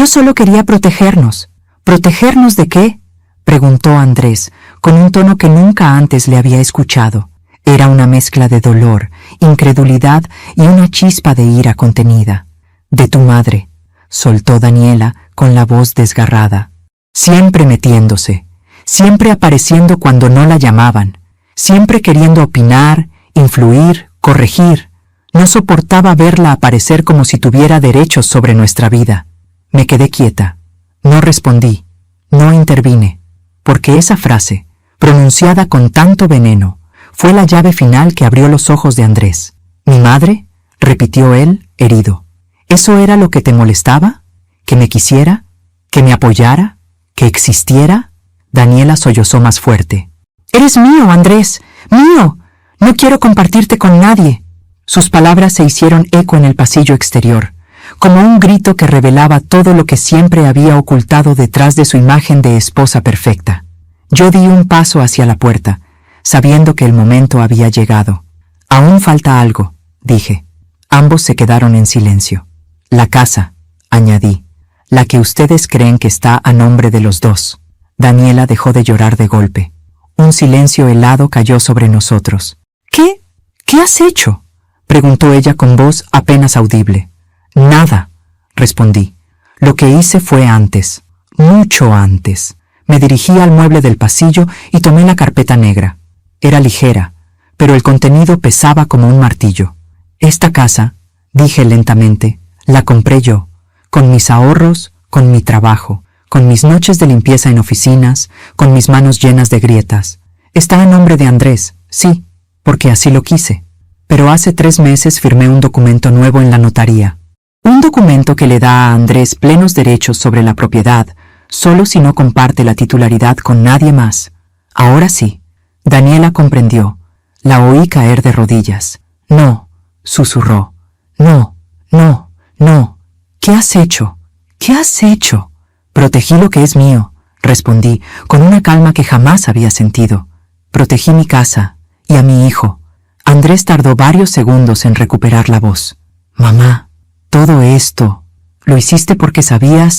solo quería protegernos». «¿Protegernos de qué?», preguntó Andrés, con un tono que nunca antes le había escuchado. Era una mezcla de dolor, incredulidad y una chispa de ira contenida. «De tu madre», soltó Daniela con la voz desgarrada. Siempre metiéndose, siempre apareciendo cuando no la llamaban, siempre queriendo opinar, influir, corregir. No soportaba verla aparecer como si tuviera derechos sobre nuestra vida. Me quedé quieta. No respondí, no intervine, porque esa frase, pronunciada con tanto veneno, fue la llave final que abrió los ojos de Andrés. «¿Mi madre?», repitió él, herido. «¿Eso era lo que te molestaba? ¿Que me quisiera? ¿Que me apoyara? ¿Que existiera?». Daniela sollozó más fuerte. «Eres mío, Andrés, mío. No quiero compartirte con nadie». Sus palabras se hicieron eco en el pasillo exterior, como un grito que revelaba todo lo que siempre había ocultado detrás de su imagen de esposa perfecta. Yo di un paso hacia la puerta, sabiendo que el momento había llegado. «Aún falta algo», dije. Ambos se quedaron en silencio. «La casa», añadí, «la que ustedes creen que está a nombre de los dos». Daniela dejó de llorar de golpe. Un silencio helado cayó sobre nosotros. ¿Qué has hecho?», preguntó ella con voz apenas audible. «Nada», respondí. «Lo que hice fue antes, mucho antes». Me dirigí al mueble del pasillo y tomé la carpeta negra. Era ligera, pero el contenido pesaba como un martillo. «Esta casa», dije lentamente, «la compré yo, con mis ahorros, con mi trabajo, con mis noches de limpieza en oficinas, con mis manos llenas de grietas. Está a nombre de Andrés, sí, porque así lo quise. Pero hace 3 meses firmé un documento nuevo en la notaría. Un documento que le da a Andrés plenos derechos sobre la propiedad, solo si no comparte la titularidad con nadie más. Ahora sí». Daniela comprendió. La oí caer de rodillas. «No», susurró. «No, no, no. ¿Qué has hecho? ¿Qué has hecho?». «Protegí lo que es mío», respondí, con una calma que jamás había sentido. «Protegí mi casa y a mi hijo». Andrés tardó varios segundos en recuperar la voz. «Mamá, todo esto, ¿lo hiciste porque sabía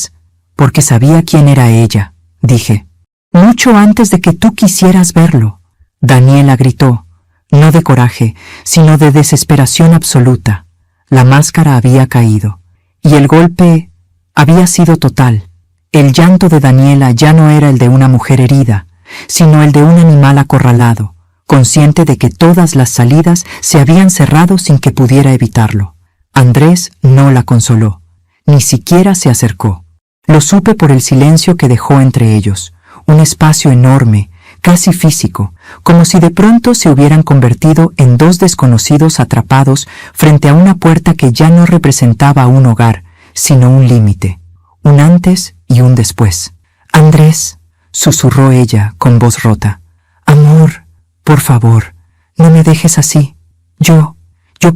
quién era ella?», dije. «Mucho antes de que tú quisieras verlo». Daniela gritó, no de coraje, sino de desesperación absoluta. La máscara había caído, y el golpe había sido total. El llanto de Daniela ya no era el de una mujer herida, sino el de un animal acorralado, consciente de que todas las salidas se habían cerrado sin que pudiera evitarlo. Andrés no la consoló, ni siquiera se acercó. Lo supe por el silencio que dejó entre ellos, un espacio enorme, casi físico, como si de pronto se hubieran convertido en dos desconocidos atrapados frente a una puerta que ya no representaba un hogar, sino un límite, un antes y un después. Andrés, susurró ella con voz rota. Amor, por favor, no me dejes así. Yo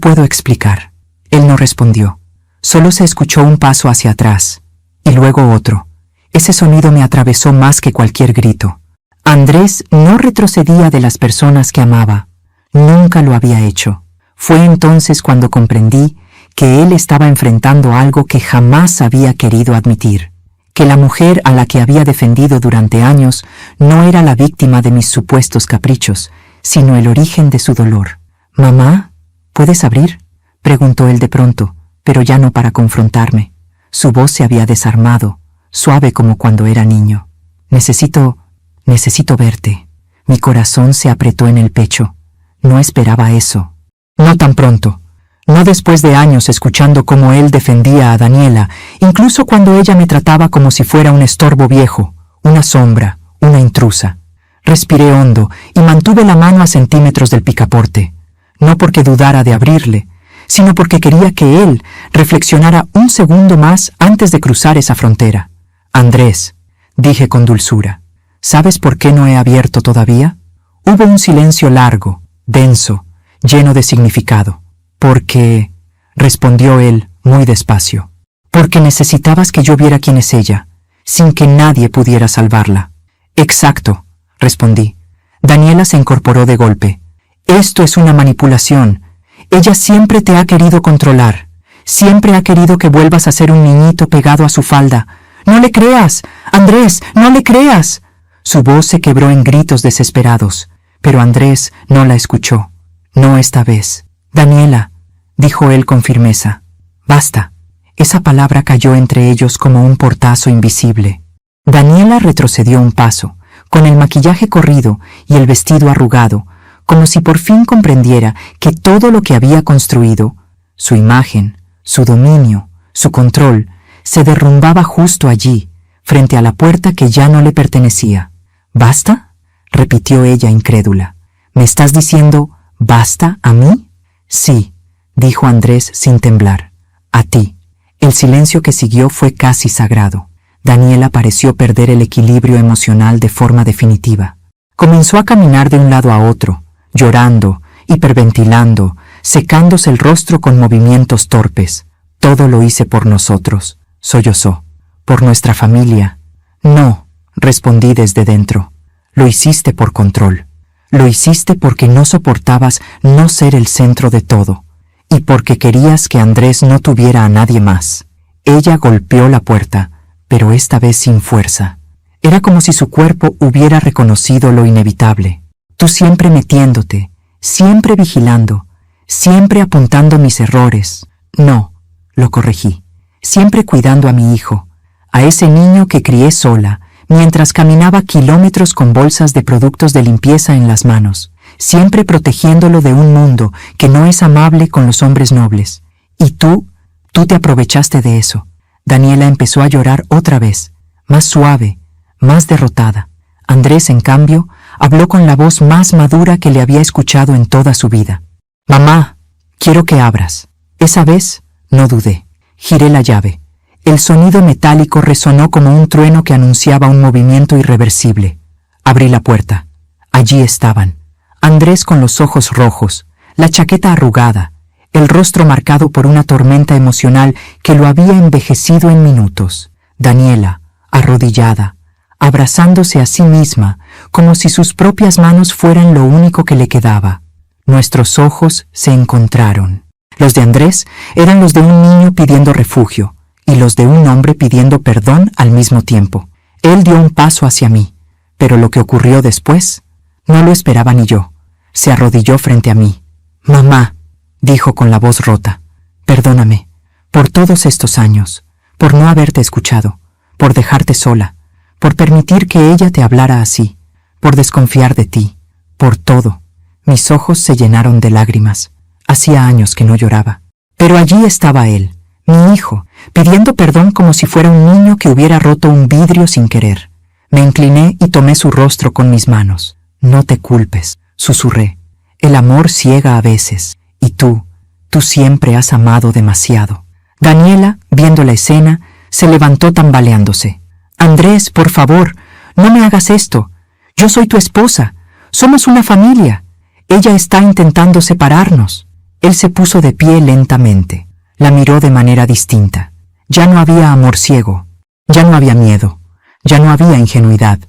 puedo explicar. Él no respondió. Solo se escuchó un paso hacia atrás, y luego otro. Ese sonido me atravesó más que cualquier grito. Andrés no retrocedía de las personas que amaba. Nunca lo había hecho. Fue entonces cuando comprendí que él estaba enfrentando algo que jamás había querido admitir. Que la mujer a la que había defendido durante años no era la víctima de mis supuestos caprichos, sino el origen de su dolor. «Mamá, ¿puedes abrir?», preguntó él de pronto, pero ya no para confrontarme. Su voz se había desarmado, suave como cuando era niño. Necesito verte». Mi corazón se apretó en el pecho. No esperaba eso. No tan pronto. No después de años escuchando cómo él defendía a Daniela, incluso cuando ella me trataba como si fuera un estorbo viejo, una sombra, una intrusa. Respiré hondo y mantuve la mano a centímetros del picaporte, no porque dudara de abrirle, sino porque quería que él reflexionara un segundo más antes de cruzar esa frontera. «Andrés», dije con dulzura, «¿sabes por qué no he abierto todavía?». Hubo un silencio largo, denso, lleno de significado. «Porque», respondió él muy despacio, «porque necesitabas que yo viera quién es ella, sin que nadie pudiera salvarla». «Exacto», respondí. Daniela se incorporó de golpe. «Esto es una manipulación. Ella siempre te ha querido controlar. Siempre ha querido que vuelvas a ser un niñito pegado a su falda. ¡No le creas! ¡Andrés, no le creas!». Su voz se quebró en gritos desesperados, pero Andrés no la escuchó. «No esta vez». «Daniela», dijo él con firmeza. «Basta». Esa palabra cayó entre ellos como un portazo invisible. Daniela retrocedió un paso, con el maquillaje corrido y el vestido arrugado, como si por fin comprendiera que todo lo que había construido, su imagen, su dominio, su control, se derrumbaba justo allí, frente a la puerta que ya no le pertenecía. «¿Basta?», repitió ella incrédula. «¿Me estás diciendo basta a mí?». «Sí», dijo Andrés sin temblar. «A ti». El silencio que siguió fue casi sagrado. Daniela pareció perder el equilibrio emocional de forma definitiva. Comenzó a caminar de un lado a otro, llorando, hiperventilando, secándose el rostro con movimientos torpes. «Todo lo hice por nosotros», sollozó. «Por nuestra familia». «No», respondí desde dentro. «Lo hiciste por control. Lo hiciste porque no soportabas no ser el centro de todo, y porque querías que Andrés no tuviera a nadie más». Ella golpeó la puerta, pero esta vez sin fuerza. Era como si su cuerpo hubiera reconocido lo inevitable. «Tú siempre metiéndote, siempre vigilando, siempre apuntando mis errores». «No», lo corregí, «siempre cuidando a mi hijo, a ese niño que crié sola, mientras caminaba kilómetros con bolsas de productos de limpieza en las manos, siempre protegiéndolo de un mundo que no es amable con los hombres nobles. Y tú te aprovechaste de eso». Daniela empezó a llorar otra vez, más suave, más derrotada. Andrés, en cambio, habló con la voz más madura que le había escuchado en toda su vida. «Mamá, quiero que abras». Esa vez no dudé. Giré la llave. El sonido metálico resonó como un trueno que anunciaba un movimiento irreversible. Abrí la puerta. Allí estaban. Andrés con los ojos rojos, la chaqueta arrugada, el rostro marcado por una tormenta emocional que lo había envejecido en minutos. Daniela, arrodillada, abrazándose a sí misma, como si sus propias manos fueran lo único que le quedaba. Nuestros ojos se encontraron. Los de Andrés eran los de un niño pidiendo refugio, y los de un hombre pidiendo perdón al mismo tiempo. Él dio un paso hacia mí, pero lo que ocurrió después No lo esperaba ni yo. Se arrodilló frente a mí. «Mamá», dijo con la voz rota, «perdóname, por todos estos años, por no haberte escuchado, por dejarte sola, por permitir que ella te hablara así, por desconfiar de ti, por todo». Mis ojos se llenaron de lágrimas. Hacía años que no lloraba. Pero allí estaba él, mi hijo, pidiendo perdón como si fuera un niño que hubiera roto un vidrio sin querer. Me incliné y tomé su rostro con mis manos. «No te culpes», susurré. «El amor ciega a veces, y tú siempre has amado demasiado». Daniela, viendo la escena, se levantó tambaleándose. «Andrés, por favor, no me hagas esto. Yo soy tu esposa. Somos una familia. Ella está intentando separarnos». Él se puso de pie lentamente. La miró de manera distinta. Ya no había amor ciego. Ya no había miedo. Ya no había ingenuidad.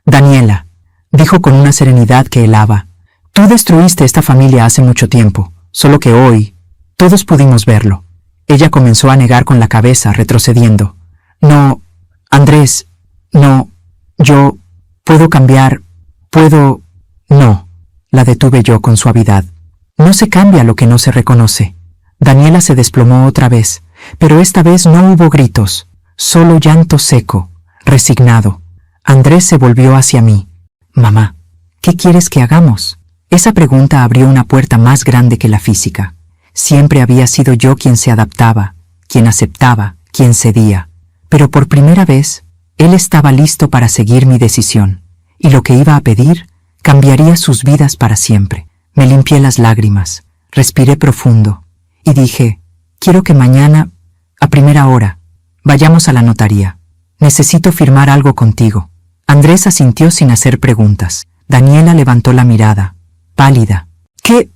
«Daniela», dijo con una serenidad que helaba, «tú destruiste esta familia hace mucho tiempo, solo que hoy todos pudimos verlo». Ella comenzó a negar con la cabeza, retrocediendo. «No, Andrés, no, yo puedo cambiar, puedo...» «No», la detuve yo con suavidad. «No se cambia lo que no se reconoce». Daniela se desplomó otra vez, pero esta vez no hubo gritos, solo llanto seco, resignado. Andrés se volvió hacia mí. «Mamá, ¿qué quieres que hagamos?». Esa pregunta abrió una puerta más grande que la física. Siempre había sido yo quien se adaptaba, quien aceptaba, quien cedía. Pero por primera vez, él estaba listo para seguir mi decisión, y lo que iba a pedir cambiaría sus vidas para siempre. Me limpié las lágrimas, respiré profundo, y dije, «Quiero que mañana, a primera hora, vayamos a la notaría. Necesito firmar algo contigo». Andrés asintió sin hacer preguntas. Daniela levantó la mirada, pálida. ¿Qué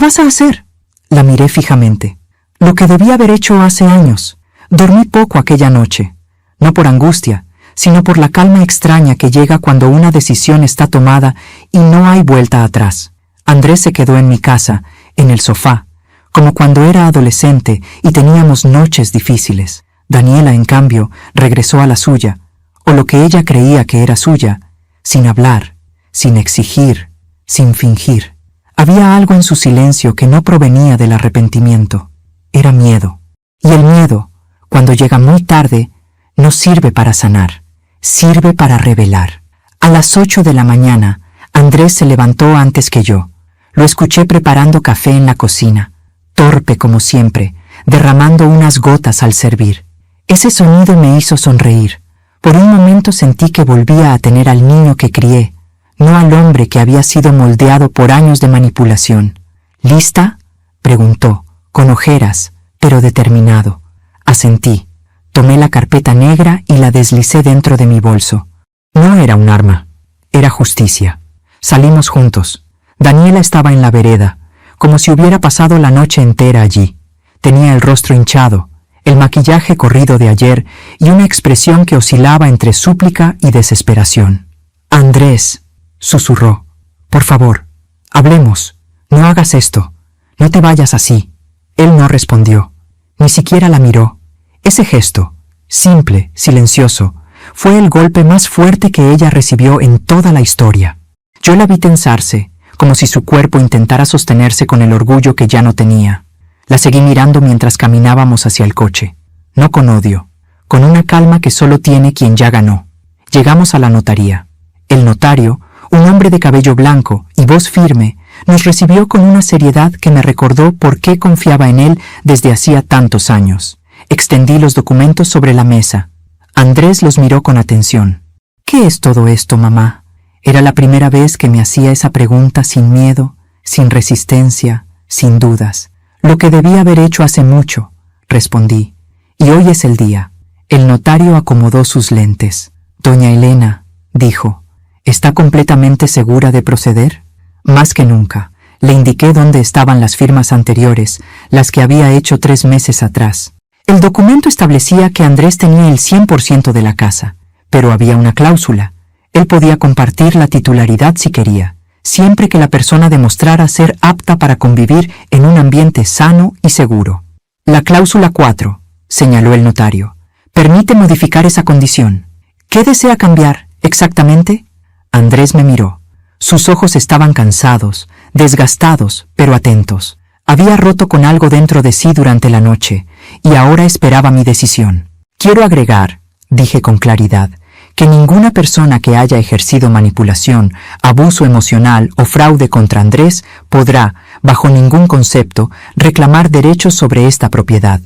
vas a hacer?». La miré fijamente. Lo que debía haber hecho hace años. Dormí poco aquella noche. No por angustia, sino por la calma extraña que llega cuando una decisión está tomada y no hay vuelta atrás. Andrés se quedó en mi casa, en el sofá, como cuando era adolescente y teníamos noches difíciles. Daniela, en cambio, regresó a la suya, o lo que ella creía que era suya, sin hablar, sin exigir, sin fingir. Había algo en su silencio que no provenía del arrepentimiento. Era miedo. Y el miedo, cuando llega muy tarde, no sirve para sanar, sirve para revelar. A las 8 de la mañana, Andrés se levantó antes que yo. Lo escuché preparando café en la cocina, torpe como siempre, derramando unas gotas al servir. Ese sonido me hizo sonreír. Por un momento sentí que volvía a tener al niño que crié, no al hombre que había sido moldeado por años de manipulación. «¿Lista?», preguntó, con ojeras, pero determinado. Asentí. Tomé la carpeta negra y la deslicé dentro de mi bolso. No era un arma, era justicia. Salimos juntos. Daniela estaba en la vereda, como si hubiera pasado la noche entera allí. Tenía el rostro hinchado, el maquillaje corrido de ayer y una expresión que oscilaba entre súplica y desesperación. «Andrés», susurró, «por favor, hablemos, no hagas esto, no te vayas así». Él no respondió, ni siquiera la miró. Ese gesto, simple, silencioso, fue el golpe más fuerte que ella recibió en toda la historia. Yo la vi tensarse, como si su cuerpo intentara sostenerse con el orgullo que ya no tenía. La seguí mirando mientras caminábamos hacia el coche, no con odio, con una calma que solo tiene quien ya ganó. Llegamos a la notaría. El notario, un hombre de cabello blanco y voz firme, nos recibió con una seriedad que me recordó por qué confiaba en él desde hacía tantos años. Extendí los documentos sobre la mesa. Andrés los miró con atención. «¿Qué es todo esto, mamá?». Era la primera vez que me hacía esa pregunta sin miedo, sin resistencia, sin dudas. «Lo que debía haber hecho hace mucho», respondí. «Y hoy es el día». El notario acomodó sus lentes. «Doña Elena», dijo, «¿está completamente segura de proceder?». Más que nunca. Le indiqué dónde estaban las firmas anteriores, las que había hecho 3 meses atrás. El documento establecía que Andrés tenía el 100% de la casa, pero había una cláusula. Él podía compartir la titularidad si quería, siempre que la persona demostrara ser apta para convivir en un ambiente sano y seguro. «La cláusula 4», señaló el notario, «permite modificar esa condición». «¿Qué desea cambiar, exactamente?». Andrés me miró. Sus ojos estaban cansados, desgastados, pero atentos. Había roto con algo dentro de sí durante la noche, y ahora esperaba mi decisión. Quiero agregar, dije con claridad, que ninguna persona que haya ejercido manipulación, abuso emocional o fraude contra Andrés podrá, bajo ningún concepto, reclamar derechos sobre esta propiedad.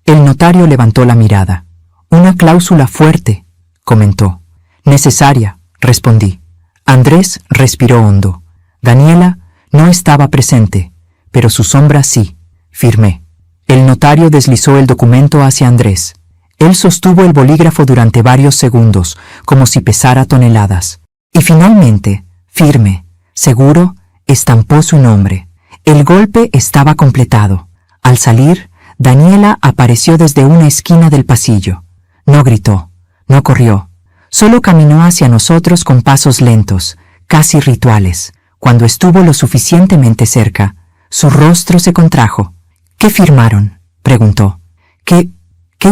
El notario levantó la mirada. Una cláusula fuerte, comentó. Necesaria, respondí. Andrés respiró hondo. Daniela no estaba presente, pero su sombra sí, firmé. El notario deslizó el documento hacia Andrés. Él sostuvo el bolígrafo durante varios segundos, como si pesara toneladas. Y finalmente, firme, seguro, estampó su nombre. El golpe estaba completado. Al salir, Daniela apareció desde una esquina del pasillo. No gritó, no corrió. Solo caminó hacia nosotros con pasos lentos, casi rituales. Cuando estuvo lo suficientemente cerca, su rostro se contrajo. ¿Qué firmaron?, preguntó. ¿Qué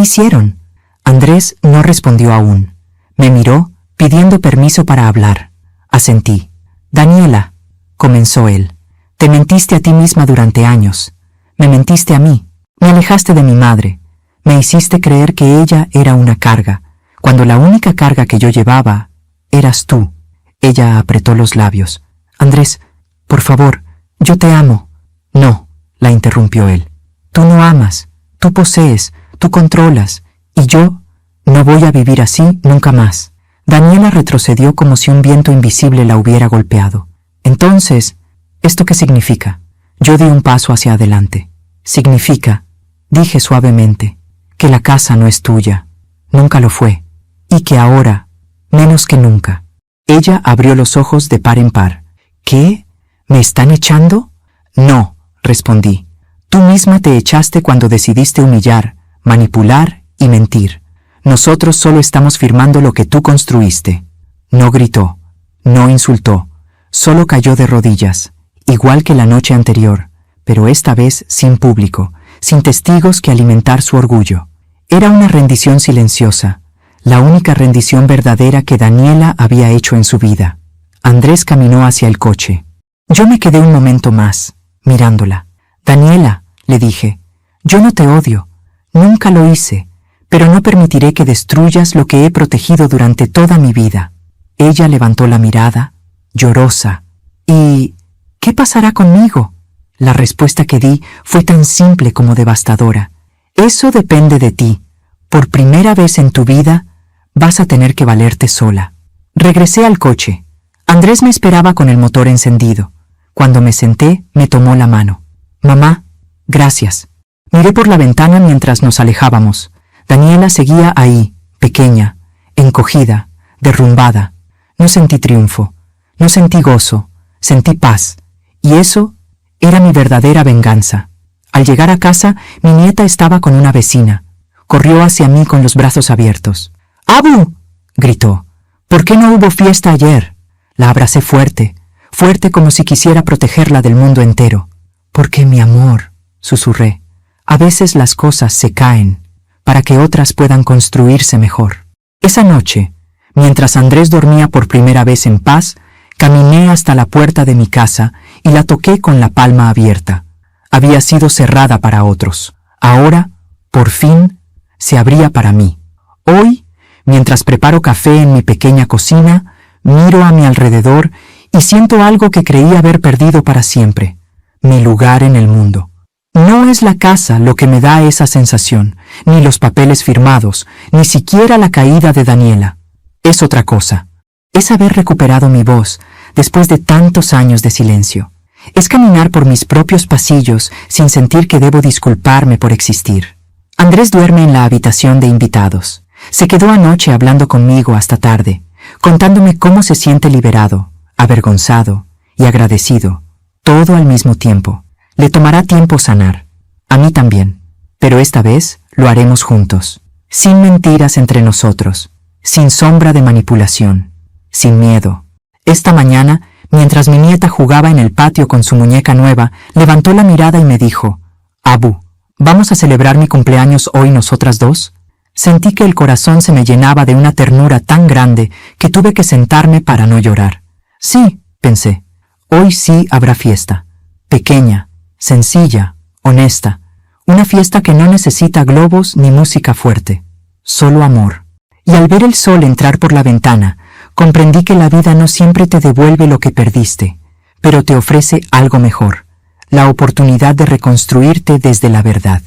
hicieron? Andrés no respondió aún. Me miró, pidiendo permiso para hablar. Asentí. Daniela, comenzó él, te mentiste a ti misma durante años. Me mentiste a mí. Me alejaste de mi madre. Me hiciste creer que ella era una carga, cuando la única carga que yo llevaba eras tú. Ella apretó los labios. Andrés, por favor, yo te amo. No, la interrumpió él. Tú no amas, tú posees, tú controlas, y yo no voy a vivir así nunca más. Daniela retrocedió como si un viento invisible la hubiera golpeado. Entonces, ¿esto qué significa? Yo di un paso hacia adelante. Significa, dije suavemente, que la casa no es tuya, nunca lo fue, y que ahora, menos que nunca. Ella abrió los ojos de par en par. ¿Qué? ¿Me están echando? No, respondí. Tú misma te echaste cuando decidiste humillar, manipular y mentir. Nosotros solo estamos firmando lo que tú construiste. No gritó, no insultó, solo cayó de rodillas, igual que la noche anterior, pero esta vez sin público, sin testigos que alimentar su orgullo. Era una rendición silenciosa, la única rendición verdadera que Daniela había hecho en su vida. Andrés caminó hacia el coche. Yo me quedé un momento más, mirándola. Daniela, le dije, yo no te odio, nunca lo hice, pero no permitiré que destruyas lo que he protegido durante toda mi vida. Ella levantó la mirada, llorosa. ¿Y qué pasará conmigo? La respuesta que di fue tan simple como devastadora. Eso depende de ti. Por primera vez en tu vida, vas a tener que valerte sola. Regresé al coche. Andrés me esperaba con el motor encendido. Cuando me senté, me tomó la mano. Mamá, gracias. Miré por la ventana mientras nos alejábamos. Daniela seguía ahí, pequeña, encogida, derrumbada. No sentí triunfo, no sentí gozo, sentí paz. Y eso era mi verdadera venganza. Al llegar a casa, mi nieta estaba con una vecina. Corrió hacia mí con los brazos abiertos. ¡Abu!, gritó. ¿Por qué no hubo fiesta ayer? La abracé fuerte, fuerte como si quisiera protegerla del mundo entero. Porque, mi amor, susurré, a veces las cosas se caen para que otras puedan construirse mejor. Esa noche, mientras Andrés dormía por primera vez en paz, caminé hasta la puerta de mi casa y la toqué con la palma abierta. Había sido cerrada para otros. Ahora, por fin, se abría para mí. Hoy, mientras preparo café en mi pequeña cocina, miro a mi alrededor y siento algo que creí haber perdido para siempre. Mi lugar en el mundo. No es la casa lo que me da esa sensación, ni los papeles firmados, ni siquiera la caída de Daniela. Es otra cosa. Es haber recuperado mi voz después de tantos años de silencio. Es caminar por mis propios pasillos sin sentir que debo disculparme por existir. Andrés duerme en la habitación de invitados. Se quedó anoche hablando conmigo hasta tarde, contándome cómo se siente liberado, avergonzado y agradecido, todo al mismo tiempo. Le tomará tiempo sanar. A mí también. Pero esta vez lo haremos juntos. Sin mentiras entre nosotros. Sin sombra de manipulación. Sin miedo. Esta mañana, mientras mi nieta jugaba en el patio con su muñeca nueva, levantó la mirada y me dijo, Abu, ¿vamos a celebrar mi cumpleaños hoy nosotras dos? Sentí que el corazón se me llenaba de una ternura tan grande que tuve que sentarme para no llorar. Sí, pensé. Hoy sí habrá fiesta. Pequeña, sencilla, honesta. Una fiesta que no necesita globos ni música fuerte. Solo amor. Y al ver el sol entrar por la ventana, comprendí que la vida no siempre te devuelve lo que perdiste, pero te ofrece algo mejor, la oportunidad de reconstruirte desde la verdad.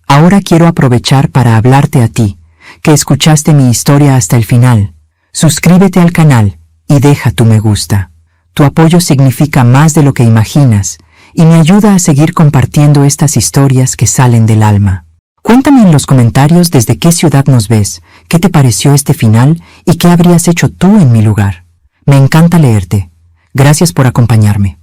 Ahora quiero aprovechar para hablarte a ti, que escuchaste mi historia hasta el final. Suscríbete al canal y deja tu me gusta. Tu apoyo significa más de lo que imaginas y me ayuda a seguir compartiendo estas historias que salen del alma. Cuéntame en los comentarios desde qué ciudad nos ves, qué te pareció este final y qué habrías hecho tú en mi lugar. Me encanta leerte. Gracias por acompañarme.